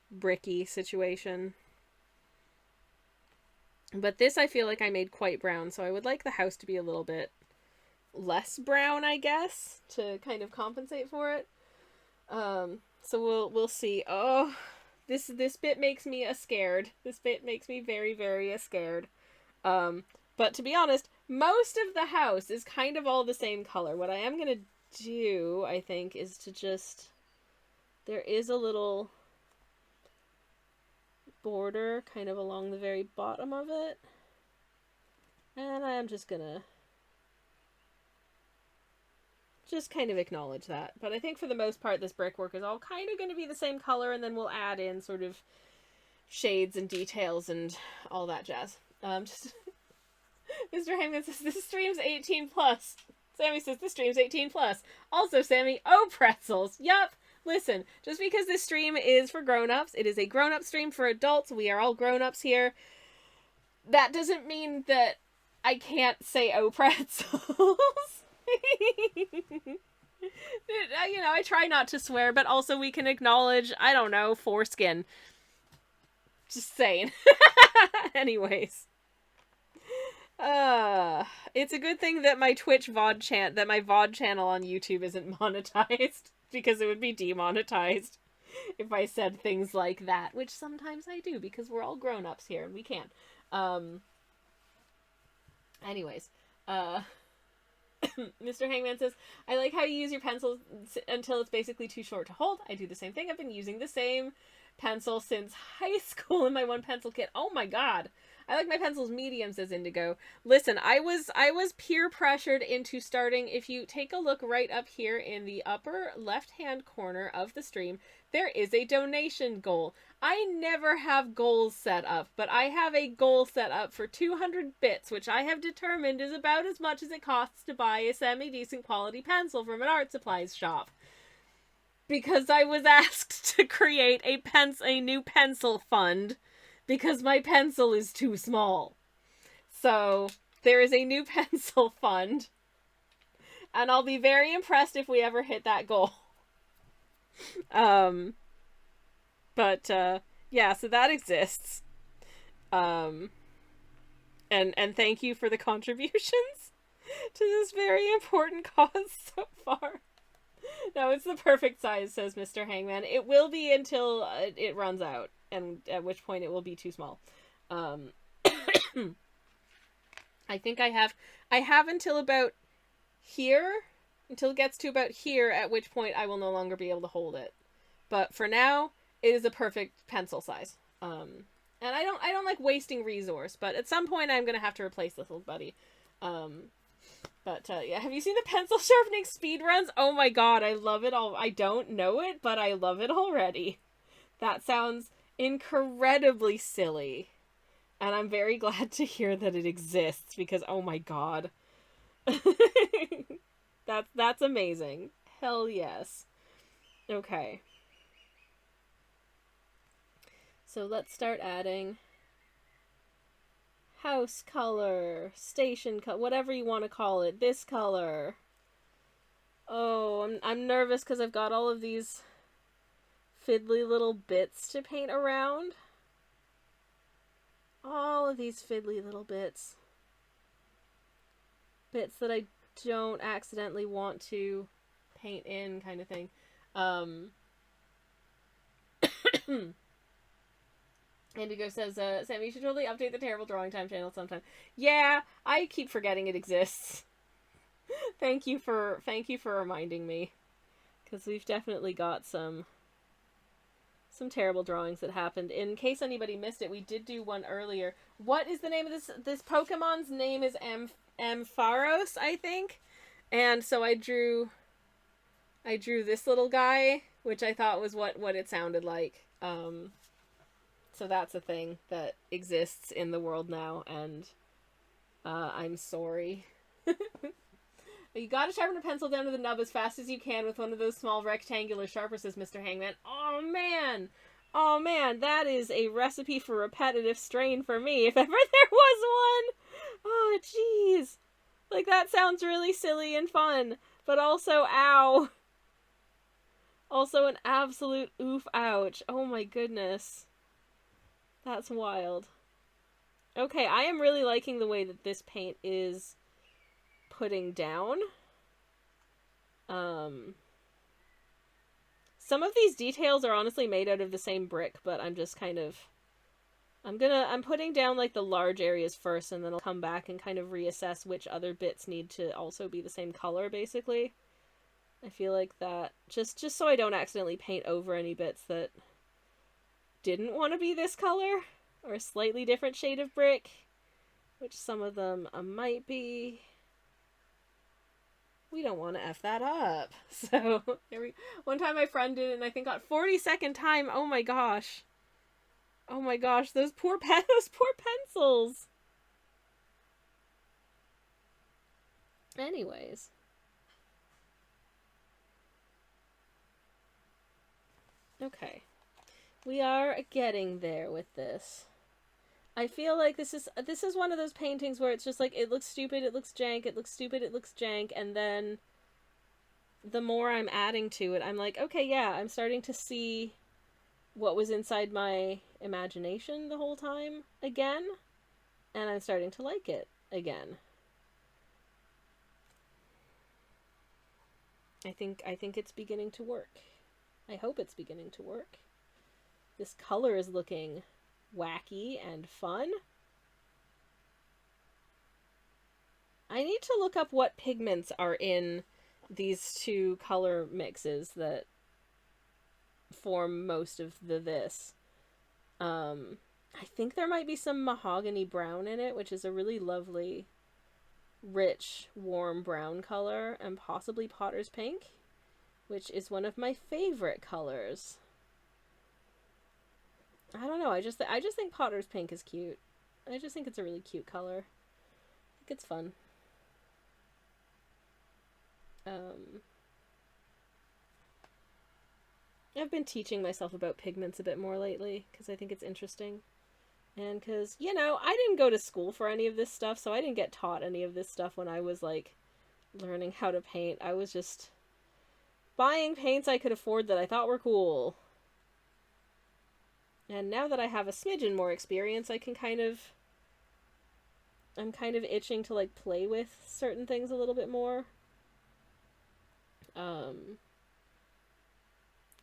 bricky situation. But this I feel like I made quite brown. So I would like the house to be a little bit less brown, I guess, to kind of compensate for it. So we'll see. Oh, this bit makes me scared. This bit makes me very, very scared. But to be honest, most of the house is kind of all the same color. What I am gonna do, I think, is to just, there is a little border kind of along the very bottom of it. And I am just gonna just kind of acknowledge that. But I think for the most part this brickwork is all kind of going to be the same color, and then we'll add in sort of shades and details and all that jazz. Just Mr. Hangman says this stream's 18 plus. Sammy says this stream's 18 plus. Also, Sammy, oh pretzels. Yup. Listen, just because this stream is for grown-ups, it is a grown-up stream for adults. We are all grown-ups here. That doesn't mean that I can't say oh pretzels. You know, I try not to swear, but also we can acknowledge, I don't know, foreskin. Just saying. Anyways. It's a good thing that my Twitch VOD channel on YouTube isn't monetized, because it would be demonetized if I said things like that, which sometimes I do, because we're all grown-ups here and we can. Anyways, Mr. Hangman says, I like how you use your pencil until it's basically too short to hold. I do the same thing. I've been using the same pencil since high school in my one pencil kit. Oh my god. I like my pencils medium, says Indigo. Listen, I was peer pressured into starting. If you take a look right up here in the upper left-hand corner of the stream, there is a donation goal. I never have goals set up, but I have a goal set up for 200 bits, which I have determined is about as much as it costs to buy a semi-decent quality pencil from an art supplies shop. Because I was asked to create a new pencil fund because my pencil is too small. So there is a new pencil fund, and I'll be very impressed if we ever hit that goal. Yeah, so that exists. And thank you for the contributions to this very important cause so far. No, it's the perfect size, says Mr. Hangman. It will be until it runs out, and at which point it will be too small. I think I have until about here, until it gets to about here, at which point I will no longer be able to hold it. But for now, it is a perfect pencil size. And I don't like wasting resource, but at some point I'm gonna have to replace this little buddy. Yeah, have you seen the pencil sharpening speed runs? Oh my god, I love it all. I don't know it, but I love it already. That sounds incredibly silly. And I'm very glad to hear that it exists, because oh my god. That's amazing. Hell yes. Okay. So let's start adding house color, station color, whatever you want to call it. This color. Oh, I'm nervous because I've got all of these fiddly little bits to paint around. All of these fiddly little bits. Bits that I don't accidentally want to paint in, kind of thing. Indigo says, Sam, you should totally update the Terrible Drawing Time channel sometime. Yeah, I keep forgetting it exists. Thank you for reminding me. Because we've definitely got some terrible drawings that happened. In case anybody missed it, we did do one earlier. What is the name of this Pokemon's name is Ampharos, I think. And so I drew this little guy, which I thought was what it sounded like. So that's a thing that exists in the world now, and I'm sorry. You gotta sharpen a pencil down to the nub as fast as you can with one of those small rectangular sharpers, says Mr. Hangman. Oh man! Oh man, that is a recipe for repetitive strain for me, if ever there was one! Oh jeez! Like, that sounds really silly and fun, but also, ow! Also an absolute oof ouch. Oh my goodness. That's wild. Okay, I am really liking the way that this paint is putting down. Some of these details are honestly made out of the same brick, but I'm just kind of... I'm putting down, like, the large areas first, and then I'll come back and kind of reassess which other bits need to also be the same color, basically. I feel like that... Just so I don't accidentally paint over any bits that didn't want to be this color, or a slightly different shade of brick, which some of them might be. We don't want to F that up. So, one time my friend did it, and I think got 42nd time. Oh my gosh. Oh my gosh, those poor pencils. Anyways. Okay. We are getting there with this. I feel like this is one of those paintings where it's just like, it looks stupid, it looks jank, it looks stupid, it looks jank, and then the more I'm adding to it, I'm like, okay, yeah, I'm starting to see what was inside my imagination the whole time again, and I'm starting to like it again. I think it's beginning to work. I hope it's beginning to work. This color is looking wacky and fun. I need to look up what pigments are in these two color mixes that form most of this. I think there might be some mahogany brown in it, which is a really lovely, rich, warm brown color, and possibly potter's pink, which is one of my favorite colors. I don't know. I just think potter's pink is cute. I just think it's a really cute color. I think it's fun. I've been teaching myself about pigments a bit more lately because I think it's interesting. And because, you know, I didn't go to school for any of this stuff, so I didn't get taught any of this stuff when I was, like, learning how to paint. I was just buying paints I could afford that I thought were cool. And now that I have a smidgen more experience, I'm kind of itching to, like, play with certain things a little bit more.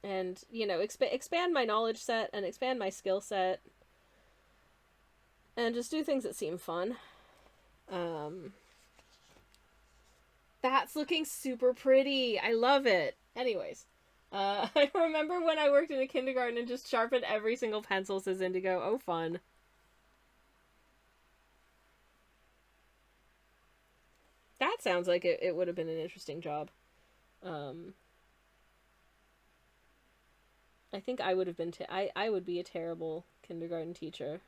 And, you know, expand my knowledge set and expand my skill set. And just do things that seem fun. That's looking super pretty. I love it. Anyways, I remember when I worked in a kindergarten and just sharpened every single pencil, says Indigo. Oh, fun. That sounds like it would have been an interesting job. I think I would have been... I would be a terrible kindergarten teacher.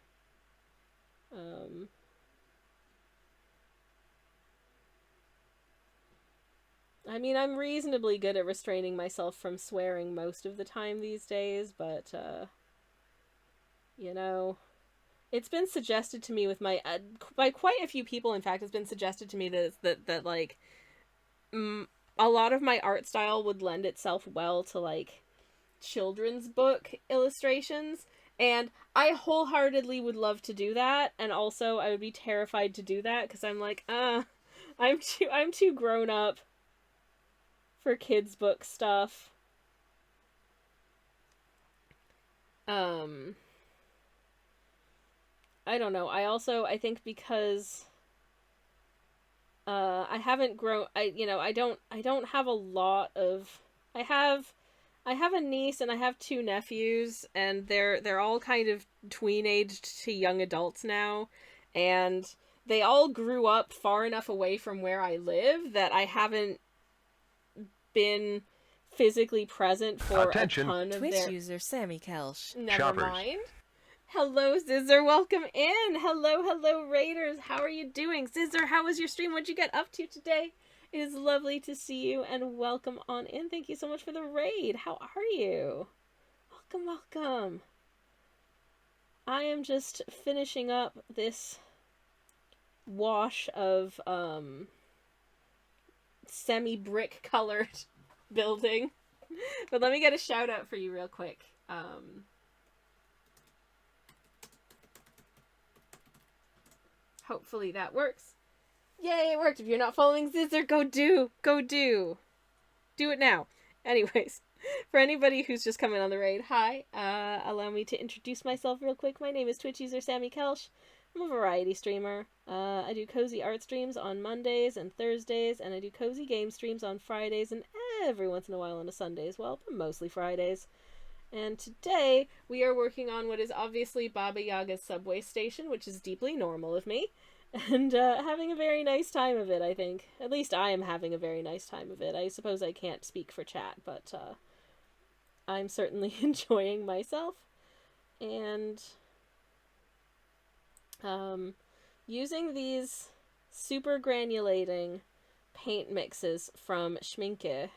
I mean, I'm reasonably good at restraining myself from swearing most of the time these days, but, you know, it's been suggested to me with my, by quite a few people, in fact, it's been suggested to me that like, a lot of my art style would lend itself well to, like, children's book illustrations, and I wholeheartedly would love to do that, and also I would be terrified to do that, because I'm like, I'm too grown up for kids' book stuff. I don't know. I think because I haven't grown, I don't have a lot of, I have a niece and I have two nephews, and they're all kind of tween-aged to young adults now, and they all grew up far enough away from where I live that I haven't been physically present for a ton of Twitch their... user Sammy Kelsch. Never mind. Hello, Scissor. Welcome in. Hello, Raiders. How are you doing? Scissor, how was your stream? What'd you get up to today? It is lovely to see you, and welcome on in. Thank you so much for the raid. How are you? Welcome. I am just finishing up this wash of, semi-brick colored building. But let me get a shout out for you real quick. Hopefully that works. Yay, it worked. If you're not following Scissor, go do it now. Anyways, for anybody who's just coming on the raid, hi. Allow me to introduce myself real quick. My name is Twitch user Sammy Kelsch. I'm a variety streamer. I do cozy art streams on Mondays and Thursdays, and I do cozy game streams on Fridays and every once in a while on a Sunday as well, but mostly Fridays. And today we are working on what is obviously Baba Yaga's subway station, which is deeply normal of me, and having a very nice time of it, I think. At least I am having a very nice time of it. I suppose I can't speak for chat, but I'm certainly enjoying myself. And using these super granulating paint mixes from Schminke,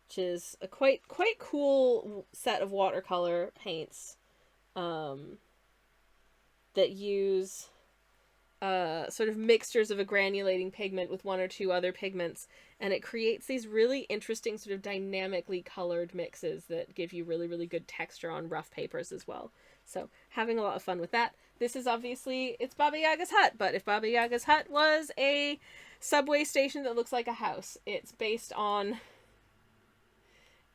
which is a quite cool set of watercolor paints that use sort of mixtures of a granulating pigment with one or two other pigments, and it creates these really interesting sort of dynamically colored mixes that give you really, really good texture on rough papers as well. So, having a lot of fun with that. This is obviously, it's Baba Yaga's hut, but if Baba Yaga's hut was a subway station that looks like a house, it's based on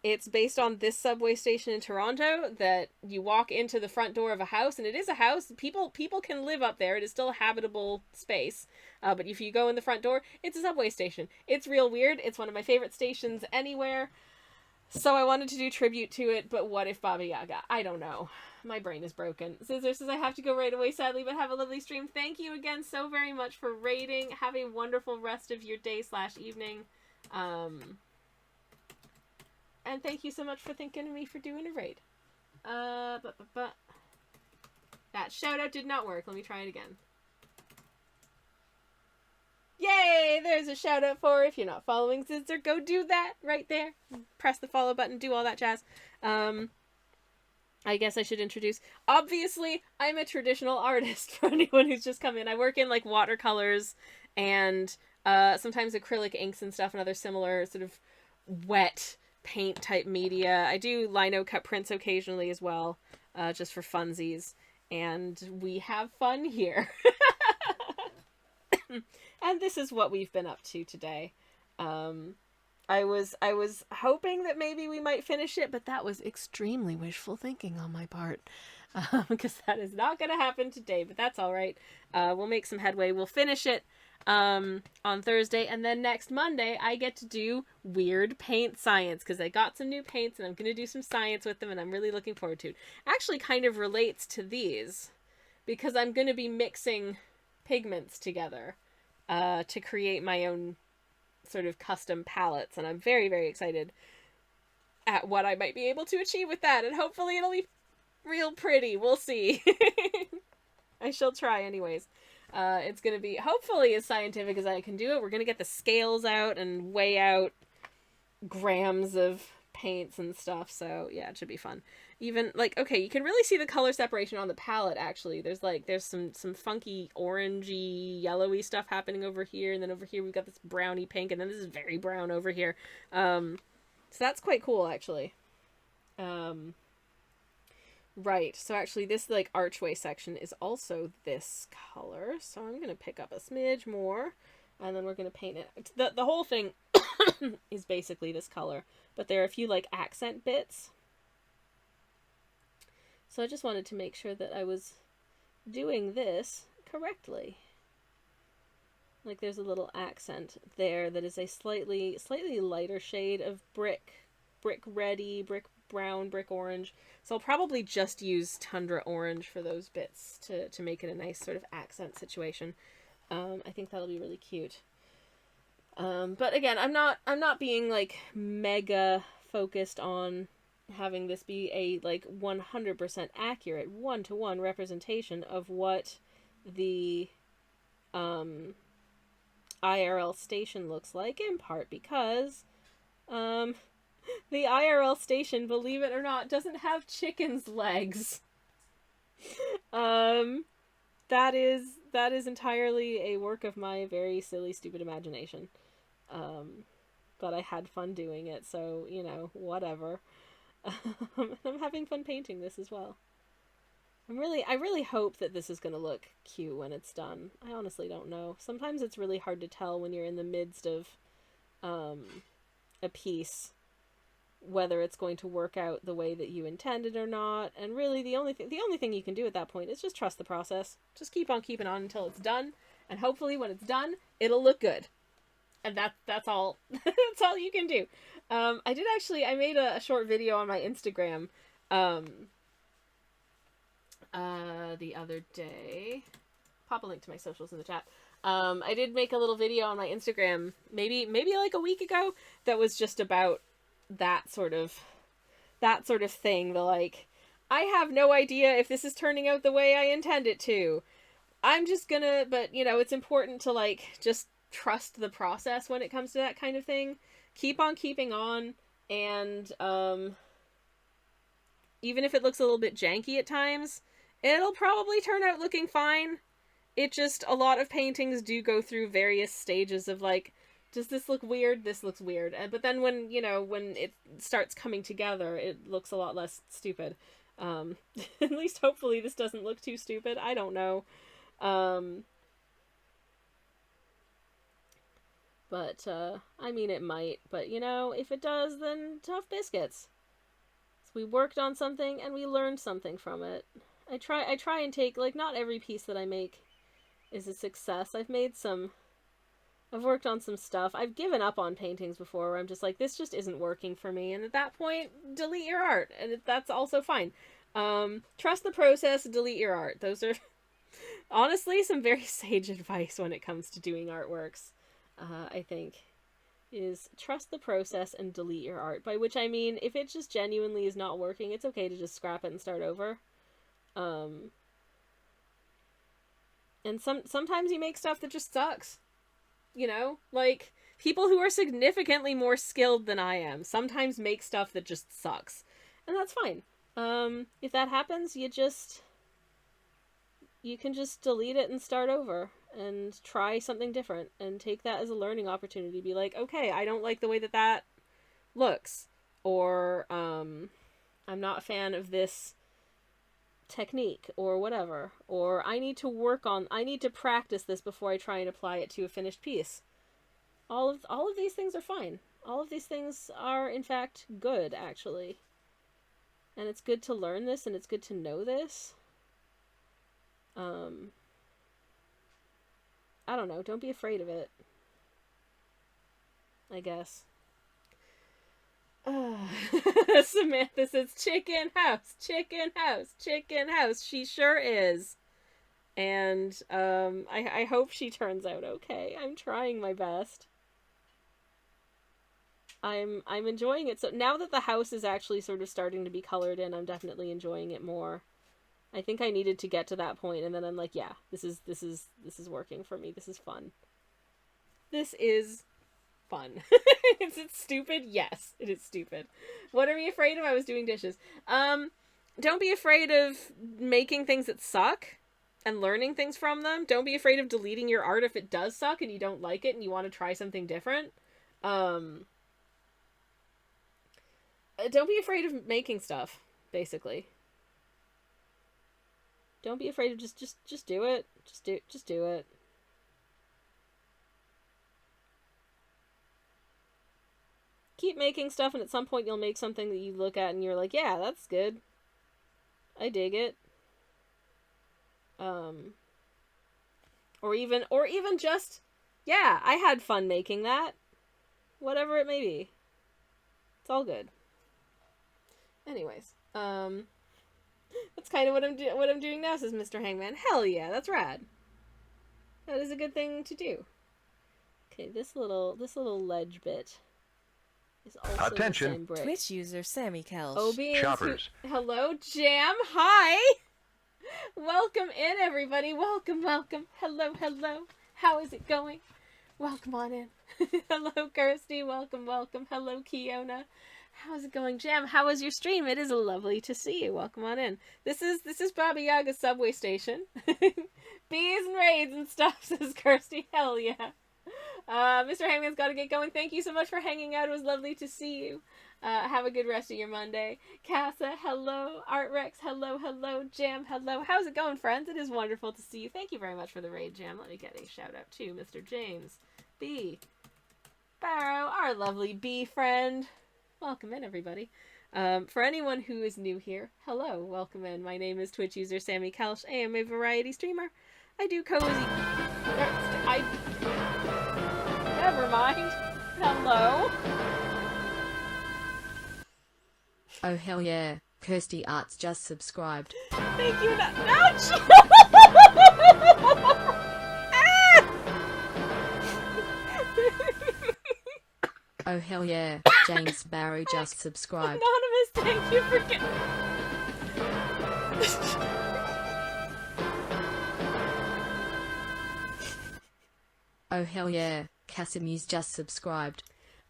this subway station in Toronto that you walk into the front door of a house, and it is a house. People can live up there. It is still a habitable space. But if you go in the front door, it's a subway station. It's real weird. It's one of my favorite stations anywhere. So I wanted to do tribute to it, but what if Baba Yaga? I don't know. My brain is broken. Scissor says I have to go right away, sadly, but have a lovely stream. Thank you again so very much for raiding. Have a wonderful rest of your day/evening. And thank you so much for thinking of me for doing a raid. That shout out did not work. Let me try it again. Yay! There's a shout out for if you're not following Scissor. Go do that right there. Press the follow button, do all that jazz. I guess I should introduce. Obviously, I'm a traditional artist for anyone who's just come in. I work in like watercolors and sometimes acrylic inks and stuff and other similar sort of wet paint type media. I do lino cut prints occasionally as well, just for funsies. And we have fun here. And this is what we've been up to today. I was hoping that maybe we might finish it, but that was extremely wishful thinking on my part. Because that is not going to happen today, but that's all right. We'll make some headway. We'll finish it on Thursday, and then next Monday I get to do weird paint science, because I got some new paints, and I'm going to do some science with them, and I'm really looking forward to it. Actually kind of relates to these, because I'm going to be mixing pigments together to create my own sort of custom palettes, and I'm very, very excited at what I might be able to achieve with that, and hopefully it'll be real pretty. We'll see. I shall try anyways. It's going to be hopefully as scientific as I can do it. We're going to get the scales out and weigh out grams of paints and stuff, so yeah, it should be fun. Even like, okay, you can really see the color separation on the palette. Actually, there's some funky orangey yellowy stuff happening over here, and then over here we've got this browny pink, and then this is very brown over here. So that's quite cool, actually. Right, so actually this like archway section is also this color, so I'm gonna pick up a smidge more, and then we're gonna paint it. The whole thing is basically this color, but there are a few like accent bits. So I just wanted to make sure that I was doing this correctly. Like there's a little accent there that is a slightly lighter shade of brick reddy, brick brown, brick orange. So I'll probably just use Tundra Orange for those bits to make it a nice sort of accent situation. I think that'll be really cute. But again, I'm not being like mega focused on having this be a like 100% accurate one-to-one representation of what the IRL station looks like, in part because the IRL station, believe it or not, doesn't have chicken's legs. That is entirely a work of my very silly, stupid imagination. But I had fun doing it, so, you know, whatever. I'm having fun painting this as well. I really hope that this is going to look cute when it's done. I honestly don't know. Sometimes it's really hard to tell when you're in the midst of a piece whether it's going to work out the way that you intended or not. And really the only thing you can do at that point is just trust the process. Just keep on keeping on until it's done, and hopefully when it's done, it'll look good. And that's all that's all you can do. I made a short video on my Instagram the other day. Pop a link to my socials in the chat. I did make a little video on my Instagram maybe like a week ago that was just about that sort of thing. The like, I have no idea if this is turning out the way I intend it to. I'm just gonna, but you know, it's important to like just trust the process when it comes to that kind of thing. Keep on keeping on, and even if it looks a little bit janky at times, it'll probably turn out looking fine. It just, a lot of paintings do go through various stages of like, does this look weird? This looks weird. But then when it starts coming together, it looks a lot less stupid. At least hopefully this doesn't look too stupid. I don't know. But, I mean, it might. But, you know, if it does, then tough biscuits. So we worked on something, and we learned something from it. I try and take, like, not every piece that I make is a success. I've made some I've worked on some stuff. I've given up on paintings before where I'm just like, this just isn't working for me. And at that point, delete your art. And that's also fine. Trust the process, delete your art. Those are honestly some very sage advice when it comes to doing artworks, I think. Is trust the process and delete your art. By which I mean, if it just genuinely is not working, it's okay to just scrap it and start over. And sometimes you make stuff that just sucks. You know? Like, people who are significantly more skilled than I am sometimes make stuff that just sucks. And that's fine. If that happens, you can just delete it and start over. And try something different. And take that as a learning opportunity. Be like, okay, I don't like the way that looks. Or, I'm not a fan of this technique or whatever, or I need to practice this before I try and apply it to a finished piece. All of these things are fine. All of these things are in fact good, actually. And it's good to learn this, and it's good to know this. I don't know, don't be afraid of it, I guess. Samantha says, chicken house, chicken house, chicken house. She sure is. And, I hope she turns out okay. I'm trying my best. I'm enjoying it. So now that the house is actually sort of starting to be colored in, I'm definitely enjoying it more. I think I needed to get to that point, and then I'm like, yeah, this is working for me. This is fun. This is fun. Is it stupid? Yes, it is stupid. What are we afraid of? I was doing dishes. Don't be afraid of making things that suck and learning things from them. Don't be afraid of deleting your art if it does suck and you don't like it and you want to try something different. Don't be afraid of making stuff, basically. Don't be afraid of just do it. Just do it. Keep making stuff, and at some point you'll make something that you look at and you're like, yeah, that's good. I dig it. Or even just, yeah, I had fun making that. Whatever it may be. It's all good. Anyways, that's kind of what I'm doing now, says Mr. Hangman. Hell yeah, that's rad. That is a good thing to do. Okay, this little ledge bit is also attention. the same brick. Twitch user Sammy Kelch. Shoppers. Hello, Jam. Hi. Welcome in, everybody. Welcome. Hello. How is it going? Welcome on in. Hello, Kirsty. Welcome. Hello, Kiona. How's it going, Jam? How was your stream? It is lovely to see you. Welcome on in. This is Baba Yaga's subway station. Bees and raids and stuff, says Kirsty. Hell yeah. Mr. Hangman's got to get going. Thank you so much for hanging out. It was lovely to see you. Have a good rest of your Monday. Casa, hello. Art Rex, hello. Jam, hello. How's it going, friends? It is wonderful to see you. Thank you very much for the raid, Jam. Let me get a shout out to Mr. James B. Barrow, our lovely bee friend. Welcome in, everybody. For anyone who is new here, hello, welcome in. My name is Twitch user Sammy Kelch. I am a variety streamer. I do cozy... Never mind. Hello. Oh hell yeah, Kirsty Arts just subscribed. Thank you. Oh hell yeah, James Barry just subscribed. Anonymous, thank you for getting... Oh hell yeah, Casimir's just subscribed.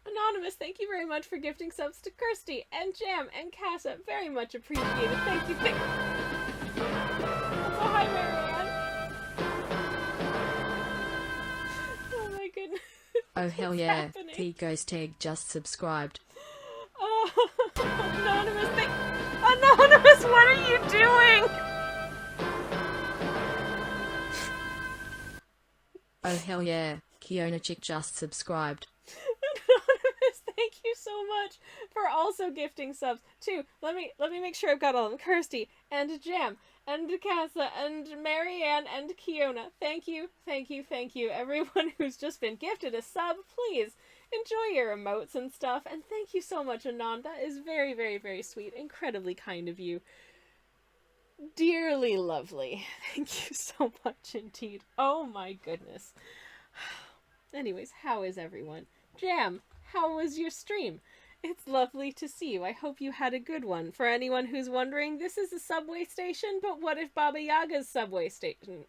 Anonymous, thank you very much for gifting subs to Kirsty and Jam and Casa. Very much appreciated. Thank you. Also, hi, Marianne. Oh my goodness. Oh hell yeah, happening? T Ghost Egg just subscribed. Oh, Anonymous, what are you doing? Oh hell yeah, Kiona Chick just subscribed. Anonymous, thank you you so much for also gifting subs. Too, let me make sure I've got all of them. Kirsty, and Jam, and Casa, and Marianne, and Kiona. Thank you. Everyone who's just been gifted a sub, please enjoy your emotes and stuff. And thank you so much, Anand. That is very, very, very sweet. Incredibly kind of you. Dearly lovely. Thank you so much indeed. Oh my goodness. Anyways, how is everyone? Jam, how was your stream? It's lovely to see you. I hope you had a good one. For anyone who's wondering, this is a subway station, but what if Baba Yaga's subway station?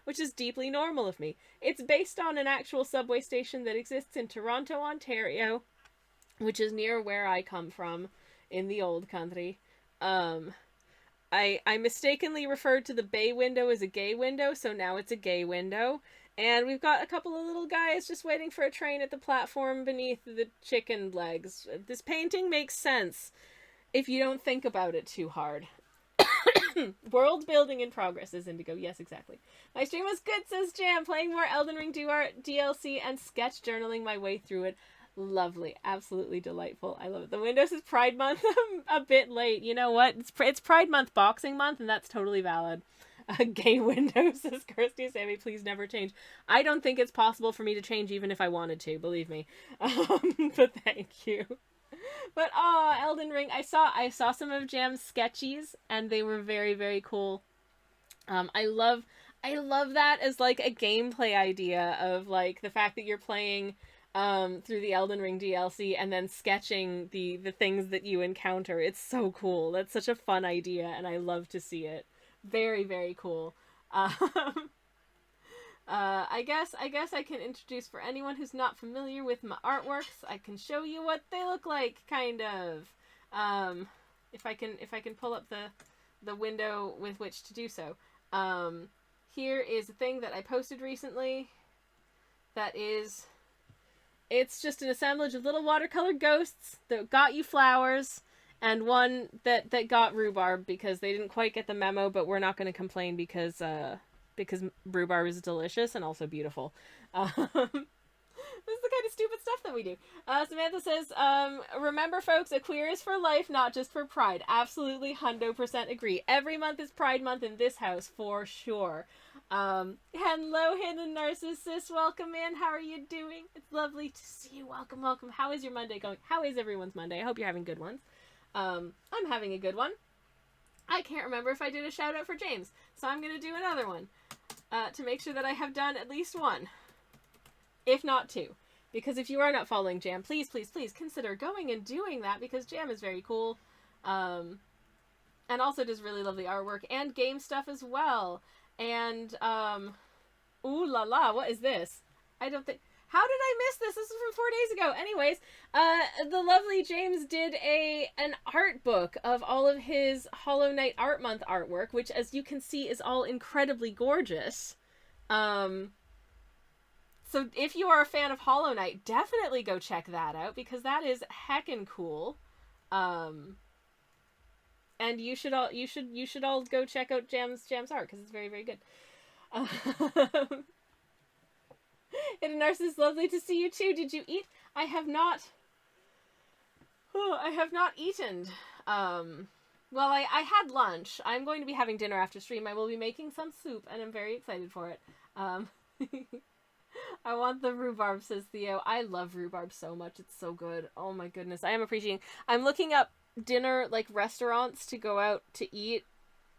Which is deeply normal of me. It's based on an actual subway station that exists in Toronto, Ontario, which is near where I come from in the old country. I mistakenly referred to the bay window as a gay window, so now it's a gay window. And we've got a couple of little guys just waiting for a train at the platform beneath the chicken legs. This painting makes sense if you don't think about it too hard. World building in progress is Indigo. Yes, exactly. My stream was good, says Jam. Playing more Elden Ring DLC and sketch journaling my way through it. Lovely. Absolutely delightful. I love it. The window says Pride Month. I'm a bit late. You know what? It's Pride Month, Boxing Month, and that's totally valid. Gay window, says Kirsty. Sammy, please never change. I don't think it's possible for me to change even if I wanted to, believe me. But thank you. But Elden Ring, I saw some of Jam's sketches and they were very, very cool. I love that as like a gameplay idea of like the fact that you're playing through the Elden Ring DLC and then sketching the things that you encounter. It's so cool. That's such a fun idea and I love to see it. Very, very cool. I guess I can introduce, for anyone who's not familiar with my artworks, I can show you what they look like, kind of. If I can pull up the window with which to do so. Here is a thing that I posted recently. It's just an assemblage of little watercolor ghosts that got you flowers, and one that got rhubarb because they didn't quite get the memo, but we're not going to complain because rhubarb is delicious and also beautiful. This is the kind of stupid stuff that we do. Samantha says, remember folks, a queer is for life, not just for pride. Absolutely 100% agree. Every month is Pride Month in this house, for sure. Hello, Hidden Narcissist. Welcome in. How are you doing? It's lovely to see you. Welcome, welcome. How is your Monday going? How is everyone's Monday? I hope you're having good ones. I'm having a good one. I can't remember if I did a shout out for James, so I'm going to do another one to make sure that I have done at least one, if not two. Because if you are not following Jam, please, please, please consider going and doing that, because Jam is very cool, and also does really lovely artwork and game stuff as well. And ooh la la, what is this? I don't think. How did I miss this? This is from 4 days ago. Anyways, the lovely James did an art book of all of his Hollow Knight Art Month artwork, which, as you can see, is all incredibly gorgeous. So if you are a fan of Hollow Knight, definitely go check that out, because that is heckin' cool. And you should all go check out Jam's art, because it's very, very good. Hidden Narcissist, lovely to see you too. Did you eat? I have not. Oh, I have not eaten. Well, I had lunch. I'm going to be having dinner after stream. I will be making some soup, and I'm very excited for it. I want the rhubarb, says Theo. I love rhubarb so much. It's so good. Oh my goodness. I am appreciating. I'm looking up dinner, like restaurants to go out to eat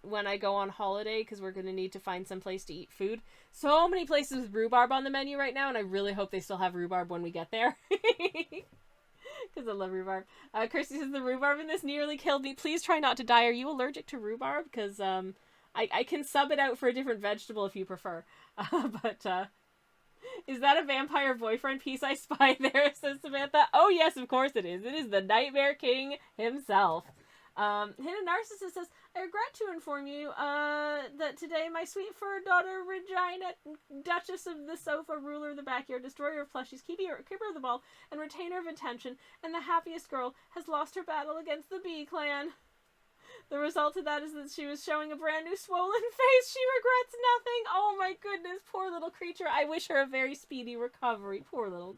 when I go on holiday, because we're going to need to find some place to eat food. So many places with rhubarb on the menu right now, and I really hope they still have rhubarb when we get there. Because I love rhubarb. Kirsty says, the rhubarb in this nearly killed me. Please try not to die. Are you allergic to rhubarb? Because I can sub it out for a different vegetable if you prefer. But is that a vampire boyfriend piece I spy there, says Samantha? Oh yes, of course it is. It is the Nightmare King himself. Hidden Narcissist says, I regret to inform you that today my sweet fur daughter Regina, Duchess of the Sofa, Ruler of the Backyard, Destroyer of Plushies, Keeper of the Ball, and Retainer of Intention, and the happiest girl, has lost her battle against the Bee Clan. The result of that is that she was showing a brand new swollen face. She regrets nothing. Oh my goodness, poor little creature. I wish her a very speedy recovery. Poor little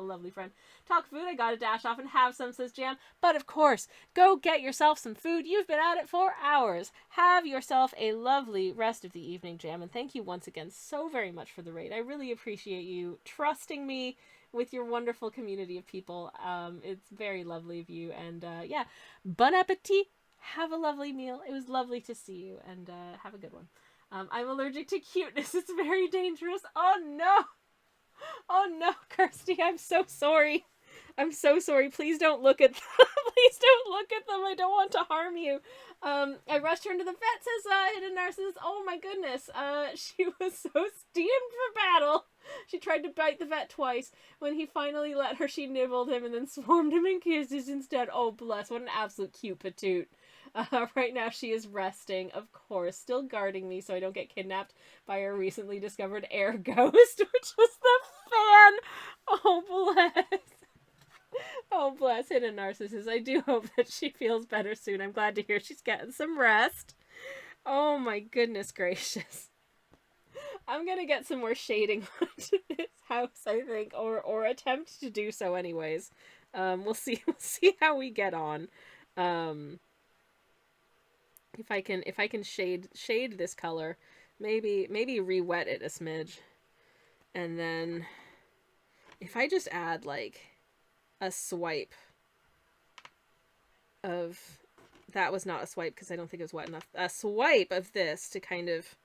lovely friend. Talk food, I gotta dash off and have some, says Jam. But of course, go get yourself some food. You've been at it for hours. Have yourself a lovely rest of the evening, Jam. And thank you once again so very much for the raid. I really appreciate you trusting me with your wonderful community of people. It's very lovely of you. And yeah, bon appetit. Have a lovely meal. It was lovely to see you, and have a good one. I'm allergic to cuteness. It's very dangerous. Oh no! Oh no, Kirsty, I'm so sorry. I'm so sorry. Please don't look at them. Please don't look at them. I don't want to harm you. I rushed her into the vet, says Hidden Narcissus. Oh my goodness. She was so steamed for battle. She tried to bite the vet twice. When he finally let her, she nibbled him and then swarmed him in kisses instead. Oh bless, what an absolute cute patoot. Right now she is resting, of course, still guarding me so I don't get kidnapped by her recently discovered air ghost, which was the fan. Oh bless. Oh bless Hidden Narcissus. I do hope that she feels better soon. I'm glad to hear she's getting some rest. Oh my goodness gracious. I'm gonna get some more shading onto this house, I think, or attempt to do so anyways. We'll see how we get on. If I can shade this color, maybe re-wet it a smidge. And then if I just add like a swipe of, that was not a swipe because I don't think it was wet enough. A swipe of this to kind of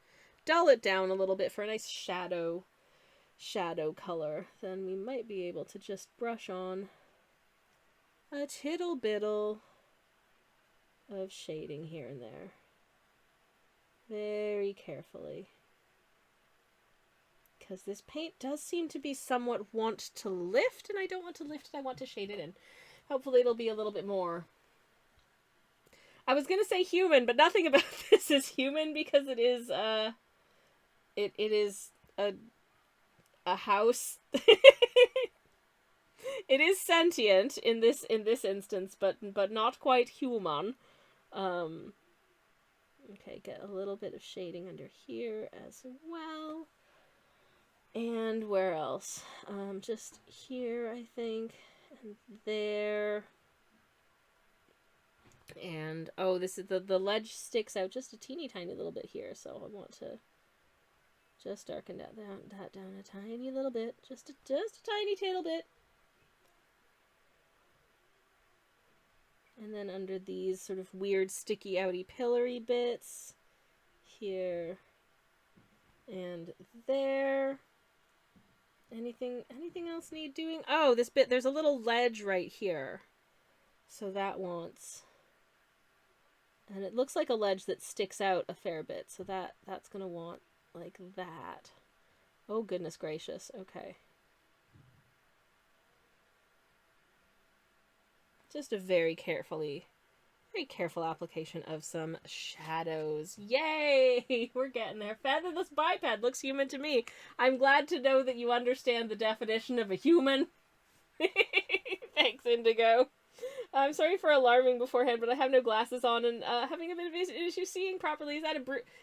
dull it down a little bit for a nice shadow color, then we might be able to just brush on a tittle bittle of shading here and there. Very carefully. Because this paint does seem to be somewhat want to lift, and I don't want to lift it, I want to shade it in. Hopefully it'll be a little bit more. I was going to say human, but nothing about this is human because it is, it is a house. It is sentient in this instance, but not quite human. Okay, get a little bit of shading under here as well. And where else? Just here, I think, and there. And oh, this is the ledge sticks out just a teeny tiny little bit here, so I want to just darken that down a tiny little bit, just a tiny little bit. And then under these sort of weird sticky outy pillory bits here and there. Anything else need doing? Oh, this bit, there's a little ledge right here. So that wants, and it looks like a ledge that sticks out a fair bit. So that's going to want like that. Oh, goodness gracious. Okay. Just a very careful application of some shadows. Yay! We're getting there. Featherless biped looks human to me. I'm glad to know that you understand the definition of a human. Thanks, Indigo. I'm sorry for alarming beforehand, but I have no glasses on and having a bit of an issue seeing properly. Is that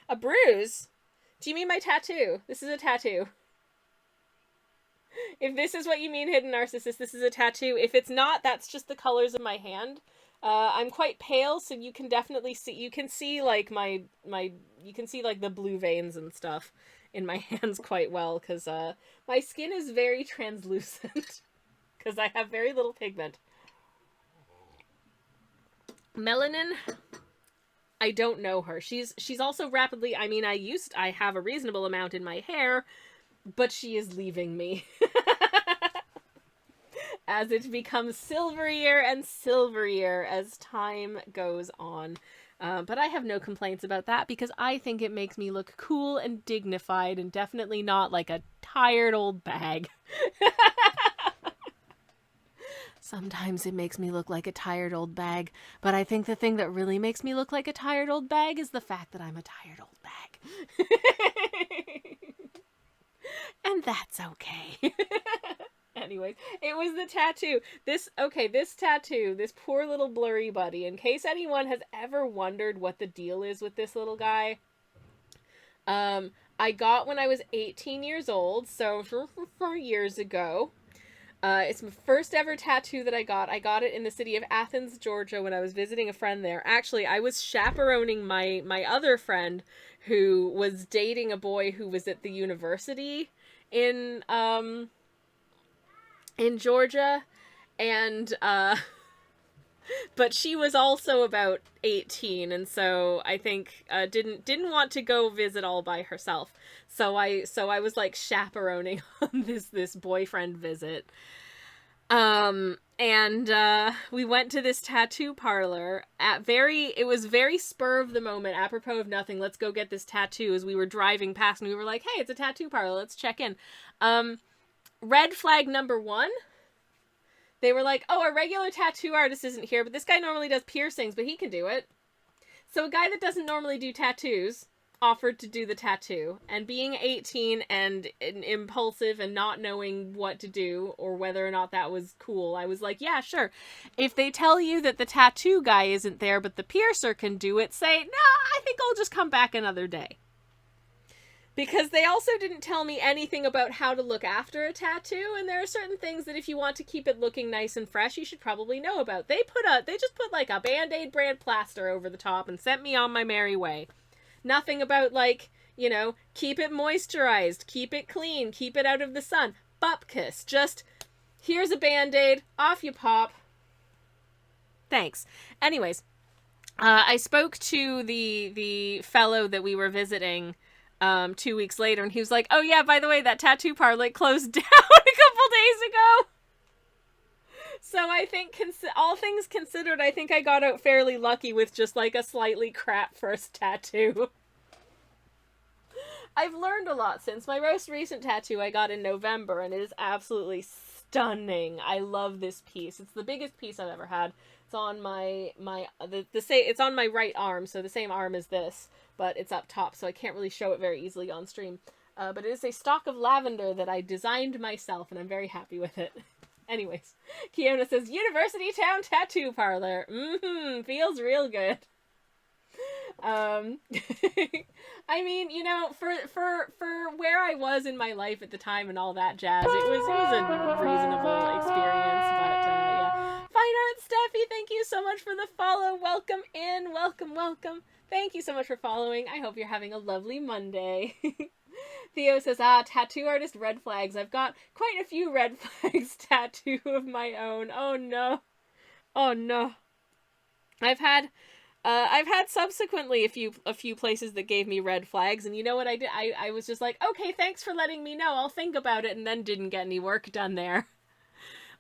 a bruise? Do you mean my tattoo? This is a tattoo. If this is what you mean, Hidden Narcissus, this is a tattoo. If it's not, that's just the colors of my hand. I'm quite pale, so you can definitely see, you can see like you can see like the blue veins and stuff in my hands quite well, because my skin is very translucent, because I have very little pigment. Melanin, I don't know her. She's also rapidly, I mean, I have a reasonable amount in my hair, but she is leaving me. As it becomes silverier and silverier as time goes on. But I have no complaints about that because I think it makes me look cool and dignified and definitely not like a tired old bag. Sometimes it makes me look like a tired old bag, but I think the thing that really makes me look like a tired old bag is the fact that I'm a tired old bag. And that's okay. Anyways, it was the tattoo. This tattoo, this poor little blurry buddy, in case anyone has ever wondered what the deal is with this little guy, I got when I was 18 years old, so 4 years ago. It's my first ever tattoo that I got. I got it in the city of Athens, Georgia, when I was visiting a friend there. Actually, I was chaperoning my other friend who was dating a boy who was at the university in Georgia, and but she was also about 18, and so I think didn't want to go visit all by herself. So I was like chaperoning on this boyfriend visit. And we went to this tattoo parlor it was very spur of the moment, apropos of nothing. Let's go get this tattoo as we were driving past, and we were like, hey, it's a tattoo parlor, let's check in. Red flag number 1. They were like, oh, our regular tattoo artist isn't here, but this guy normally does piercings, but he can do it. So a guy that doesn't normally do tattoos offered to do the tattoo. And being 18 and impulsive and not knowing what to do or whether or not that was cool, I was like, yeah, sure. If they tell you that the tattoo guy isn't there, but the piercer can do it, say, nah, I think I'll just come back another day. Because they also didn't tell me anything about how to look after a tattoo, and there are certain things that if you want to keep it looking nice and fresh, you should probably know about. They just put like a Band-Aid brand plaster over the top and sent me on my merry way. Nothing about like, keep it moisturized, keep it clean, keep it out of the sun. Bupkis. Just, here's a Band-Aid, off you pop. Thanks. Anyways, I spoke to the fellow that we were visiting 2 weeks later, and he was like, oh yeah, by the way, that tattoo parlor closed down a couple days ago. So I think, all things considered, I think I got out fairly lucky with just like a slightly crap first tattoo. I've learned a lot since. My most recent tattoo I got in November, and it is absolutely stunning. I love this piece. It's the biggest piece I've ever had. It's on it's on my right arm, so the same arm as this, but it's up top, so I can't really show it very easily on stream. But it is a stalk of lavender that I designed myself, and I'm very happy with it. Anyways, Kiona says, University Town Tattoo Parlor. Feels real good. I mean, for where I was in my life at the time and all that jazz, it was a reasonable experience, but yeah. Fine Art Steffi, thank you so much for the follow. Welcome in. Welcome. Thank you so much for following. I hope you're having a lovely Monday. Theo says, tattoo artist red flags. I've got quite a few red flags tattoo of my own. Oh no. I've had subsequently a few places that gave me red flags, and you know what I did? I was just like, okay, thanks for letting me know. I'll think about it, and then didn't get any work done there.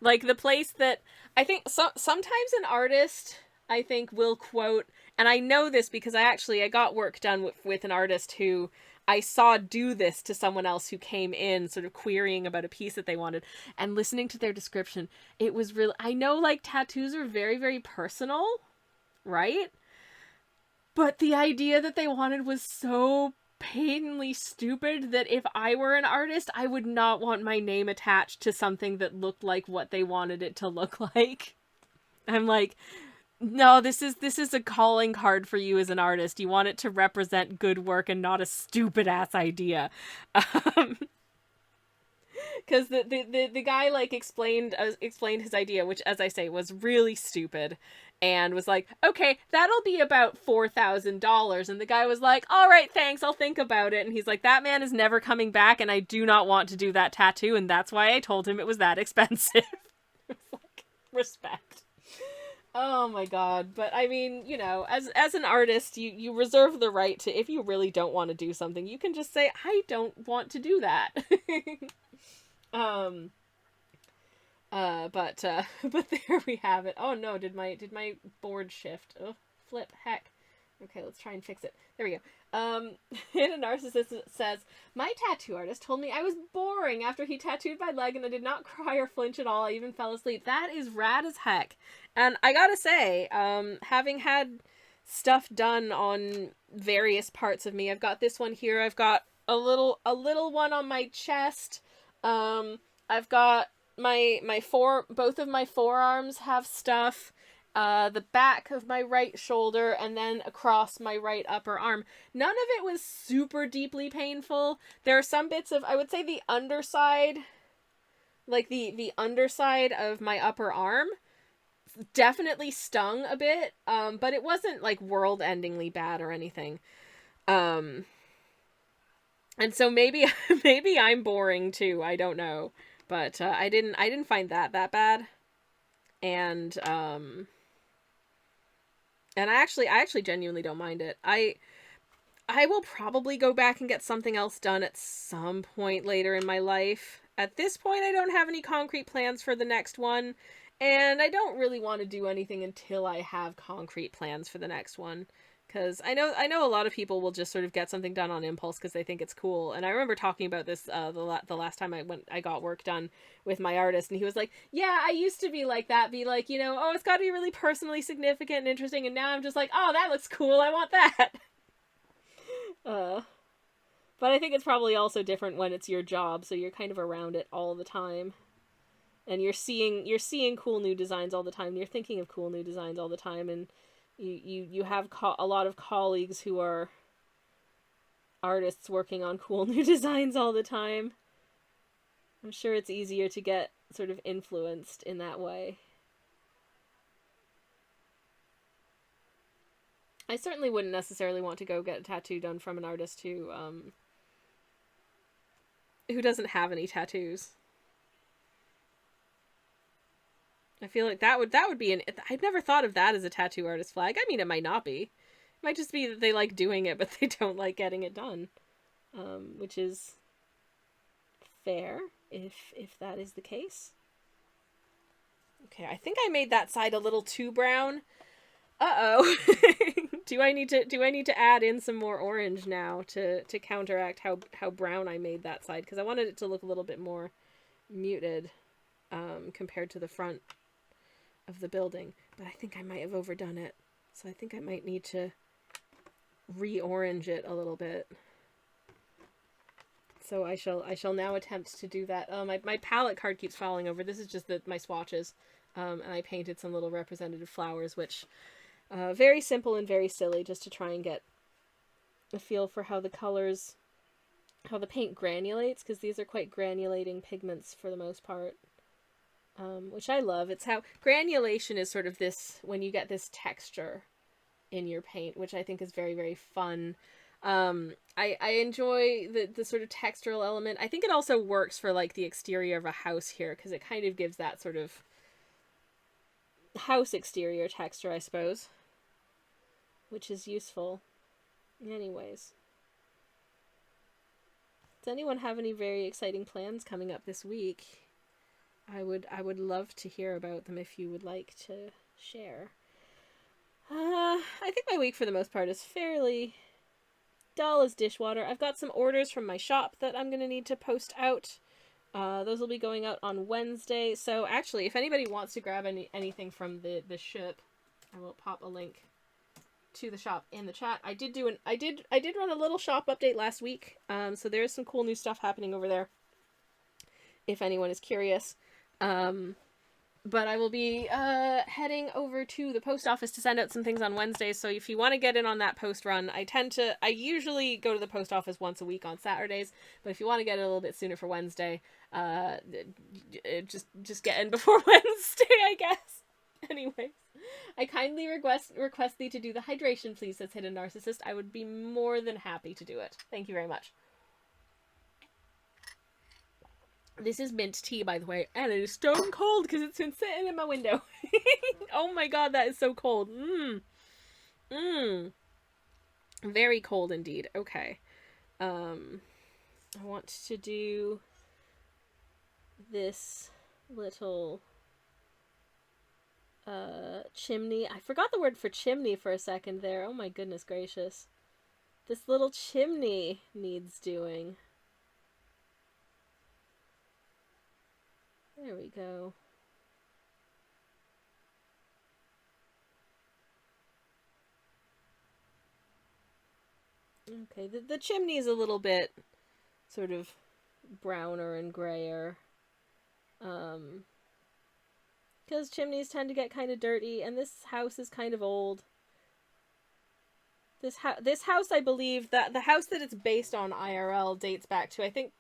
Like the place that I think sometimes an artist, I think, will quote, and I know this because I got work done with an artist who I saw do this to someone else who came in sort of querying about a piece that they wanted, and listening to their description, it was really, I know like tattoos are very, very personal, right? But the idea that they wanted was so patently stupid that if I were an artist, I would not want my name attached to something that looked like what they wanted it to look like. I'm like, no, this is a calling card for you as an artist. You want it to represent good work and not a stupid ass idea. Because the guy like explained his idea, which, as I say, was really stupid, and was like, okay, that'll be about $4,000. And the guy was like, all right, thanks, I'll think about it. And he's like, that man is never coming back, and I do not want to do that tattoo, and that's why I told him it was that expensive. It's like, respect. Oh my god. But I mean, as an artist, you reserve the right to, if you really don't want to do something, you can just say, I don't want to do that. But there we have it. Oh no, did my board shift? Oh, flip, heck. Okay, let's try and fix it. There we go. Hidden Narcissist says, my tattoo artist told me I was boring after he tattooed my leg, and I did not cry or flinch at all. I even fell asleep. That is rad as heck. And I gotta say, having had stuff done on various parts of me, I've got this one here. I've got a little one on my chest. I've got both of my forearms have stuff. The back of my right shoulder, and then across my right upper arm. None of it was super deeply painful. There are some bits of, I would say, the underside, like the underside of my upper arm definitely stung a bit, but it wasn't like world-endingly bad or anything. And so maybe maybe I'm boring too. I don't know, but I didn't find that bad, and I actually genuinely don't mind it. I will probably go back and get something else done at some point later in my life. At this point, I don't have any concrete plans for the next one, and I don't really want to do anything until I have concrete plans for the next one. Because I know a lot of people will just sort of get something done on impulse because they think it's cool. And I remember talking about this the last time I got work done with my artist, and he was like, "Yeah, I used to be like that, be like, oh, it's got to be really personally significant and interesting, and now I'm just like, oh, that looks cool, I want that." But I think it's probably also different when it's your job, so you're kind of around it all the time. And you're seeing cool new designs all the time. You're thinking of cool new designs all the time, and you have a lot of colleagues who are artists working on cool new designs all the time. I'm sure it's easier to get sort of influenced in that way. I certainly wouldn't necessarily want to go get a tattoo done from an artist who doesn't have any tattoos. I feel like that would be I've never thought of that as a tattoo artist flag. I mean, it might not be. It might just be that they like doing it, but they don't like getting it done. Which is fair, if that is the case. Okay, I think I made that side a little too brown. Uh-oh. Do I need to add in some more orange now to counteract how brown I made that side? Because I wanted it to look a little bit more muted compared to the front of the building. But I think I might have overdone it. So I think I might need to re-orange it a little bit. So I shall now attempt to do that. My palette card keeps falling over. This is just my swatches. And I painted some little representative flowers, which very simple and very silly, just to try and get a feel for how the colors, how the paint granulates, because these are quite granulating pigments for the most part, which I love. It's how granulation is sort of this, when you get this texture in your paint, which I think is very, very fun. I enjoy the sort of textural element. I think it also works for like the exterior of a house here, because it kind of gives that sort of house exterior texture, I suppose, which is useful. Anyways, does anyone have any very exciting plans coming up this week? I would love to hear about them if you would like to share. I think my week for the most part is fairly dull as dishwater. I've got some orders from my shop that I'm gonna need to post out. Those will be going out on Wednesday. So actually, if anybody wants to grab anything from the shop, I will pop a link to the shop in the chat. I did run a little shop update last week. So there's some cool new stuff happening over there, if anyone is curious. But I will be heading over to the post office to send out some things on Wednesdays. So if you want to get in on that post run, I usually go to the post office once a week on Saturdays. But if you want to get it a little bit sooner for Wednesday, just get in before Wednesday, I guess. Anyways, I kindly request thee to do the hydration, please, says Hidden Narcissist. I would be more than happy to do it. Thank you very much. This is mint tea, by the way, and it is stone cold because it's been sitting in my window. Oh my god, that is so cold. Very cold indeed. Okay. I want to do this little chimney. I forgot the word for chimney for a second there. Oh my goodness gracious. This little chimney needs doing. There we go. Okay, the chimney is a little bit sort of browner and grayer. Because chimneys tend to get kind of dirty, and this house is kind of old. This house, I believe, that the house that it's based on IRL dates back to, I think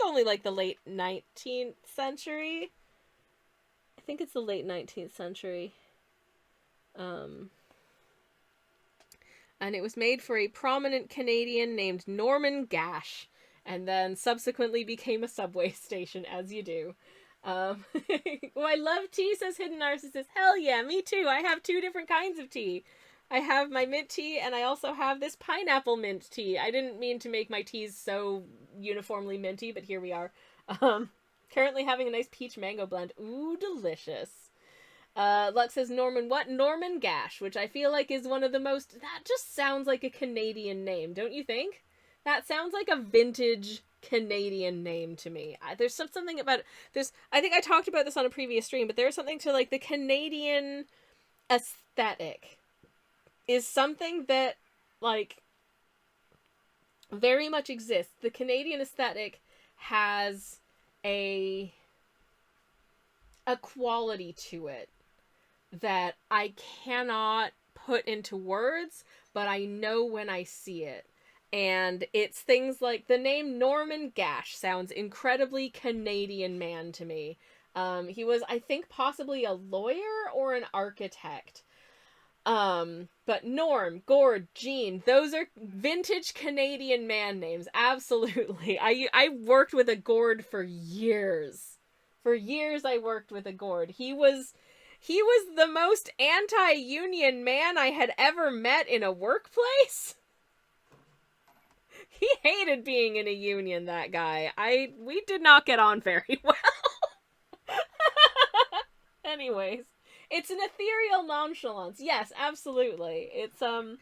only like the late 19th century. I think it's the late 19th century. And it was made for a prominent Canadian named Norman Gash, and then subsequently became a subway station, as you do. Oh, I love tea, says Hidden Narcissist. Hell yeah, me too. I have 2 different kinds of tea. I have my mint tea, and I also have this pineapple mint tea. I didn't mean to make my teas so uniformly minty, but here we are. Currently having a nice peach mango blend. Ooh, delicious. Lux says Norman what? Norman Gash, which I feel like is one of the most... That just sounds like a Canadian name, don't you think? That sounds like a vintage Canadian name to me. There's something about... I think I talked about this on a previous stream, but there's something to, like, the Canadian aesthetic is something that, like, very much exists. The Canadian aesthetic has a quality to it that I cannot put into words, but I know when I see it. And it's things like the name Norman Gash sounds incredibly Canadian man to me. He was, I think, possibly a lawyer or an architect. But Norm, Gord, Jean, those are vintage Canadian man names. Absolutely. I worked with a Gord for years. For years I worked with a Gord. He was the most anti-union man I had ever met in a workplace. He hated being in a union, that guy. We did not get on very well. Anyways, it's an ethereal nonchalance. Yes, absolutely. It's, I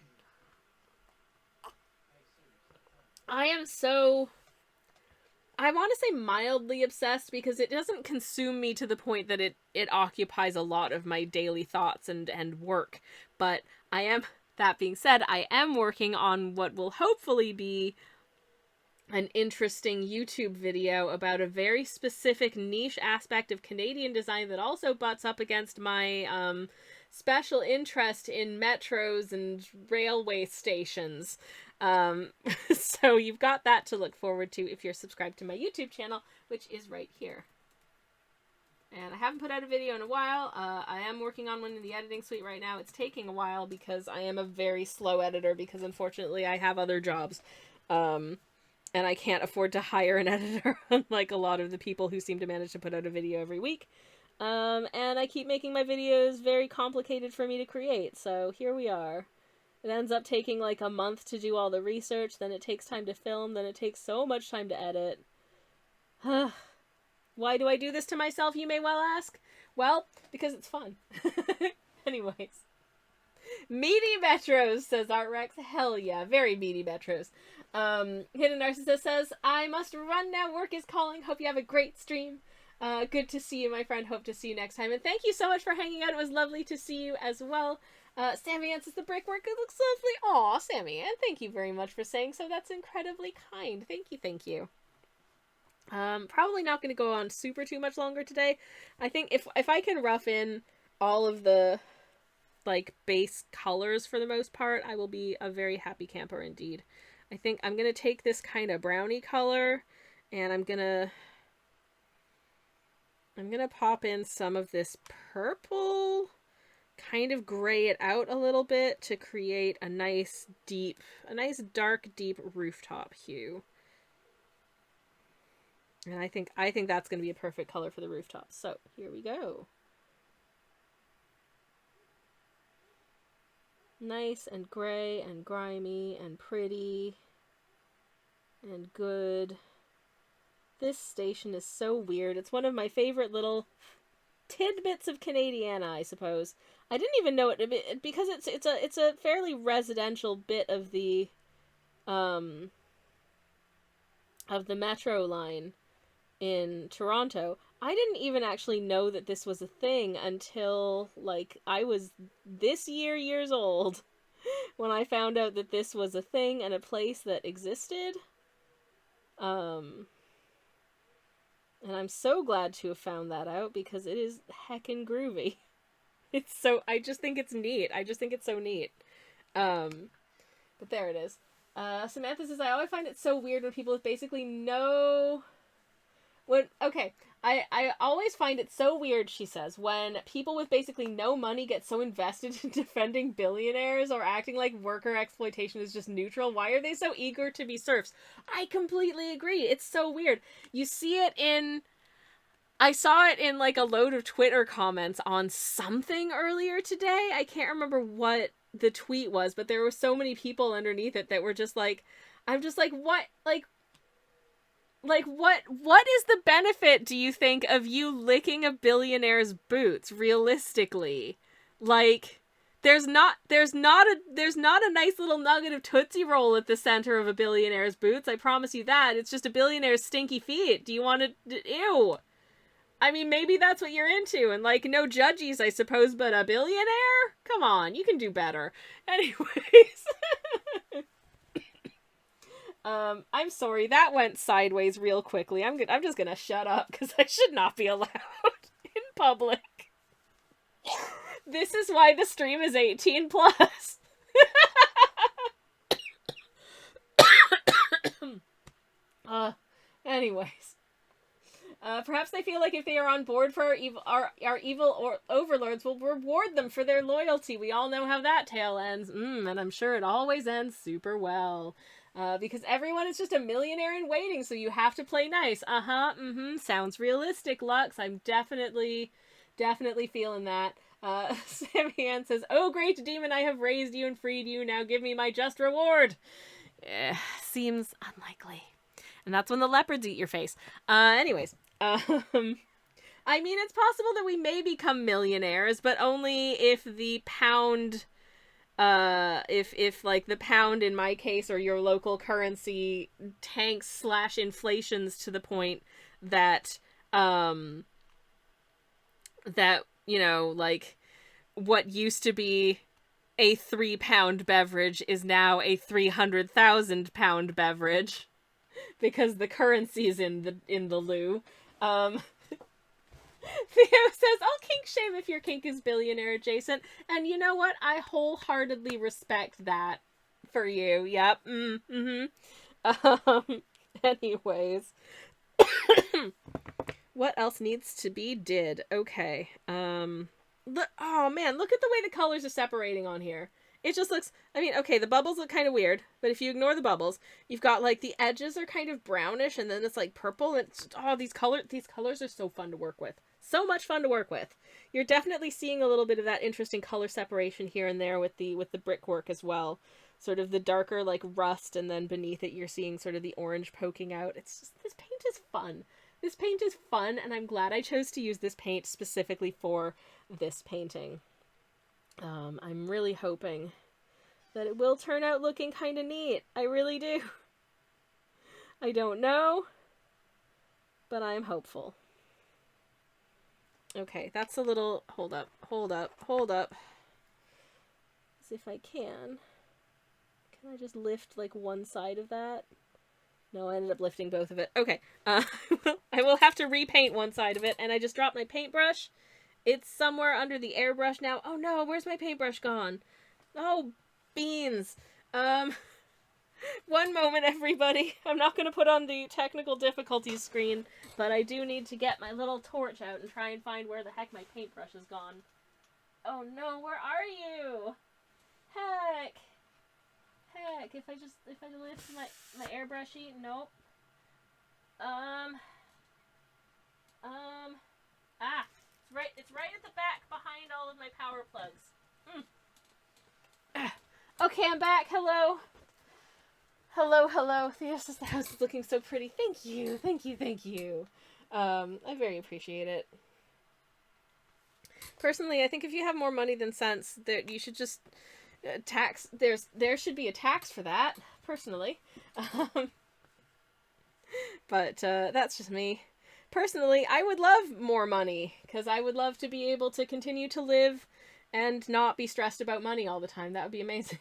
want to say mildly obsessed, because it doesn't consume me to the point that it occupies a lot of my daily thoughts and work. But that being said, I am working on what will hopefully be an interesting YouTube video about a very specific niche aspect of Canadian design that also butts up against my special interest in metros and railway stations. So you've got that to look forward to if you're subscribed to my YouTube channel, which is right here. And I haven't put out a video in a while. I am working on one in the editing suite right now. It's taking a while because I am a very slow editor, because unfortunately I have other jobs. And I can't afford to hire an editor, unlike a lot of the people who seem to manage to put out a video every week. And I keep making my videos very complicated for me to create, so here we are. It ends up taking like a month to do all the research, then it takes time to film, then it takes so much time to edit. Why do I do this to myself, you may well ask? Well, because it's fun. Anyways. Meaty Metros, says ArtRex. Hell yeah, very meaty Metros. Hidden Narcissist says, I must run now, work is calling. Hope you have a great stream. Good to see you, my friend. Hope to see you next time. And thank you so much for hanging out. It was lovely to see you as well. Sammy Ann says the brickwork, it looks lovely. Aw, Sammy Ann, thank you very much for saying so. That's incredibly kind. Thank you, thank you. Probably not going to go on super too much longer today. I think if I can rough in all of the, like, base colors for the most part, I will be a very happy camper indeed. I think I'm going to take this kind of brownie color, and I'm going to pop in some of this purple, kind of gray it out a little bit to create a nice dark, deep rooftop hue. And I think that's going to be a perfect color for the rooftop. So, here we go. Nice and gray and grimy and pretty and good. This station is so weird. It's one of my favorite little tidbits of Canadiana, I suppose. I didn't even know it because it's a fairly residential bit of the metro line in Toronto. I didn't even actually know that this was a thing until, like, I was this years old when I found out that this was a thing and a place that existed. And I'm so glad to have found that out because it is heckin' groovy. I just think it's neat. I just think it's so neat. But there it is. Samantha says, I always find it so weird when people with basically no... I always find it so weird, she says, when people with basically no money get so invested in defending billionaires or acting like worker exploitation is just neutral. Why are they so eager to be serfs? I completely agree. It's so weird. You see it in... I saw it in, like, a load of Twitter comments on something earlier today. I can't remember what the tweet was, but there were so many people underneath it that were just like... I'm just like, what? What is the benefit, do you think, of you licking a billionaire's boots, realistically? Like, there's not a nice little nugget of Tootsie Roll at the center of a billionaire's boots, I promise you that. It's just a billionaire's stinky feet. Do you want to... Ew. I mean, maybe that's what you're into, and, like, no judgies, I suppose, but a billionaire? Come on, you can do better. Anyways... I'm sorry, that went sideways real quickly. I'm just gonna shut up, because I should not be allowed in public. This is why the stream is 18 plus. Anyways. Perhaps they feel like if they are on board for our evil or overlords, we'll reward them for their loyalty. We all know how that tale ends. And I'm sure it always ends super well. Because everyone is just a millionaire in waiting, so you have to play nice. Sounds realistic, Lux. I'm definitely feeling that. Sammy Ann says, oh, great demon, I have raised you and freed you. Now give me my just reward. Seems unlikely. And that's when the leopards eat your face. Anyways. I mean, it's possible that we may become millionaires, but only if the pound... if like the pound in my case or your local currency tanks / inflations to the point that you know, like what used to be a 3-pound beverage is now a 300,000-pound beverage because the currency's in the loo. Theo says, I'll kink shame if your kink is billionaire adjacent. And you know what? I wholeheartedly respect that for you. Yep. Anyways. What else needs to be did? Okay. Oh man, look at the way the colors are separating on here. It just looks, I mean, okay, the bubbles look kind of weird, but if you ignore the bubbles, you've got, like, the edges are kind of brownish, and then it's, like, purple, and it's, these colors are so fun to work with. So much fun to work with. You're definitely seeing a little bit of that interesting color separation here and there with the brickwork as well. Sort of the darker, like, rust, and then beneath it you're seeing sort of the orange poking out. It's just, this paint is fun. This paint is fun, and I'm glad I chose to use this paint specifically for this painting. I'm really hoping that it will turn out looking kind of neat. I really do. I don't know, but I'm hopeful. Okay, that's a little... Hold up. As if I can. Can I just lift, like, one side of that? No, I ended up lifting both of it. Okay. I will have to repaint one side of it, and I just dropped my paintbrush. It's somewhere under the airbrush now. Oh no, where's my paintbrush gone? Oh, beans. One moment, everybody. I'm not going to put on the technical difficulties screen, but I do need to get my little torch out and try and find where the heck my paintbrush has gone. Oh no, where are you? Heck, if I lift my airbrushie, nope. It's right at the back behind all of my power plugs. Okay, I'm back. Hello. Theo says the house is looking so pretty. Thank you. I very appreciate it. Personally, I think if you have more money than sense, that you should just tax. There should be a tax for that. Personally, but that's just me. Personally, I would love more money because I would love to be able to continue to live and not be stressed about money all the time. That would be amazing.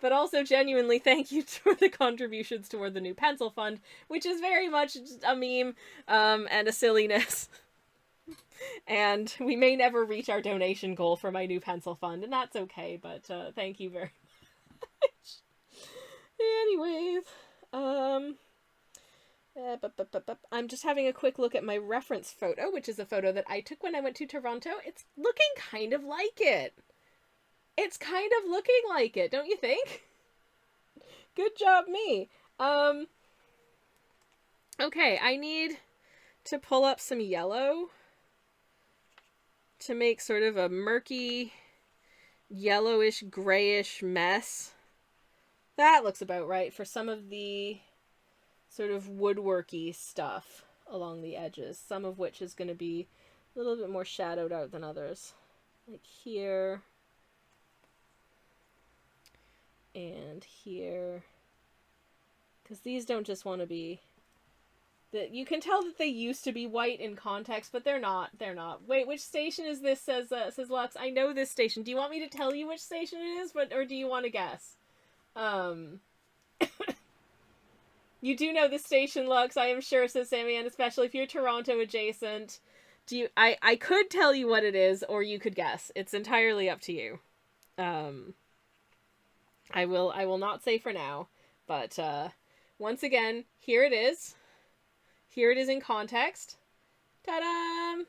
But also genuinely thank you for the contributions toward the new pencil fund, which is very much a meme and a silliness. And we may never reach our donation goal for my new pencil fund, and that's okay, but thank you very much. Anyways, I'm just having a quick look at my reference photo, which is a photo that I took when I went to Toronto. It's looking kind of like it. It's kind of looking like it, don't you think? Good job, me. Okay, I need to pull up some yellow to make sort of a murky, yellowish, grayish mess. That looks about right for some of the sort of woodworky stuff along the edges, some of which is going to be a little bit more shadowed out than others. Like here. And here. Because these don't just want to be... You can tell that they used to be white in context, but they're not. They're not. Wait, which station is this, says Lux. I know this station. Do you want me to tell you which station it is, or do you want to guess? You do know this station, Lux, I am sure, says Sammy, and especially if you're Toronto adjacent. I could tell you what it is, or you could guess. It's entirely up to you. I will not say for now, but once again, here it is. Here it is in context. Ta-da!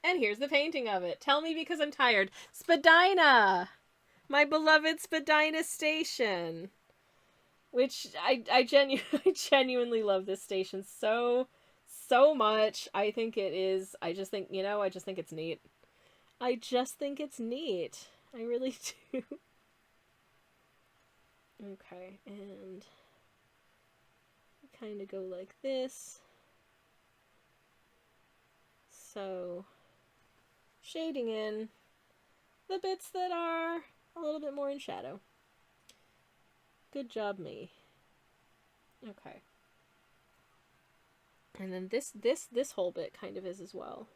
And here's the painting of it. Tell me because I'm tired. Spadina! My beloved Spadina station. Which I genuinely love this station so much. I think it is, I just think it's neat. I just think it's neat. I really do. Okay, and kind of go like this. So, shading in the bits that are a little bit more in shadow. Good job, me. Okay. And then this whole bit kind of is as well.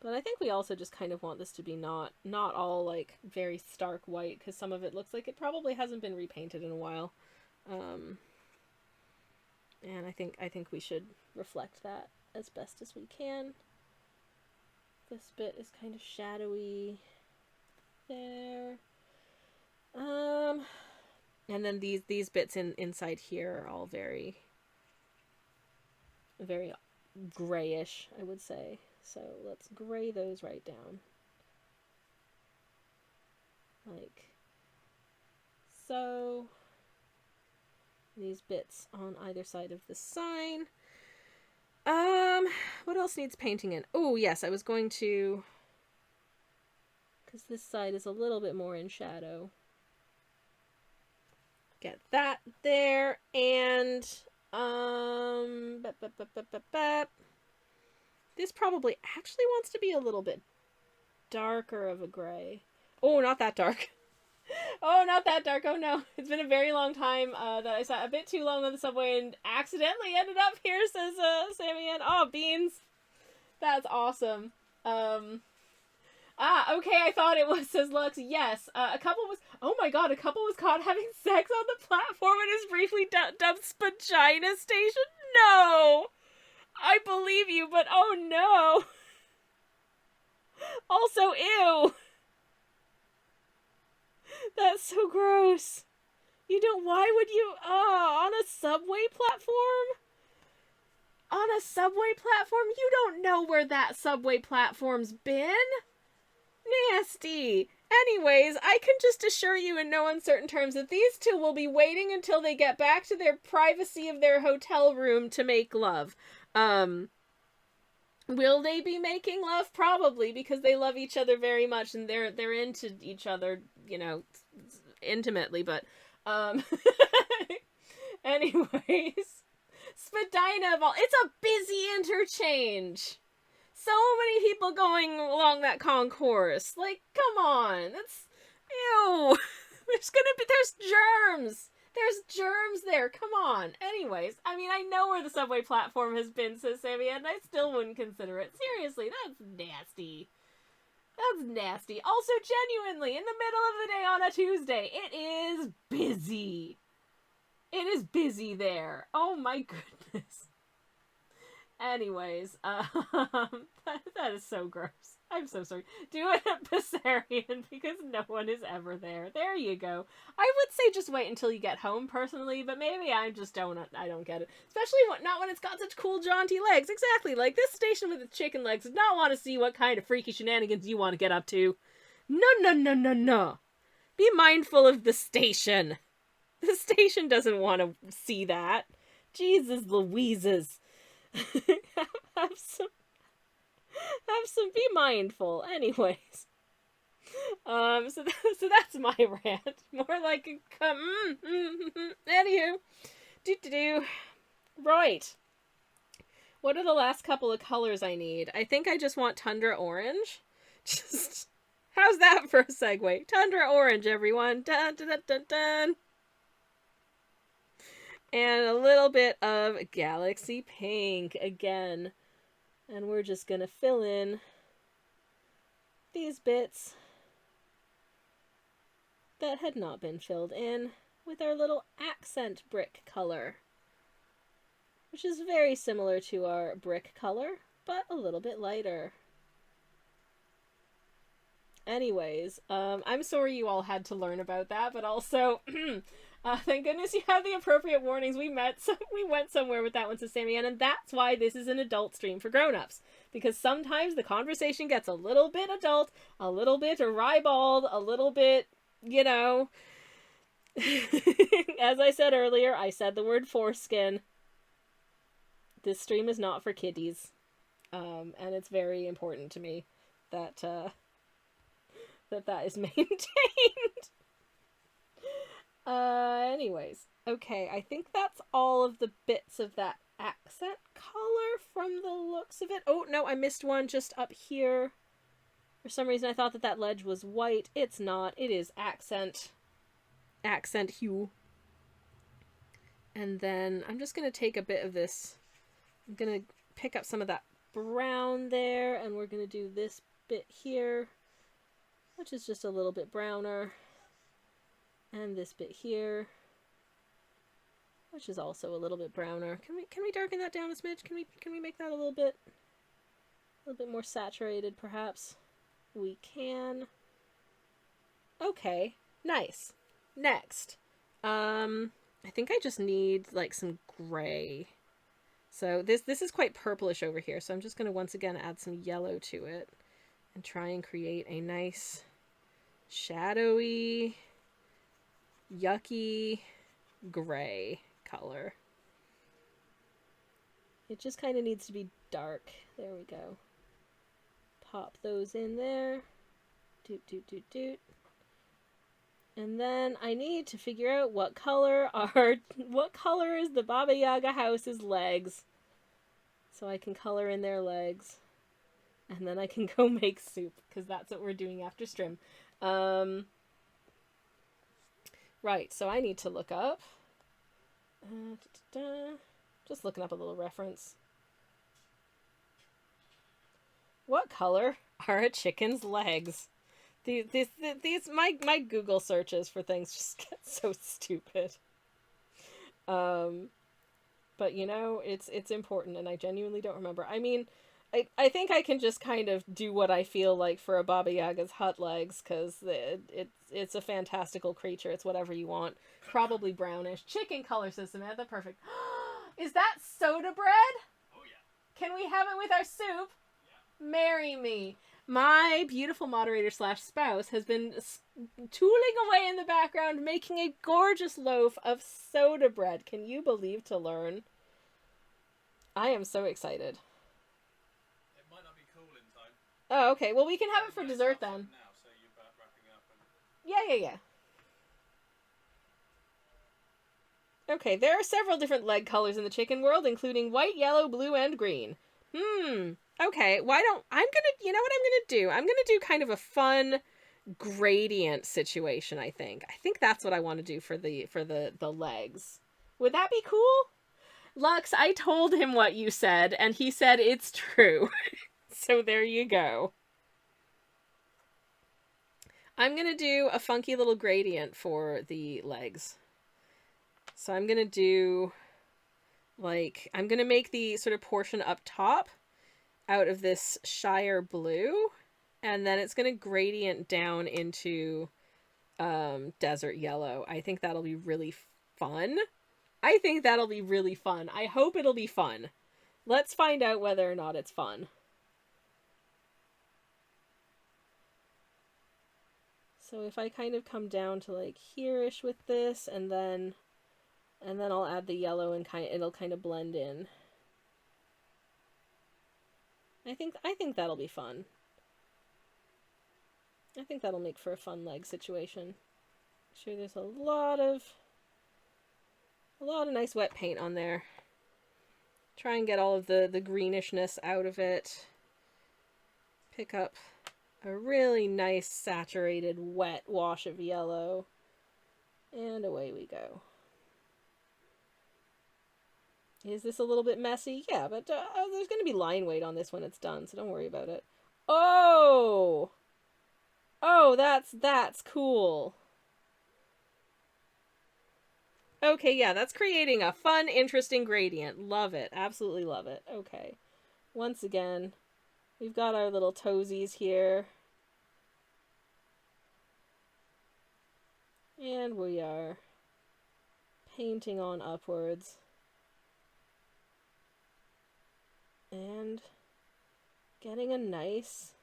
But I think we also just kind of want this to be not all like very stark white, because some of it looks like it probably hasn't been repainted in a while. And I think we should reflect that as best as we can. This bit is kind of shadowy there. And then these bits inside here are all very grayish, I would say. So let's gray those right down. Like so. These bits on either side of the sign. What else needs painting in? Oh, yes, I was going to... because this side is a little bit more in shadow. Get that there, and, this probably actually wants to be a little bit darker of a gray. Oh, not that dark. Oh, not that dark. Oh, no. It's been a very long time that I sat a bit too long on the subway and accidentally ended up here, says Sammy Ann. Oh, beans. That's awesome. Okay, I thought it was, says Lux. Yes, a couple was caught having sex on the platform and is briefly dubbed Spagina Station? No! I believe you, but oh no! Also, ew! That's so gross. Why would you, on a subway platform? On a subway platform? You don't know where that subway platform's been. Nasty. Anyways, I can just assure you in no uncertain terms that these two will be waiting until they get back to their privacy of their hotel room to make love. Will they be making love? Probably, because they love each other very much and they're into each other, intimately, but anyways, Spadina of all, it's a busy interchange. So many people going along that concourse. Like, come on, that's ew. There's germs. There's germs there. Come on. Anyways, I mean, I know where the subway platform has been, says Sammy, and I still wouldn't consider it. Seriously, that's nasty. That's nasty. Also, genuinely, in the middle of the day on a Tuesday, it is busy. It is busy there. Oh my goodness. Anyways, that is so gross. I'm so sorry. Do it at Bessarion because no one is ever there. There you go. I would say just wait until you get home personally, but maybe I don't get it. Especially not when it's got such cool jaunty legs. Exactly. Like this station with its chicken legs does not want to see what kind of freaky shenanigans you want to get up to. No, no, no, no, no. Be mindful of the station. The station doesn't want to see that. Jesus Louises. have some be mindful. Anyways. So that's my rant. More like anywho. Do. Right. What are the last couple of colors I need? I think I just want Tundra Orange. Just how's that for a segue? Tundra Orange, everyone. Dun dun dun dun dun. And a little bit of Galaxy Pink again. And we're just going to fill in these bits that had not been filled in with our little accent brick color. Which is very similar to our brick color, but a little bit lighter. Anyways, I'm sorry you all had to learn about that, but also... thank goodness you have the appropriate warnings. We went somewhere with that one, to Samian, and that's why this is an adult stream for grown-ups. Because sometimes the conversation gets a little bit adult, a little bit ribald, a little bit, you know... As I said earlier, I said the word foreskin. This stream is not for kiddies. And it's very important to me that, that is maintained. Anyways. Okay, I think that's all of the bits of that accent color from the looks of it. Oh, no, I missed one just up here. For some reason, I thought that ledge was white. It's not. It is accent hue. And then I'm just going to take a bit of this. I'm going to pick up some of that brown there, and we're going to do this bit here, which is just a little bit browner. And this bit here, which is also a little bit browner. Can we darken that down a smidge? Can we make that a little bit more saturated, perhaps? We can. Okay, nice. Next, I think I just need like some gray. So this is quite purplish over here. So I'm just going to once again add some yellow to it and try and create a nice shadowy, yucky gray color. It just kind of needs to be dark. There we go. Pop those in there. Doot, doot, doot, doot. And then I need to figure out what color is the Baba Yaga house's legs. So I can color in their legs. And then I can go make soup, because that's what we're doing after stream. Right, so I need to look up. Just looking up a little reference. What color are a chicken's legs? These my Google searches for things just get so stupid. But you know, it's important, and I genuinely don't remember. I mean, I think I can just kind of do what I feel like for a Baba Yaga's hut legs, because it's a fantastical creature. It's whatever you want. Probably brownish. Chicken color, says Samantha. Perfect. Is that soda bread? Oh, yeah. Can we have it with our soup? Yeah. Marry me. My beautiful moderator / spouse has been tooling away in the background making a gorgeous loaf of soda bread. Can you believe to learn? I am so excited. It might not be cool in time. Oh, okay. Well, we can have it for dessert then. Now, so you're about wrapping up. And... Yeah. Okay, there are several different leg colors in the chicken world, including white, yellow, blue, and green. Okay, you know what I'm gonna do? I'm gonna do kind of a fun gradient situation, I think. I think that's what I want to do for the legs. Would that be cool? Lux, I told him what you said, and he said it's true. So there you go. I'm going to do a funky little gradient for the legs. So I'm going to do, like, I'm going to make the sort of portion up top out of this Shire blue, and then it's going to gradient down into desert yellow. I think that'll be really fun. I think that'll be really fun. I hope it'll be fun. Let's find out whether or not it's fun. So if I kind of come down to like here-ish with this, and then I'll add the yellow and it'll kind of blend in. I think that'll be fun. I think that'll make for a fun leg situation. Sure, there's a lot of nice wet paint on there. Try and get all of the greenishness out of it. Pick up a really nice saturated wet wash of yellow. And away we go. Is this a little bit messy? Yeah, but there's going to be line weight on this when it's done, so don't worry about it. Oh! Oh, that's cool. Okay, yeah, that's creating a fun, interesting gradient. Love it. Absolutely love it. Okay. Once again, we've got our little toesies here. And we are painting on upwards. And getting a nice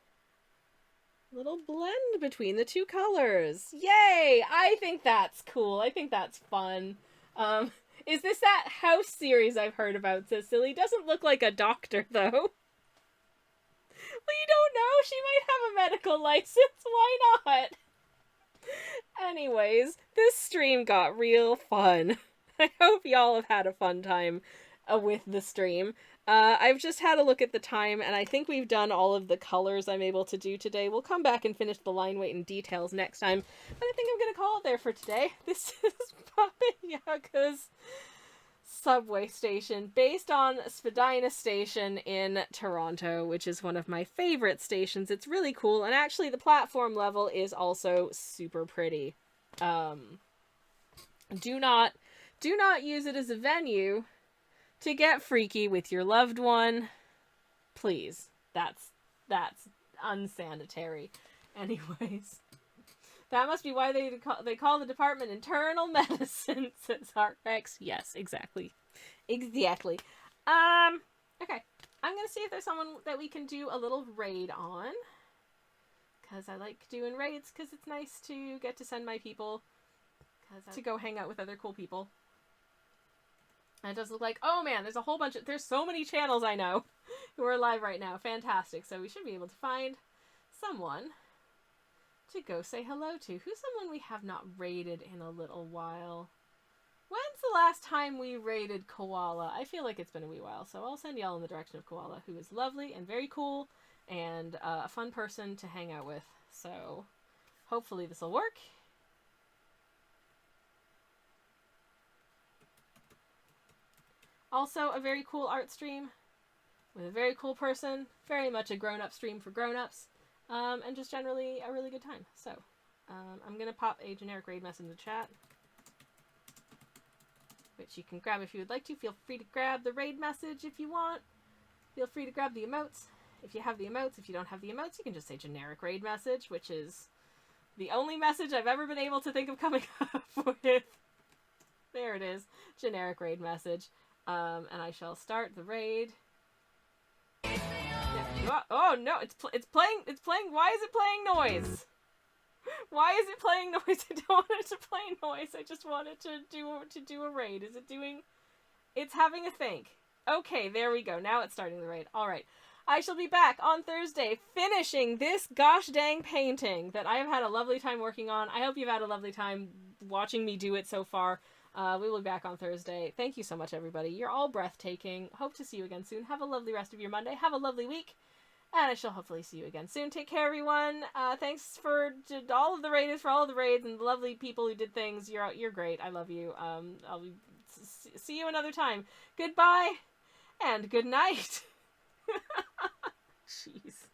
little blend between the two colors. Yay! I think that's cool. I think that's fun. Is this that house series I've heard about, Cicely? Doesn't look like a doctor, though. Well, you don't know. She might have a medical license. Why not? Anyways, this stream got real fun. I hope y'all have had a fun time with the stream. I've just had a look at the time, and I think we've done all of the colors I'm able to do today. We'll come back and finish the line weight and details next time, but I think I'm going to call it there for today. This is Baba Yaga's subway station, based on Spadina Station in Toronto, which is one of my favorite stations. It's really cool, and actually the platform level is also super pretty. Do not use it as a venue to get freaky with your loved one. Please. That's unsanitary. Anyways. That must be why they call the department internal medicine, says Rex. Yes, exactly. Exactly. Okay. I'm gonna see if there's someone that we can do a little raid on. Because I like doing raids, because it's nice to get to send my people to go hang out with other cool people. And it does look like, oh man, there's so many channels I know who are live right now. Fantastic. So we should be able to find someone to go say hello to. Who's someone we have not raided in a little while? When's the last time we raided Koala? I feel like it's been a wee while, so I'll send y'all in the direction of Koala, who is lovely and very cool and a fun person to hang out with. So hopefully this will work. Also, a very cool art stream with a very cool person. Very much a grown-up stream for grown-ups. And just generally a really good time. So, I'm going to pop a generic raid message in the chat, which you can grab if you would like to. Feel free to grab the raid message if you want. Feel free to grab the emotes if you have the emotes. If you don't have the emotes, you can just say generic raid message, which is the only message I've ever been able to think of coming up with. There it is. Generic raid message. And I shall start the raid. Oh no, it's playing. Why is it playing noise? Why is it playing noise? I don't want it to play noise. I just want it to do a raid. Is it doing? It's having a think. Okay, there we go. Now it's starting the raid. All right. I shall be back on Thursday finishing this gosh dang painting that I have had a lovely time working on. I hope you've had a lovely time watching me do it so far. We will be back on Thursday. Thank you so much, everybody. You're all breathtaking. Hope to see you again soon. Have a lovely rest of your Monday. Have a lovely week. And I shall hopefully see you again soon. Take care, everyone. Thanks for all of the raiders, for all of the raids, and the lovely people who did things. You're great. I love you. I'll see you another time. Goodbye, and good night. Jeez.